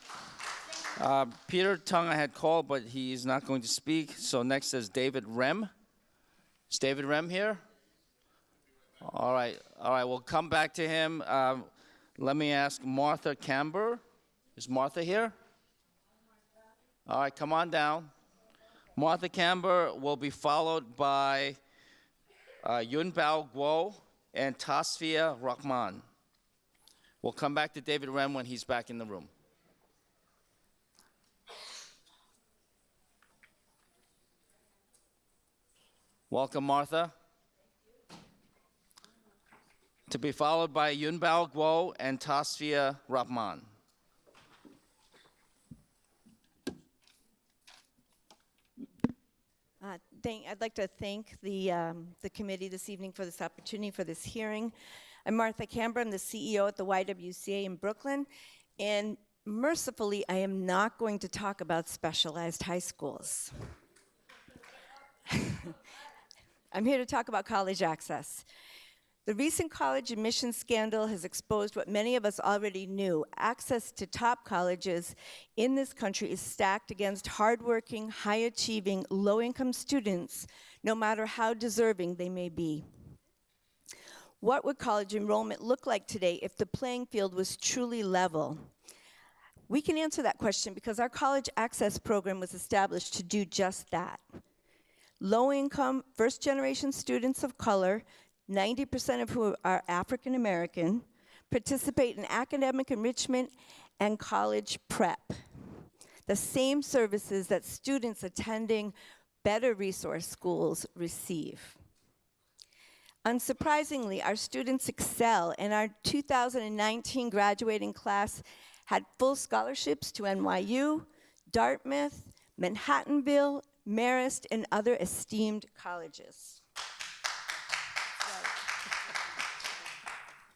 Peter Tung I had called, but he is not going to speak. So next is David Rem. Is David Rem here? All right, we'll come back to him. Let me ask Martha Camber. Is Martha here? All right, come on down. Martha Camber will be followed by Yun Bao Guo and Tasfia Rahman. We'll come back to David Rem when he's back in the room. Welcome, Martha. To be followed by Yun Bao Guo and Tasfia Rahman. I'd like to thank the committee this evening for this opportunity for this hearing. I'm Martha Camber. I'm the CEO at the YWCA in Brooklyn. And mercifully, I am not going to talk about specialized high schools. I'm here to talk about college access. The recent college admissions scandal has exposed what many of us already knew. Access to top colleges in this country is stacked against hardworking, high-achieving, low-income students, no matter how deserving they may be. What would college enrollment look like today if the playing field was truly level? We can answer that question because our college access program was established to do just that. Low-income, first-generation students of color, 90% of whom are African American, participate in academic enrichment and college prep. The same services that students attending better resource schools receive. Unsurprisingly, our students excel, and our 2019 graduating class had full scholarships to NYU, Dartmouth, Manhattanville, Marist, and other esteemed colleges.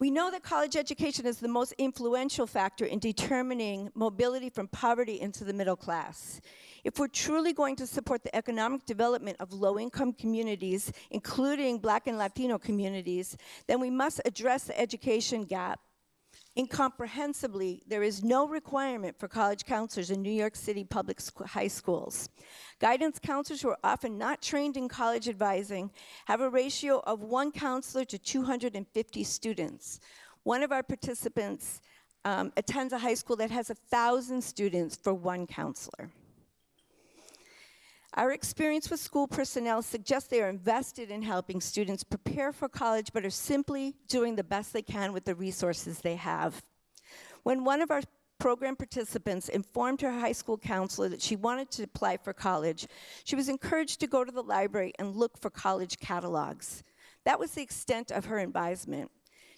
We know that college education is the most influential factor in determining mobility from poverty into the middle class. If we're truly going to support the economic development of low-income communities, including Black and Latino communities, then we must address the education gap. Incomprehensibly, there is no requirement for college counselors in New York City public high schools. Guidance counselors who are often not trained in college advising have a ratio of 1 counselor to 250 students. One of our participants attends a high school that has 1,000 students for 1 counselor. Our experience with school personnel suggests they are invested in helping students prepare for college, but are simply doing the best they can with the resources they have. When one of our program participants informed her high school counselor that she wanted to apply for college, she was encouraged to go to the library and look for college catalogs. That was the extent of her advisement.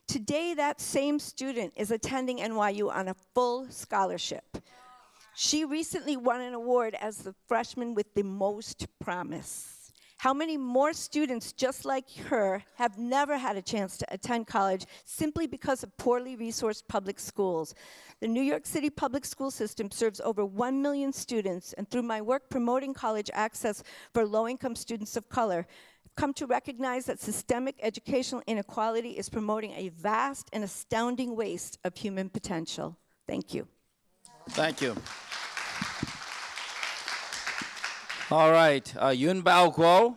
Today, that same student is attending NYU on a full scholarship. She recently won an award as the freshman with the most promise. How many more students just like her have never had a chance to attend college simply because of poorly resourced public schools? The New York City public school system serves over 1 million students, and through my work promoting college access for low-income students of color, I've come to recognize that systemic educational inequality is promoting a vast and astounding waste of human potential. Thank you. Thank you. All right, Yun Bao Guo,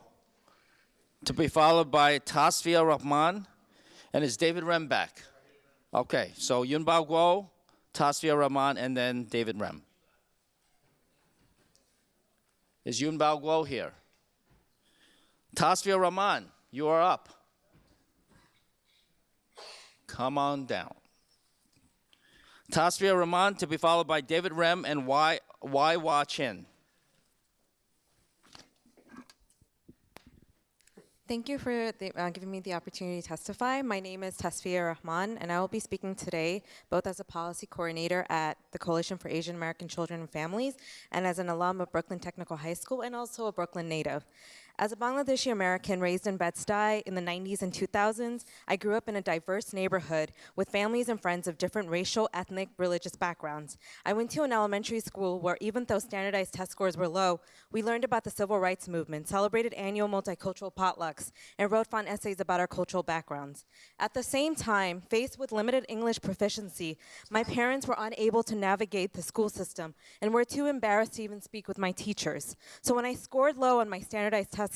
to be followed by Tasfia Rahman, and is David Rem back? Okay, so Yun Bao Guo, Tasfia Rahman, and then David Rem. Is Yun Bao Guo here? Tasfia Rahman, you are up. Come on down. Tasfia Rahman, to be followed by David Rem and Wai Wa Chin. Thank you for giving me the opportunity to testify. My name is Tasfia Rahman, and I will be speaking today both as a policy coordinator at the Coalition for Asian American Children and Families and as an alum of Brooklyn Technical High School and also a Brooklyn native. As a Bangladeshi American raised in Bed-Stuy in the 90s and 2000s, I grew up in a diverse neighborhood with families and friends of different racial, ethnic, religious backgrounds. I went to an elementary school where even though standardized test scores were low, we learned about the civil rights movement, celebrated annual multicultural potlucks, and wrote fun essays about our cultural backgrounds. At the same time, faced with limited English proficiency, my parents were unable to navigate the school system and were too embarrassed to even speak with my teachers. So when I scored low on my standardized tests,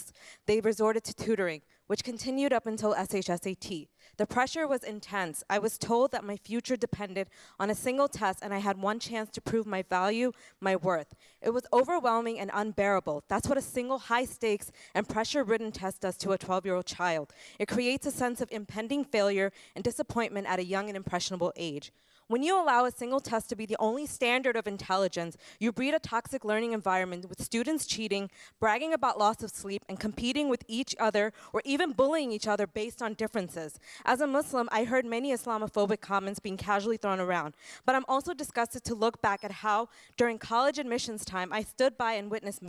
they resorted to tutoring, which continued up until SHSAT. The pressure was intense. I was told that my future depended on a single test and I had one chance to prove my value, my worth. It was overwhelming and unbearable. That's what a single high-stakes and pressure-ridden test does to a 12-year-old child. It creates a sense of impending failure and disappointment at a young and impressionable age. When you allow a single test to be the only standard of intelligence, you breed a toxic learning environment with students cheating, bragging about loss of sleep, and competing with each other or even bullying each other based on differences. As a Muslim, I heard many Islamophobic comments being casually thrown around, but I'm also disgusted to look back at how, during college admissions time, I stood by and witnessed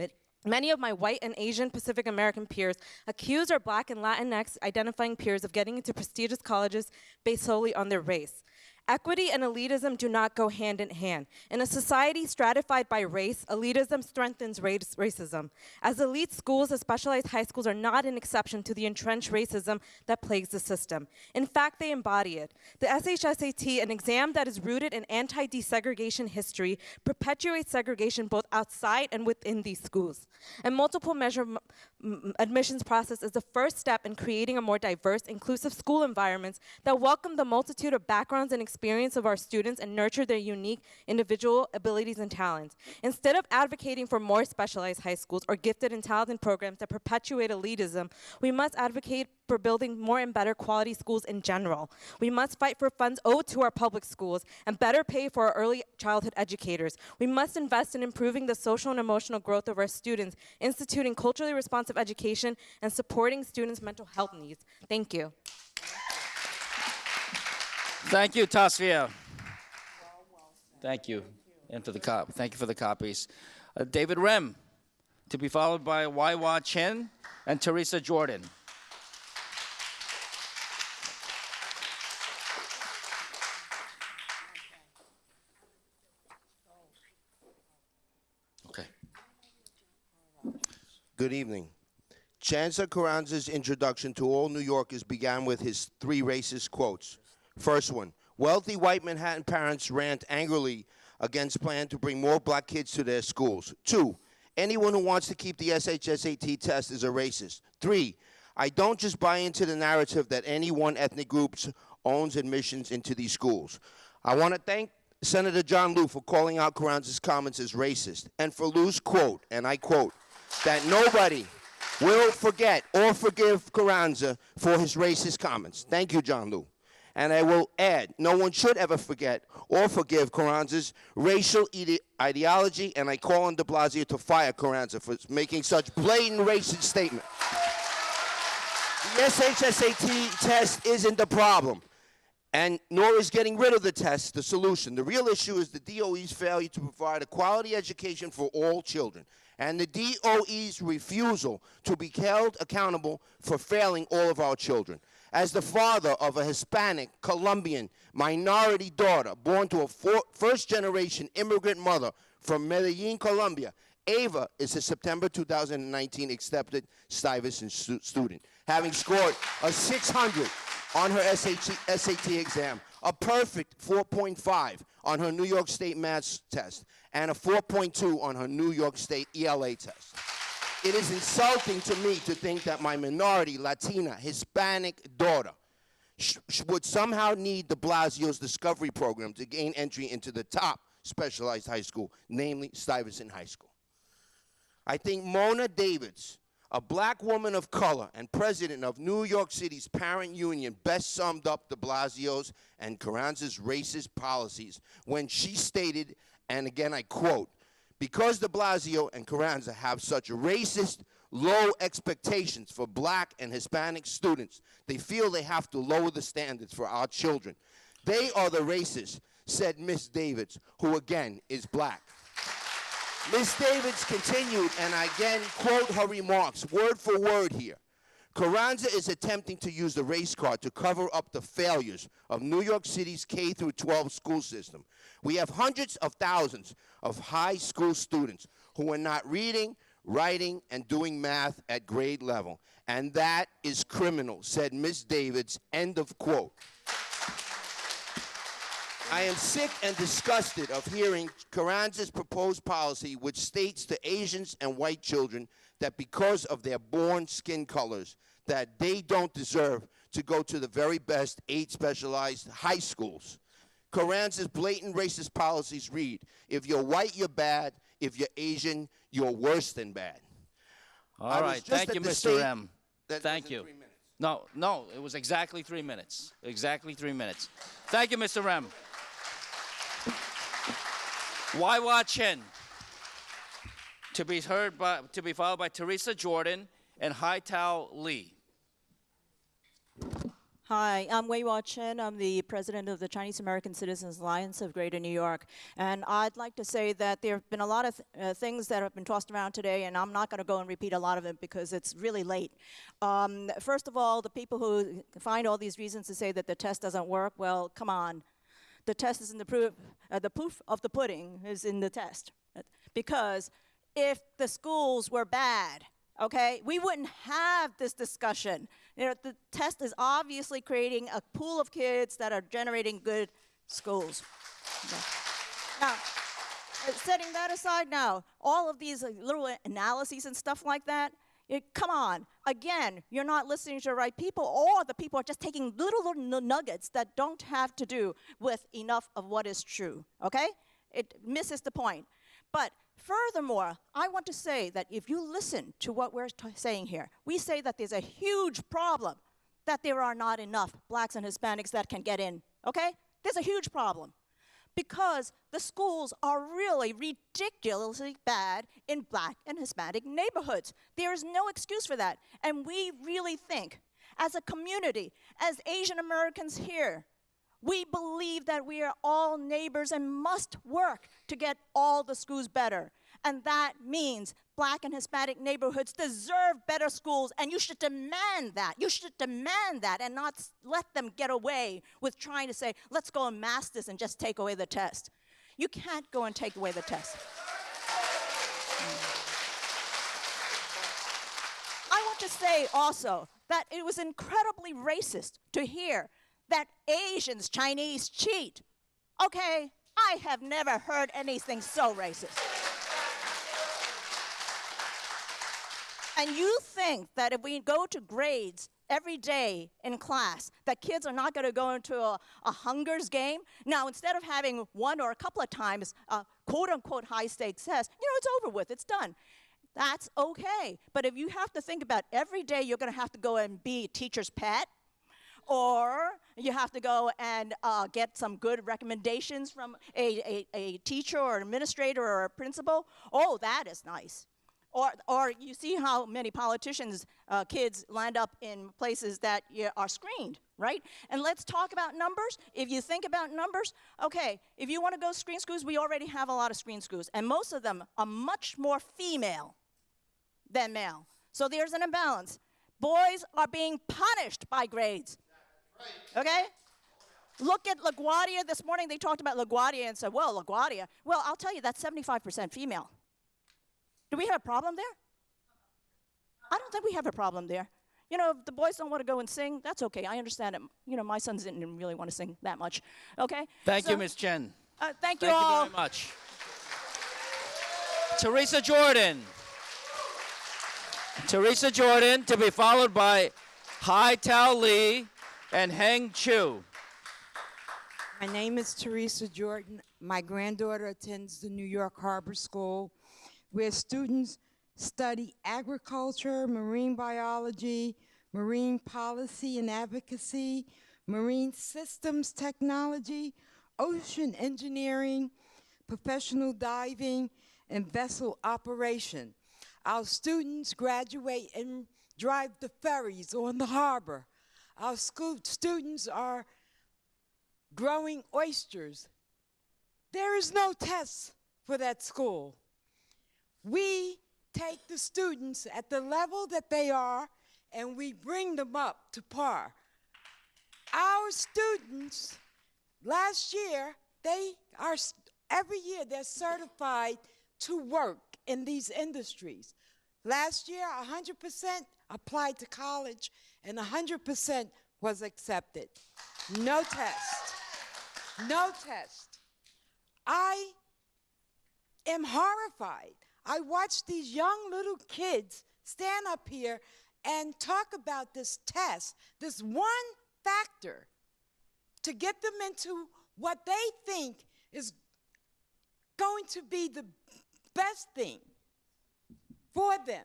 many of my white and Asian Pacific American peers accused our Black and Latinx identifying peers of getting into prestigious colleges based solely on their race. Equity and elitism do not go hand in hand. In a society stratified by race, elitism strengthens racism. As elite schools, the specialized high schools are not an exception to the entrenched racism that plagues the system. In fact, they embody it. The SHSAT, an exam that is rooted in anti-desegregation history, perpetuates segregation both outside and within these schools. A multiple measure admissions process is the first step in creating a more diverse, inclusive school environments that welcome the multitude of backgrounds and experience of our students and nurture their unique individual abilities and talents. Instead of advocating for more specialized high schools or gifted and talented programs that perpetuate elitism, we must advocate for building more and better quality schools in general. We must fight for funds owed to our public schools and better pay for our early childhood educators. We must invest in improving the social and emotional growth of our students, instituting culturally responsive education, and supporting students' mental health needs. Thank you. Thank you, Tasvia. Thank you. And thank you for the copies. David Rem, to be followed by Waiwa Chen and Teresa Jordan. Okay. Good evening. Chancellor Carranza's introduction to all New Yorkers began with his 3 racist quotes. First one, wealthy white Manhattan parents rant angrily against plan to bring more black kids to their schools. 2, anyone who wants to keep the SHSAT test is a racist. 3, I don't just buy into the narrative that any one ethnic group owns admissions into these schools. I want to thank Senator John Liu for calling out Carranza's comments as racist, and for Liu's quote, and I quote, that nobody will forget or forgive Carranza for his racist comments. Thank you, John Liu. And I will add, no one should ever forget or forgive Carranza's racial ideology, and I call on de Blasio to fire Carranza for making such blatant racist statement. The SHSAT test isn't the problem, and nor is getting rid of the test the solution. The real issue is the DOE's failure to provide a quality education for all children, and the DOE's refusal to be held accountable for failing all of our children. As the father of a Hispanic, Colombian, minority daughter born to a first-generation immigrant mother from Medellin, Colombia, Ava is a September 2019 accepted Stuyvesant student, having scored a 600 on her SAT exam, a perfect 4.5 on her New York State math test, and a 4.2 on her New York State ELA test. It is insulting to me to think that my minority, Latina, Hispanic daughter would somehow need de Blasio's Discovery Program to gain entry into the top specialized high school, namely Stuyvesant High School. I think Mona Davids, a black woman of color and president of New York City's parent union, best summed up de Blasio's and Carranza's racist policies when she stated, and again I quote, because de Blasio and Carranza have such racist, low expectations for black and Hispanic students, they feel they have to lower the standards for our children. They are the racists, said Miss Davids, who again is black. Ms. Davids continued, and I again quote her remarks, word for word here. Carranza is attempting to use the race card to cover up the failures of New York City's K-12 school system. We have hundreds of thousands of high school students who are not reading, writing, and doing math at grade level. And that is criminal, said Ms. Davids, end of quote. I am sick and disgusted of hearing Carranza's proposed policy, which states to Asians and white children that because of their born skin colors, that they don't deserve to go to the very best 8 specialized high schools. Carranza's blatant racist policies read, if you're white, you're bad. If you're Asian, you're worse than bad. All right, thank you, Mr. M. Thank you. No, it was exactly 3 minutes. Exactly 3 minutes. Thank you, Mr. Rem. Waiwa Chen, to be followed by Teresa Jordan and Haitao Lee. Hi, I'm Wei-Wa Chen. I'm the president of the Chinese American Citizens Alliance of Greater New York. And I'd like to say that there have been a lot of things that have been tossed around today, and I'm not going to go and repeat a lot of it because it's really late. First of all, the people who find all these reasons to say that the test doesn't work, well, come on. The test is in the proof of the pudding is in the test. Because if the schools were bad, okay, we wouldn't have this discussion. You know, the test is obviously creating a pool of kids that are generating good schools. Okay. Now, setting that aside now, all of these little analyses and stuff like that, Come on. Again, you're not listening to the right people, or the people are just taking little nuggets that don't have to do with enough of what is true, okay? It misses the point. But furthermore, I want to say that if you listen to what we're saying here, we say that there's a huge problem that there are not enough blacks and Hispanics that can get in, okay? There's a huge problem because the schools are really ridiculously bad in black and Hispanic neighborhoods. There is no excuse for that. And we really think, as a community, as Asian Americans here, we believe that we are all neighbors and must work to get all the schools better. And that means black and Hispanic neighborhoods deserve better schools, and you should demand that. You should demand that and not let them get away with trying to say, let's go and mask this and just take away the test. You can't go and take away the test. I want to say also that it was incredibly racist to hear that Asians, Chinese cheat. Okay, I have never heard anything so racist. And you think that if we go to grades every day in class, that kids are not going to go into a Hunger's game? Now, instead of having one or a couple of times a quote-unquote high-stakes test, it's over with, it's done. That's okay. But if you have to think about every day you're going to have to go and be a teacher's pet, or you have to go and get some good recommendations from a teacher or an administrator or a principal, oh, that is nice. Or you see how many politicians' kids land up in places that are screened, right? And let's talk about numbers. If you think about numbers, okay, if you want to go screen schools, we already have a lot of screen schools, and most of them are much more female than male. So there's an imbalance. Boys are being punished by grades, okay? Look at LaGuardia. This morning they talked about LaGuardia and said, well, LaGuardia. Well, I'll tell you, that's 75% female. Do we have a problem there? I don't think we have a problem there. If the boys don't want to go and sing, that's okay. I understand it. My sons didn't really want to sing that much. Okay? Thank you, Ms. Chen. Thank you all. Thank you very much. Teresa Jordan. Teresa Jordan, to be followed by Hai Tao Lee and Heng Chu. My name is Teresa Jordan. My granddaughter attends the New York Harbor School, where students study agriculture, marine biology, marine policy and advocacy, marine systems technology, ocean engineering, professional diving, and vessel operation. Our students graduate and drive the ferries on the harbor. Our school students are growing oysters. There is no test for that school. We take the students at the level that they are, and we bring them up to par. Our students, last year, every year they're certified to work in these industries. Last year, 100% applied to college, and 100% was accepted. No test. No test. I am horrified. I watch these young little kids stand up here and talk about this test, this one factor, to get them into what they think is going to be the best thing for them.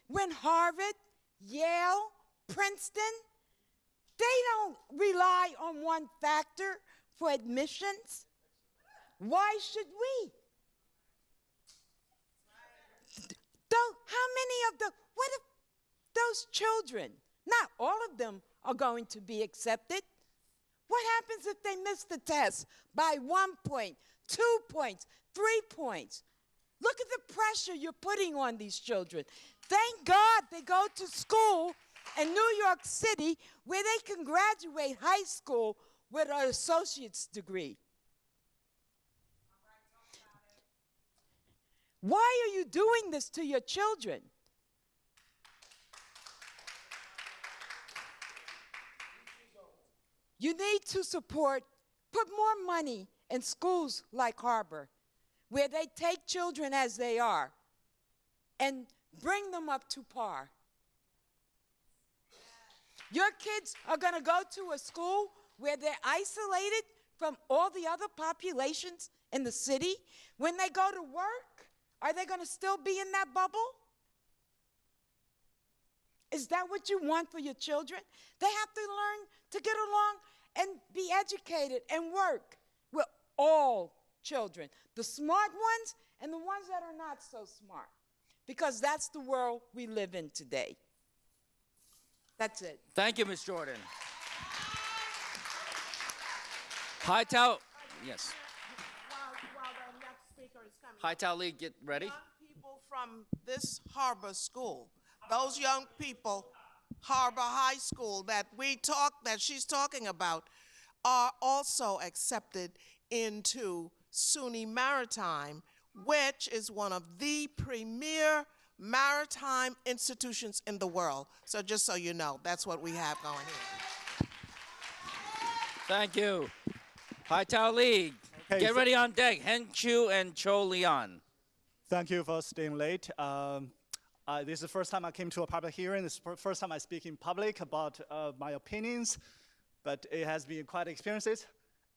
When Harvard, Yale, Princeton, they don't rely on one factor for admissions. Why should we? How many what if those children, not all of them are going to be accepted? What happens if they miss the test by 1 point, 2 points, 3 points? Look at the pressure you're putting on these children. Thank God they go to school in New York City where they can graduate high school with an associate's degree. Why are you doing this to your children? You need to put more money in schools like Harbor, where they take children as they are and Bring them up to par. Your kids are going to go to a school where they're isolated from all the other populations in the city. When they go to work, are they going to still be in that bubble? Is that what you want for your children? They have to learn to get along and be educated and work with all children, the smart ones and the ones that are not so smart, because that's the world we live in today. That's it. Thank you, Ms. Jordan. Hightower, yes. While the next speaker is coming. Hightower Lee, get ready. Young people from this harbor school, those young people, Harbor High School that she's talking about, are also accepted into SUNY Maritime, which is one of the premier maritime institutions in the world. So just so you know, that's what we have going here. Thank you. Hightower Lee, Okay, get ready on deck. Heng Chu and Cho Lian. Thank you for staying late. This is the first time I came to a public hearing. This is the first time I speak in public about my opinions, but it has been quite experiences.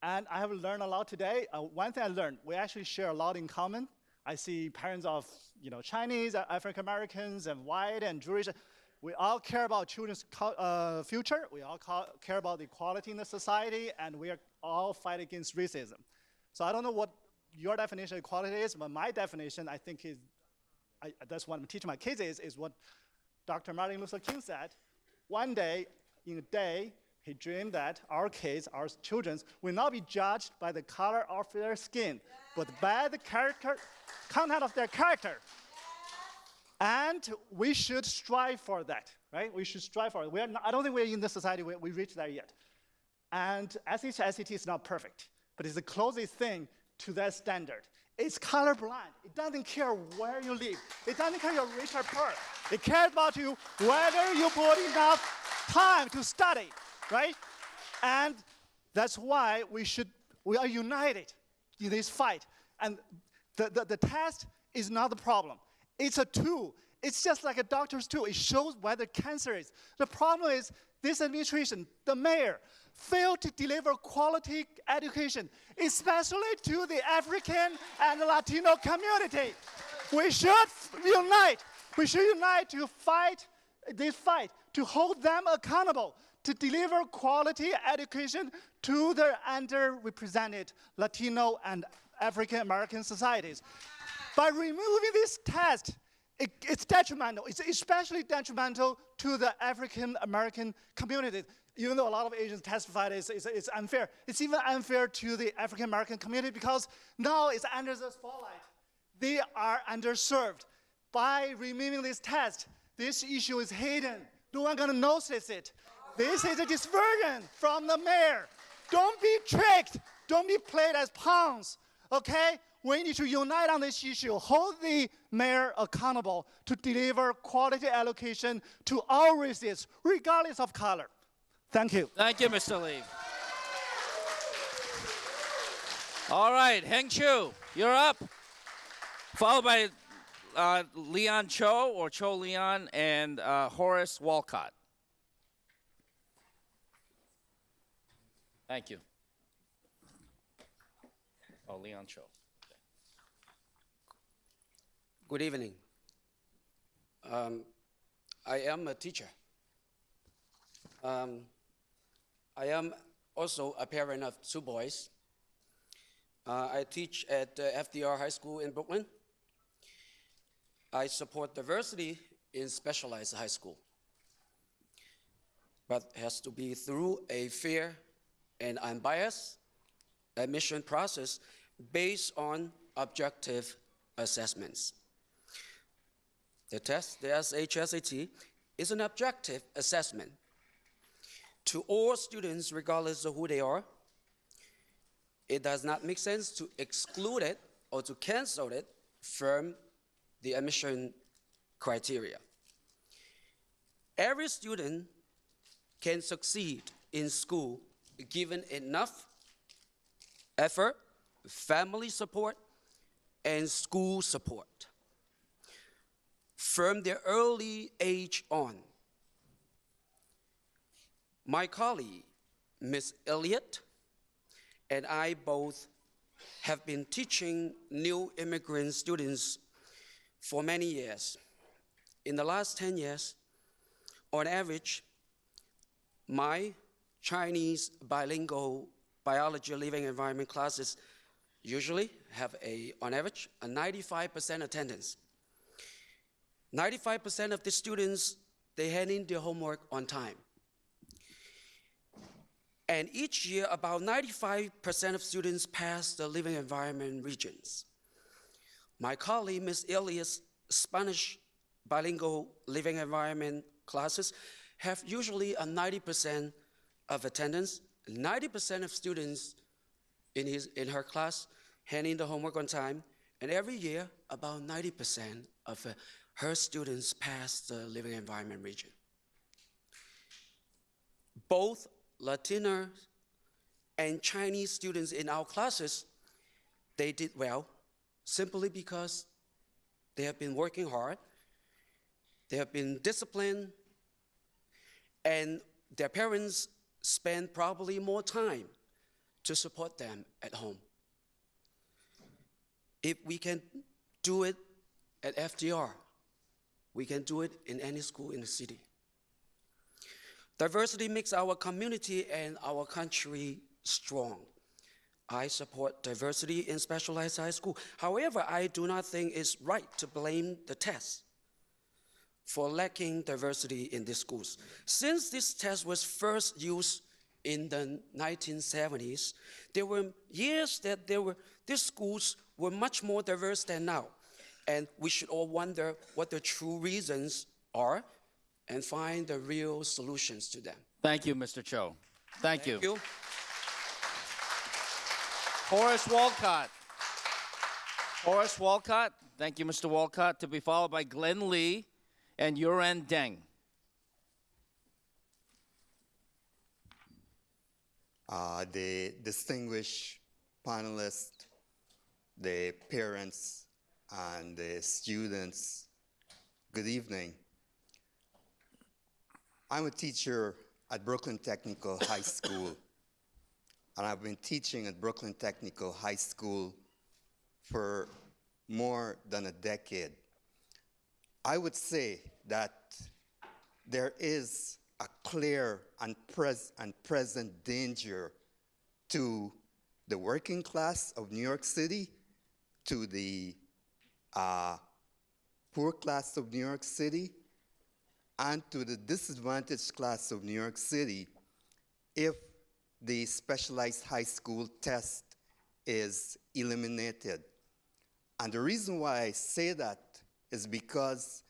And I have learned a lot today. One thing I learned, we actually share a lot in common. I see parents of Chinese, African Americans, and white and Jewish. We all care about children's future. We all care about equality in the society, and we are all fight against racism. So I don't know what your definition of equality is, but my definition, I think, is that's what I'm teaching my kids is what Dr. Martin Luther King said. One day, in a day, he dreamed that our kids, our children, will not be judged by the color of their skin, but by the content of their character. And we should strive for that, right? We should strive for it. I don't think we're in this society where we reached there yet. And SAT is not perfect, but it's the closest thing to that standard. It's colorblind. It doesn't care where you live. It doesn't care you're rich or poor. It cares about you whether you put enough time to study, right? And that's why we are united in this fight. And the test is not the problem. It's a tool. It's just like a doctor's tool. It shows whether cancer is. The problem is this administration, the mayor, failed to deliver quality education, especially to the African and Latino community. We should unite. We should unite to fight this fight, to hold them accountable, to deliver quality education to the underrepresented Latino and African American societies. By removing this test, it's detrimental. It's especially detrimental to the African American community. Even though a lot of Asians testified it's unfair. It's even unfair to the African American community because now it's under the spotlight. They are underserved. By removing this test, this issue is hidden. No one's gonna notice it. This is a diversion from the mayor. Don't be tricked. Don't be played as pawns, okay? We need to unite on this issue, hold the mayor accountable to deliver quality allocation to all races, regardless of color. Thank you. Thank you, Mr. Lee. All right, Heng Chu, you're up. Followed by Leon Cho, or Cho Leon, and Horace Walcott. Thank you. Oh, Leon Cho. Good evening. I am a teacher. I am also a parent of two boys. I teach at FDR High School in Brooklyn. I support diversity in specialized high school, but it has to be through a fair and unbiased admission process based on objective assessments. The test, the SHSAT, is an objective assessment to all students regardless of who they are. It does not make sense to exclude it or to cancel it from the admission criteria. Every student can succeed in school given enough effort, family support, and school support. from their early age on. My colleague, Ms. Elliott, and I both have been teaching new immigrant students for many years. In the last 10 years, on average, my Chinese bilingual biology living environment classes usually have on average, a 95% attendance. 95% of the students, they hand in their homework on time. And each year, about 95% of students pass the living environment regions. My colleague, Ms. Elliott's Spanish bilingual living environment classes have usually a 90% of attendance, 90% of students in her class hand in the homework on time, and every year, about 90% of her students pass the living environment region. Both Latino and Chinese students in our classes, they did well simply because they have been working hard, they have been disciplined, and their parents spend probably more time to support them at home. If we can do it at FDR, we can do it in any school in the city. Diversity makes our community and our country strong. I support diversity in specialized high school. However, I do not think it's right to blame the test for lacking diversity in these schools. Since this test was first used in the 1970s, there were years that these schools were much more diverse than now. And we should all wonder what the true reasons are and find the real solutions to them. Thank you, Mr. Cho. Thank you. You. Horace Walcott. Horace Walcott. Thank you, Mr. Walcott. To be followed by Glenn Lee and Yuran Deng. The distinguished panelists, the parents, and the students, good evening. I'm a teacher at Brooklyn Technical High School, and I've been teaching at Brooklyn Technical High School for more than a decade. I would say that there is a clear and present danger to the working class of New York City, to the poor class of New York City, and to the disadvantaged class of New York City if the specialized high school test is eliminated. And the reason why I say that is because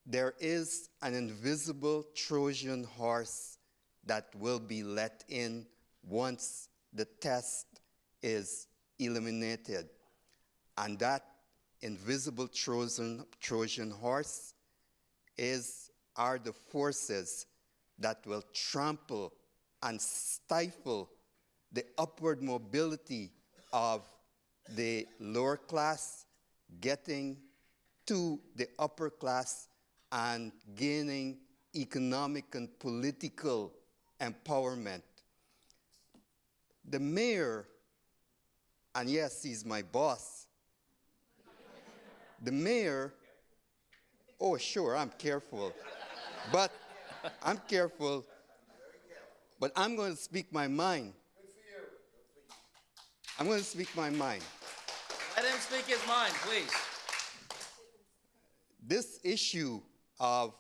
there is an invisible Trojan horse that will be let in once the test is eliminated. And that invisible Trojan horse are the forces that will trample and stifle the upward mobility of the lower class getting to the upper class and gaining economic and political empowerment. The mayor, and yes, he's my boss, the mayor, oh sure, I'm careful, but I'm careful, but I'm going to speak my mind. I'm going to speak my mind. Let him speak his mind, please. This issue of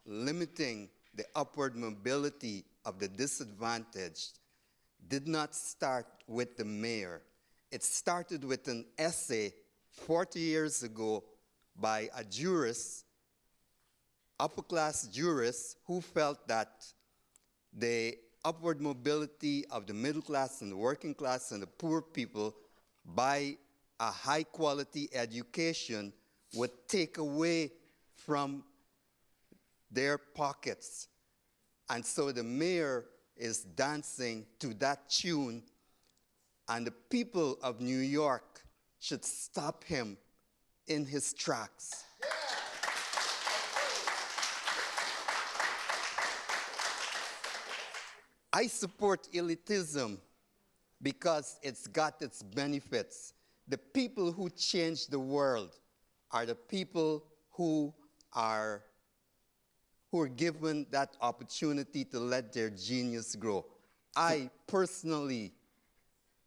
limiting the upward mobility of the disadvantaged did not start with the mayor. It started with an essay 40 years ago by a jurist, upper-class jurist, who felt that the upward mobility of the middle class and the working class and the poor people by a high-quality education would take away from their pockets. And so the mayor is dancing to that tune, and the people of New York should stop him in his tracks. I support elitism because it's got its benefits. The people who change the world are the people who are given that opportunity to let their genius grow. I personally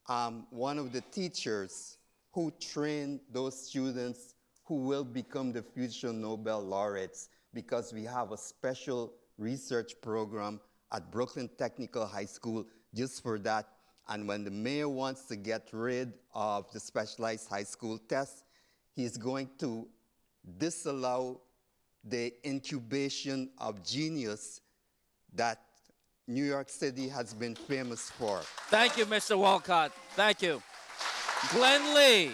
am one of the teachers who train those students who will become the future Nobel laureates, because we have a special research program at Brooklyn Technical High School just for that. And when the mayor wants to get rid of the specialized high school test, he's going to disallow the incubation of genius that New York City has been famous for. Thank you, Mr. Walcott. Thank you. Glenn Lee.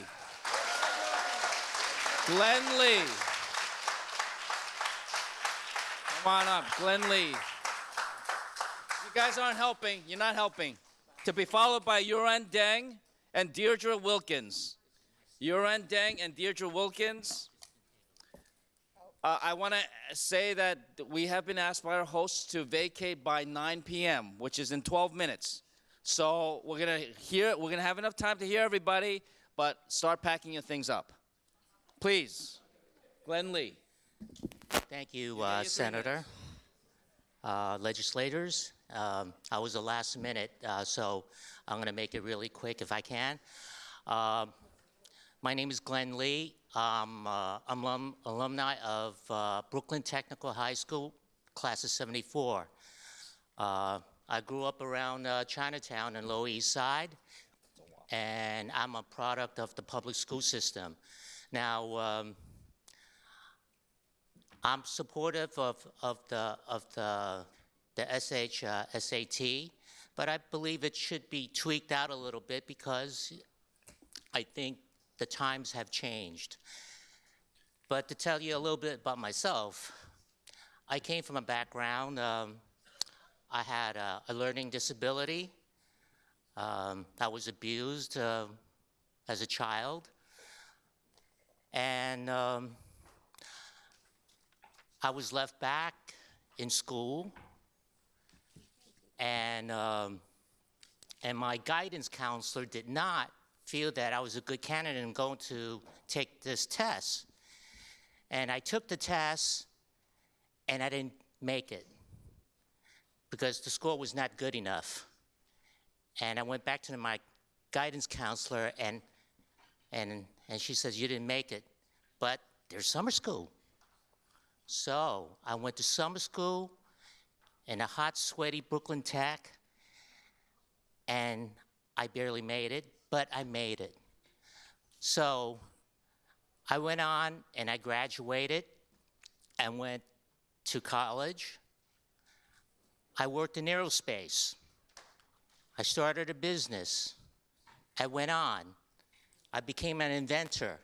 Glenn Lee. Come on up, Glenn Lee. You guys aren't helping. You're not helping. To be followed by Yuran Deng and Deirdre Wilkins. Yuran Deng and Deirdre Wilkins. I want to say that we have been asked by our hosts to vacate by 9 p.m., which is in 12 minutes. So we're gonna have enough time to hear everybody, but start packing your things up. Please, Glenn Lee. Thank you, Senator. Legislators, I was the last minute, so I'm going to make it really quick if I can. My name is Glenn Lee. I'm alumni of Brooklyn Technical High School, class of '74. I grew up around Chinatown and Lower East Side, and I'm a product of the public school system. Now, I'm supportive of the SAT, but I believe it should be tweaked out a little bit because I think the times have changed. But to tell you a little bit about myself, I came from a background, I had a learning disability. I was abused as a child. And I was left back in school, and my guidance counselor did not feel that I was a good candidate and going to take this test. And I took the test, and I didn't make it because the score was not good enough. And I went back to my guidance counselor, and she says, you didn't make it, but there's summer school. So I went to summer school in a hot, sweaty Brooklyn Tech, and I barely made it, but I made it. So I went on and I graduated and went to college. I worked in aerospace. I started a business. I went on. I became an inventor.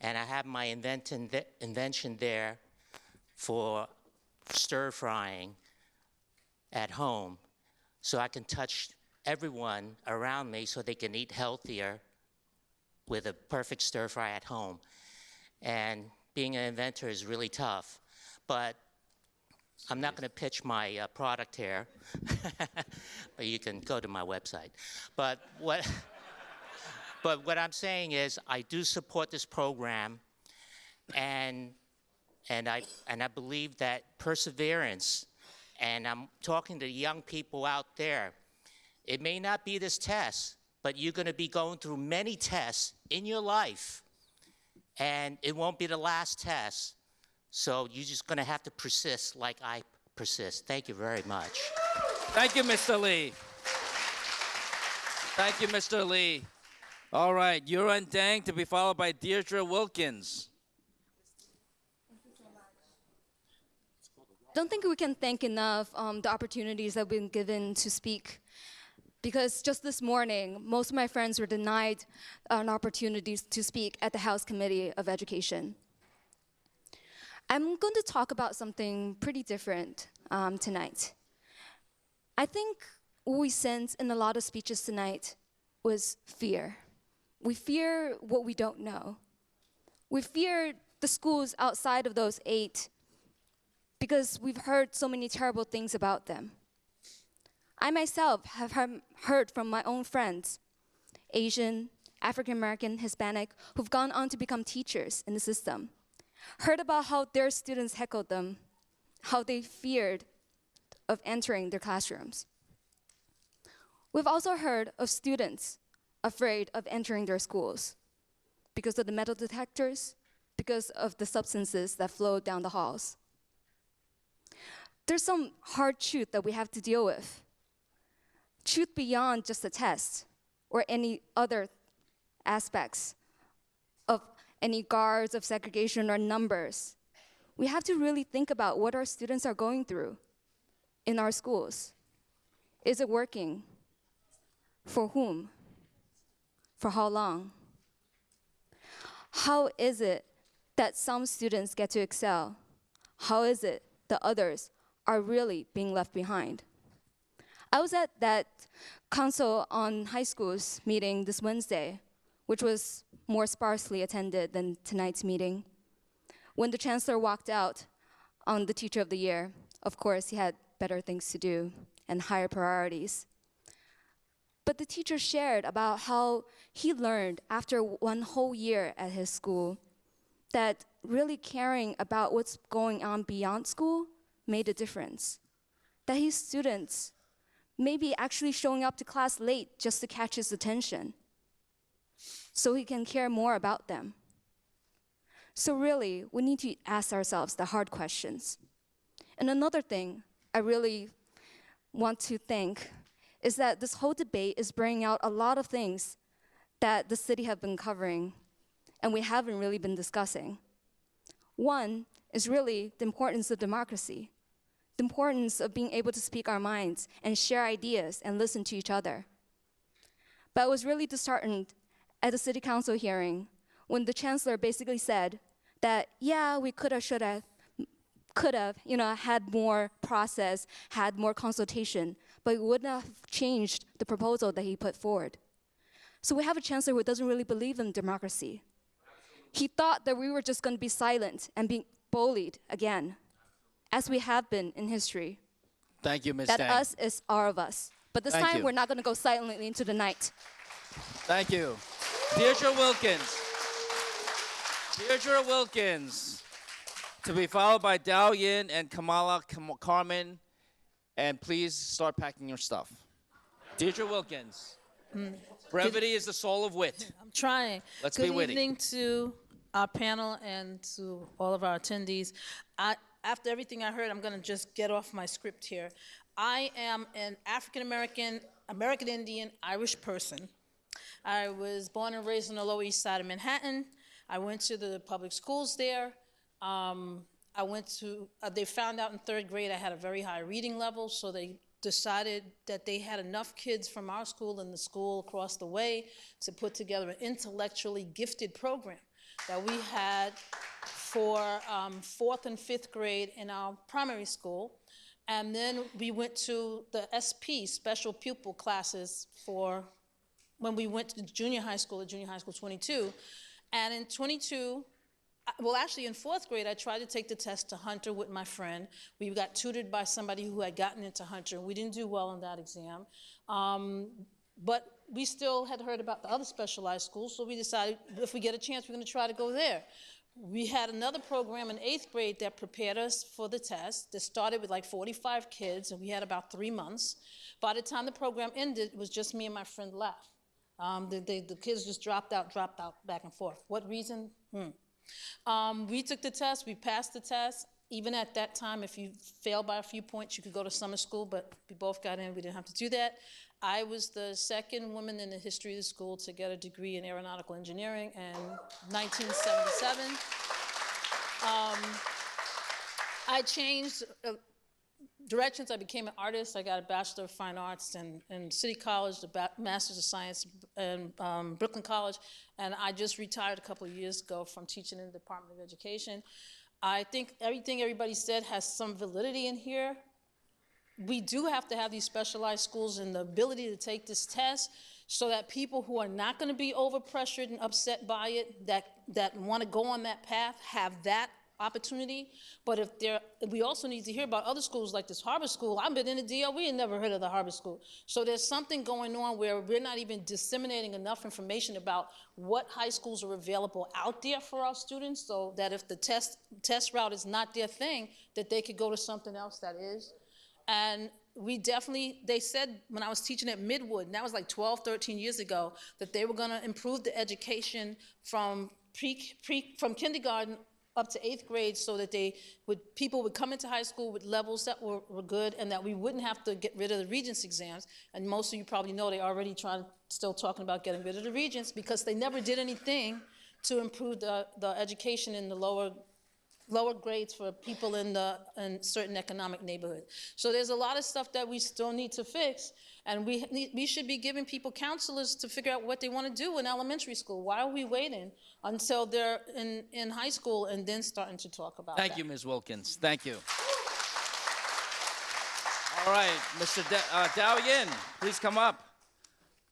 And I have my invention there for stir frying at home, so I can touch everyone around me so they can eat healthier with a perfect stir fry at home. And being an inventor is really tough, but I'm not going to pitch my product here, but you can go to my website. But what I'm saying is I do support this program, and I believe that perseverance, and I'm talking to young people out there, it may not be this test, but you're going to be going through many tests in your life, and it won't be the last test. So you're just going to have to persist like I persist. Thank you very much. Thank you, Mr. Lee. Thank you, Mr. Lee. All right, Yuran Deng to be followed by Deirdre Wilkins. Don't think we can thank enough the opportunities that we've been given to speak. Because just this morning, most of my friends were denied an opportunity to speak at the House Committee of Education. I'm going to talk about something pretty different tonight. I think what we sensed in a lot of speeches tonight was fear. We fear what we don't know. We fear the schools outside of those 8 because we've heard so many terrible things about them. I myself have heard from my own friends, Asian, African American, Hispanic, who've gone on to become teachers in the system, heard about how their students heckled them, how they feared of entering their classrooms. We've also heard of students afraid of entering their schools because of the metal detectors, because of the substances that flow down the halls. There's some hard truth that we have to deal with. Truth beyond just a test or any other aspects of any guards of segregation or numbers. We have to really think about what our students are going through in our schools. Is it working? For whom? For how long? How is it that some students get to excel? How is it that others are really being left behind? I was at that Council on High Schools meeting this Wednesday, which was more sparsely attended than tonight's meeting. When the chancellor walked out on the Teacher of the Year, of course, he had better things to do and higher priorities. But the teacher shared about how he learned after 1 whole year at his school that really caring about what's going on beyond school made a difference. That his students may be actually showing up to class late just to catch his attention so he can care more about them. So really, we need to ask ourselves the hard questions. And another thing I really want to think is that this whole debate is bringing out a lot of things that the city have been covering and we haven't really been discussing. One is really the importance of democracy, the importance of being able to speak our minds and share ideas and listen to each other. But I was really disheartened at the city council hearing when the chancellor basically said that, yeah, we could have, should have, had more process, had more consultation, but it wouldn't have changed the proposal that he put forward. So we have a chancellor who doesn't really believe in democracy. He thought that we were just going to be silent and being bullied again, as we have been in history. Thank you, Ms. That Tang. us is all of us. But this Thank time, you. we're not going to go silently into the night. Thank you. Deirdre Wilkins. Deirdre Wilkins. To be followed by Dao Yin and Kamala Carmen. And please start packing your stuff. Deirdre Wilkins. Brevity is the soul of wit. I'm trying. Let's Good be witty. evening to our panel and to all of our attendees. After everything I heard, I'm going to just get off my script here. I am an African-American, American Indian, Irish person. I was born and raised on the Lower East Side of Manhattan. I went to the public schools there. They found out in 3rd grade I had a very high reading level, so they decided that they had enough kids from our school and the school across the way to put together an intellectually gifted program that we had for 4th and 5th grade in our primary school. And then we went to the SP, special pupil classes, for when we went to junior high school, at junior high school 22. And in 22, well, actually in 4th grade, I tried to take the test to Hunter with my friend. We got tutored by somebody who had gotten into Hunter. We didn't do well on that exam. But we still had heard about the other specialized schools, so we decided if we get a chance, we're going to try to go there. We had another program in 8th grade that prepared us for the test. That started with like 45 kids, and we had about 3 months. By the time the program ended, it was just me and my friend left. The kids just dropped out, back and forth. What reason? We took the test, we passed the test. Even at that time, if you failed by a few points, you could go to summer school, but we both got in, we didn't have to do that. I was the 2nd woman in the history of the school to get a degree in aeronautical engineering in 1977. I changed directions. I became an artist. I got a Bachelor of Fine Arts in City College, the Master's of Science in Brooklyn College, and I just retired a couple of years ago from teaching in the Department of Education. I think everything everybody said has some validity in here. We do have to have these specialized schools and the ability to take this test so that people who are not going to be overpressured and upset by it, that want to go on that path, have that opportunity. But we also need to hear about other schools like this Harbor School. I've been in the DOE and never heard of the Harbor School. So there's something going on where we're not even disseminating enough information about what high schools are available out there for our students, so that if the test route is not their thing, that they could go to something else that is. And they said when I was teaching at Midwood, and that was like 12, 13 years ago, that they were going to improve the education from kindergarten up to 8th grade, so that people would come into high school with levels that were good, and that we wouldn't have to get rid of the Regents exams. And most of you probably know they already still talking about getting rid of the Regents, because they never did anything to improve the education in the lower grades for people in certain economic neighborhoods. So there's a lot of stuff that we still need to fix, and we should be giving people counselors to figure out what they want to do in elementary school. Why are we waiting until they're in high school and then starting to talk about Thank you, Ms. Wilkins. Thank you. All right, Mr. Dao Yin, please come up.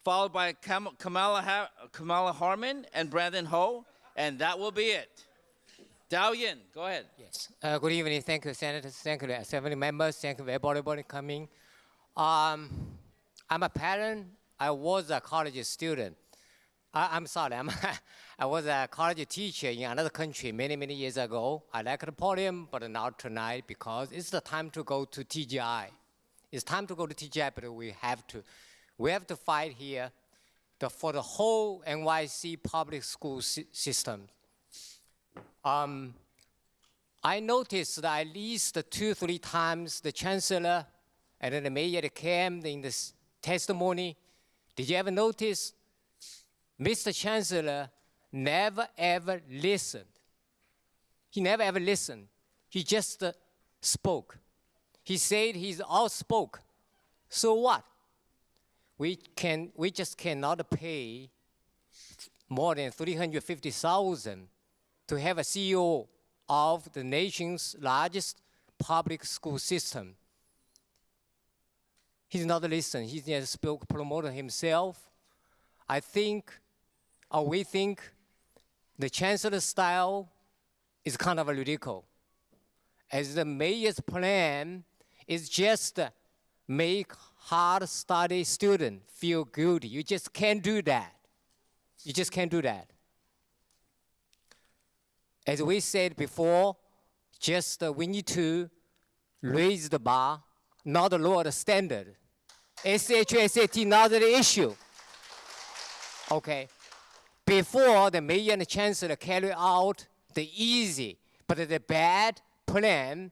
Followed by Kamala Harmon and Brandon Ho, and that will be it. Dao Yin, go ahead. Yes. Good evening. Thank you, Senators. Thank you, Assembly members. Thank you, everybody coming. I'm a parent. I was a college student. I'm sorry. I was a college teacher in another country many, many years ago. I like the podium, but not tonight, because it's the time to go to TGI. It's time to go to TGI, but we have to fight here for the whole NYC public school system. I noticed that at least 2-3 times the chancellor and then the mayor came in this testimony. Did you ever notice Mr. Chancellor never ever listened? He never ever listened. He just spoke. He said he's outspoken. So what? We just cannot pay more than $350,000 to have a CEO of the nation's largest public school system. He's not listening. He just promoted himself. We think the chancellor's style is kind of ridiculous. As the mayor's plan is just make hard study student feel guilty. You just can't do that. You just can't do that. As we said before, we need to raise the bar, not lower the standard. SAT, not the issue. Okay. Before the mayor and the chancellor carry out the easy but the bad plan,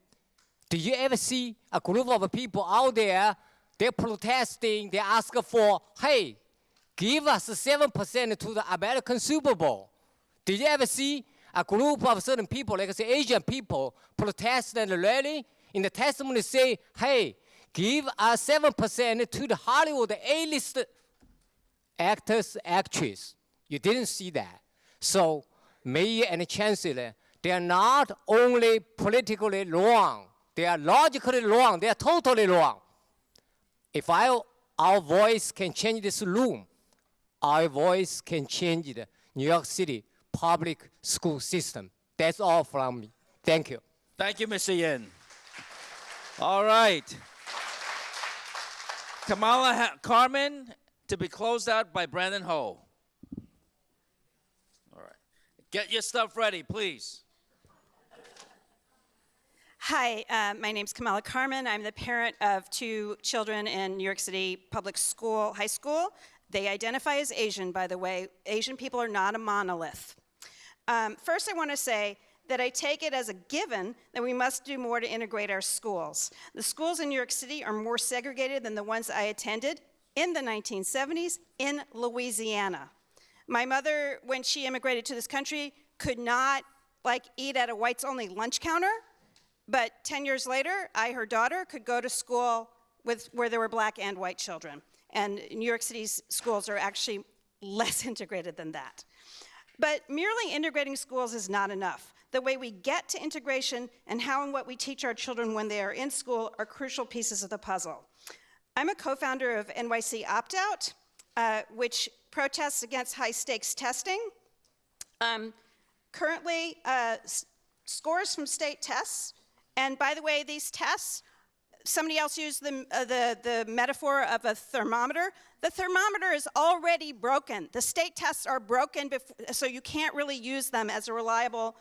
do you ever see a group of people out there, they're protesting, they ask for, hey, give us 7% to the American Super Bowl? Did you ever see a group of certain people, like say Asian people, protest and rally in the testimony say, hey, give us 7% to the Hollywood A-list actors, actresses? You didn't see that. So mayor and chancellor, they are not only politically wrong, they are logically wrong, they are totally wrong. If our voice can change this room, our voice can change the New York City public school system. That's all from me. Thank you. Thank you, Mr. Yin. All right. Kamala Carmen to be closed out by Brandon Ho. All right. Get your stuff ready, please. Hi, my name's Kamala Carmen. I'm the parent of 2 children in New York City public school, high school. They identify as Asian, by the way. Asian people are not a monolith. First, I want to say that I take it as a given that we must do more to integrate our schools. The schools in New York City are more segregated than the ones I attended in the 1970s in Louisiana. My mother, when she immigrated to this country, could not eat at a whites-only lunch counter, but 10 years later, her daughter, could go to school where there were black and white children. And New York City's schools are actually less integrated than that. But merely integrating schools is not enough. The way we get to integration and how and what we teach our children when they are in school are crucial pieces of the puzzle. I'm a co-founder of NYC Opt-Out, which protests against high-stakes testing. Currently, scores from state tests, and by the way, these tests, somebody else used the metaphor of a thermometer. The thermometer is already broken. The state tests are broken, so you can't really use them as a reliable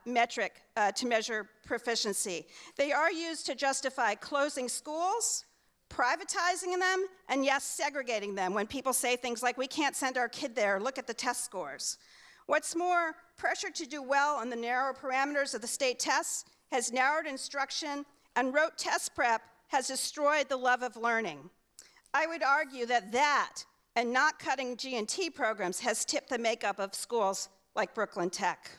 metric to measure proficiency. They are used to justify closing schools, privatizing them, and yes, segregating them when people say things like, we can't send our kid there, look at the test scores. What's more, pressure to do well on the narrow parameters of the state tests has narrowed instruction, and rote test prep has destroyed the love of learning. I would argue that and not cutting G&T programs has tipped the makeup of schools like Brooklyn Tech.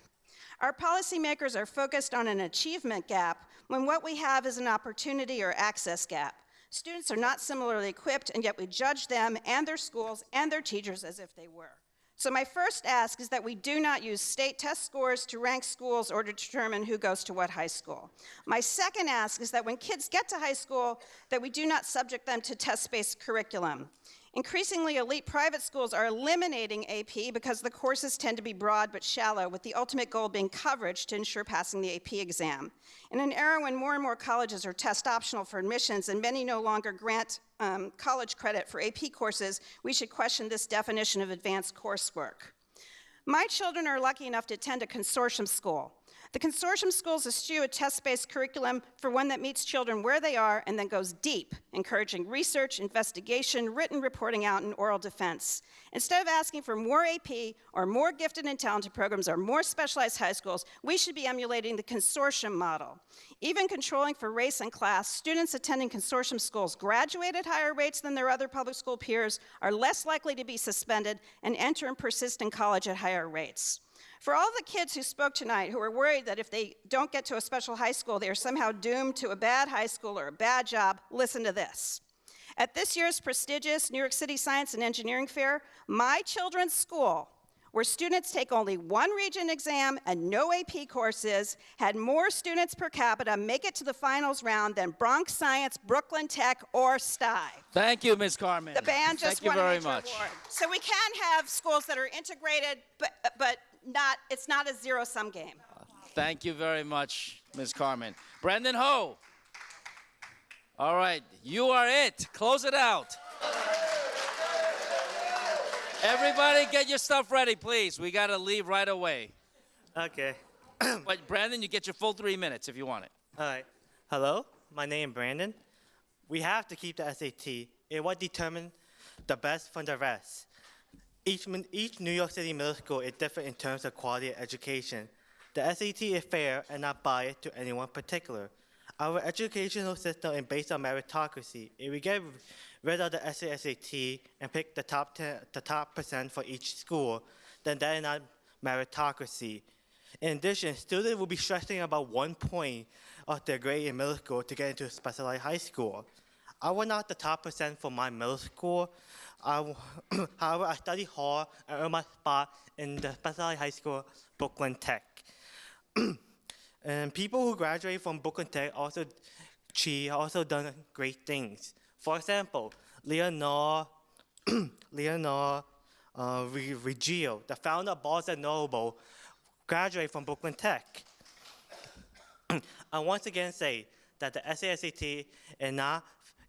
Our policymakers are focused on an achievement gap when what we have is an opportunity or access gap. Students are not similarly equipped, and yet we judge them and their schools and their teachers as if they were. So my first ask is that we do not use state test scores to rank schools or to determine who goes to what high school. My second ask is that when kids get to high school, that we do not subject them to test-based curriculum. Increasingly, elite private schools are eliminating AP because the courses tend to be broad but shallow, with the ultimate goal being coverage to ensure passing the AP exam. In an era when more and more colleges are test optional for admissions and many no longer grant college credit for AP courses, we should question this definition of advanced coursework. My children are lucky enough to attend a consortium school. The consortium schools eschew a test-based curriculum for one that meets children where they are and then goes deep, encouraging research, investigation, written reporting out, and oral defense. Instead of asking for more AP or more gifted and talented programs or more specialized high schools, we should be emulating the consortium model. Even controlling for race and class, students attending consortium schools graduate at higher rates than their other public school peers, are less likely to be suspended, and enter and persist in college at higher rates. For all the kids who spoke tonight who are worried that if they don't get to a special high school, they are somehow doomed to a bad high school or a bad job, listen to this. At this year's prestigious New York City Science and Engineering Fair, my children's school, where students take only one region exam and no AP courses, had more students per capita make it to the finals round than Bronx Science, Brooklyn Tech, or STI. Thank you, Ms. Carmen. The band just won a major award. Much. So we can have schools that are integrated, but it's not a zero-sum game. Thank you very much, Ms. Carmen. Brandon Ho. All right, you are it. Close it out. Everybody get your stuff ready, please. We got to leave right away. Okay. But Brandon, you get your full 3 minutes if you want it. All right. Hello, my name is Brandon. We have to keep the SAT. It will determine the best from the rest. Each New York City middle school is different in terms of quality of education. The SAT is fair and not biased to anyone particular. Our educational system is based on meritocracy. If we get rid of the SAT and pick the top percent for each school, then that is not meritocracy. In addition, students will be stressing about 1 point of their grade in middle school to get into a specialized high school. I was not the top percent for my middle school. However, I studied hard and earned my spot in the specialized high school, Brooklyn Tech. And people who graduate from Brooklyn Tech also done great things. For example, Leonore Riggio, the founder of Barnes & Noble, graduated from Brooklyn Tech. I once again say that the SAT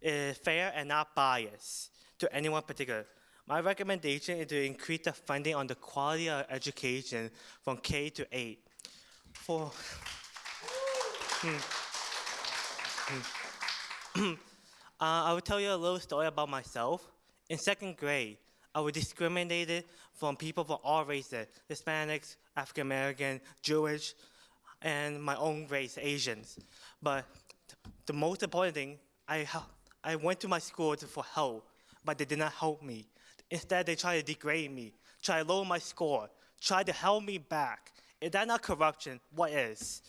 is fair and not biased to anyone particular. My recommendation is to increase the funding on the quality of education from K to 8. I will tell you a little story about myself. In 2nd grade, I was discriminated from people from all races, Hispanics, African American, Jewish, and my own race, Asians. But the most important thing, I went to my school for help, but they did not help me. Instead, they tried to degrade me, try to lower my score, try to hold me back. If that's not corruption, what is?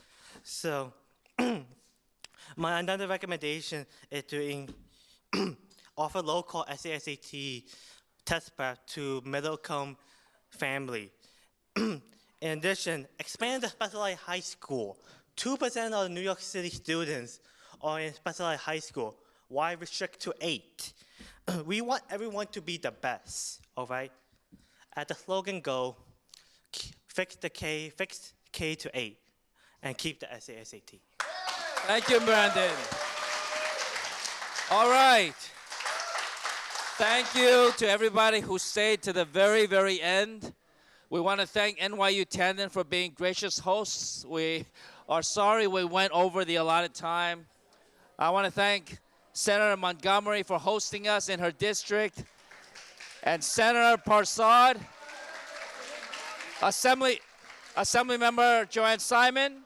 So, my another recommendation is to offer low-cost SAT test prep to middle-income family. In addition, expand the specialized high school. 2% of the New York City students are in specialized high school. Why restrict to 8? we want everyone to be the best, all right? At the slogan go, fix K to 8, and keep the SAT. Thank you, Brandon. All right. Thank you to everybody who stayed to the very, very end. We want to thank NYU Tandon for being gracious hosts. We are sorry we went over the allotted time. I want to thank Senator Montgomery for hosting us in her district, and Senator Parsad, Assembly Member Joanne Simon,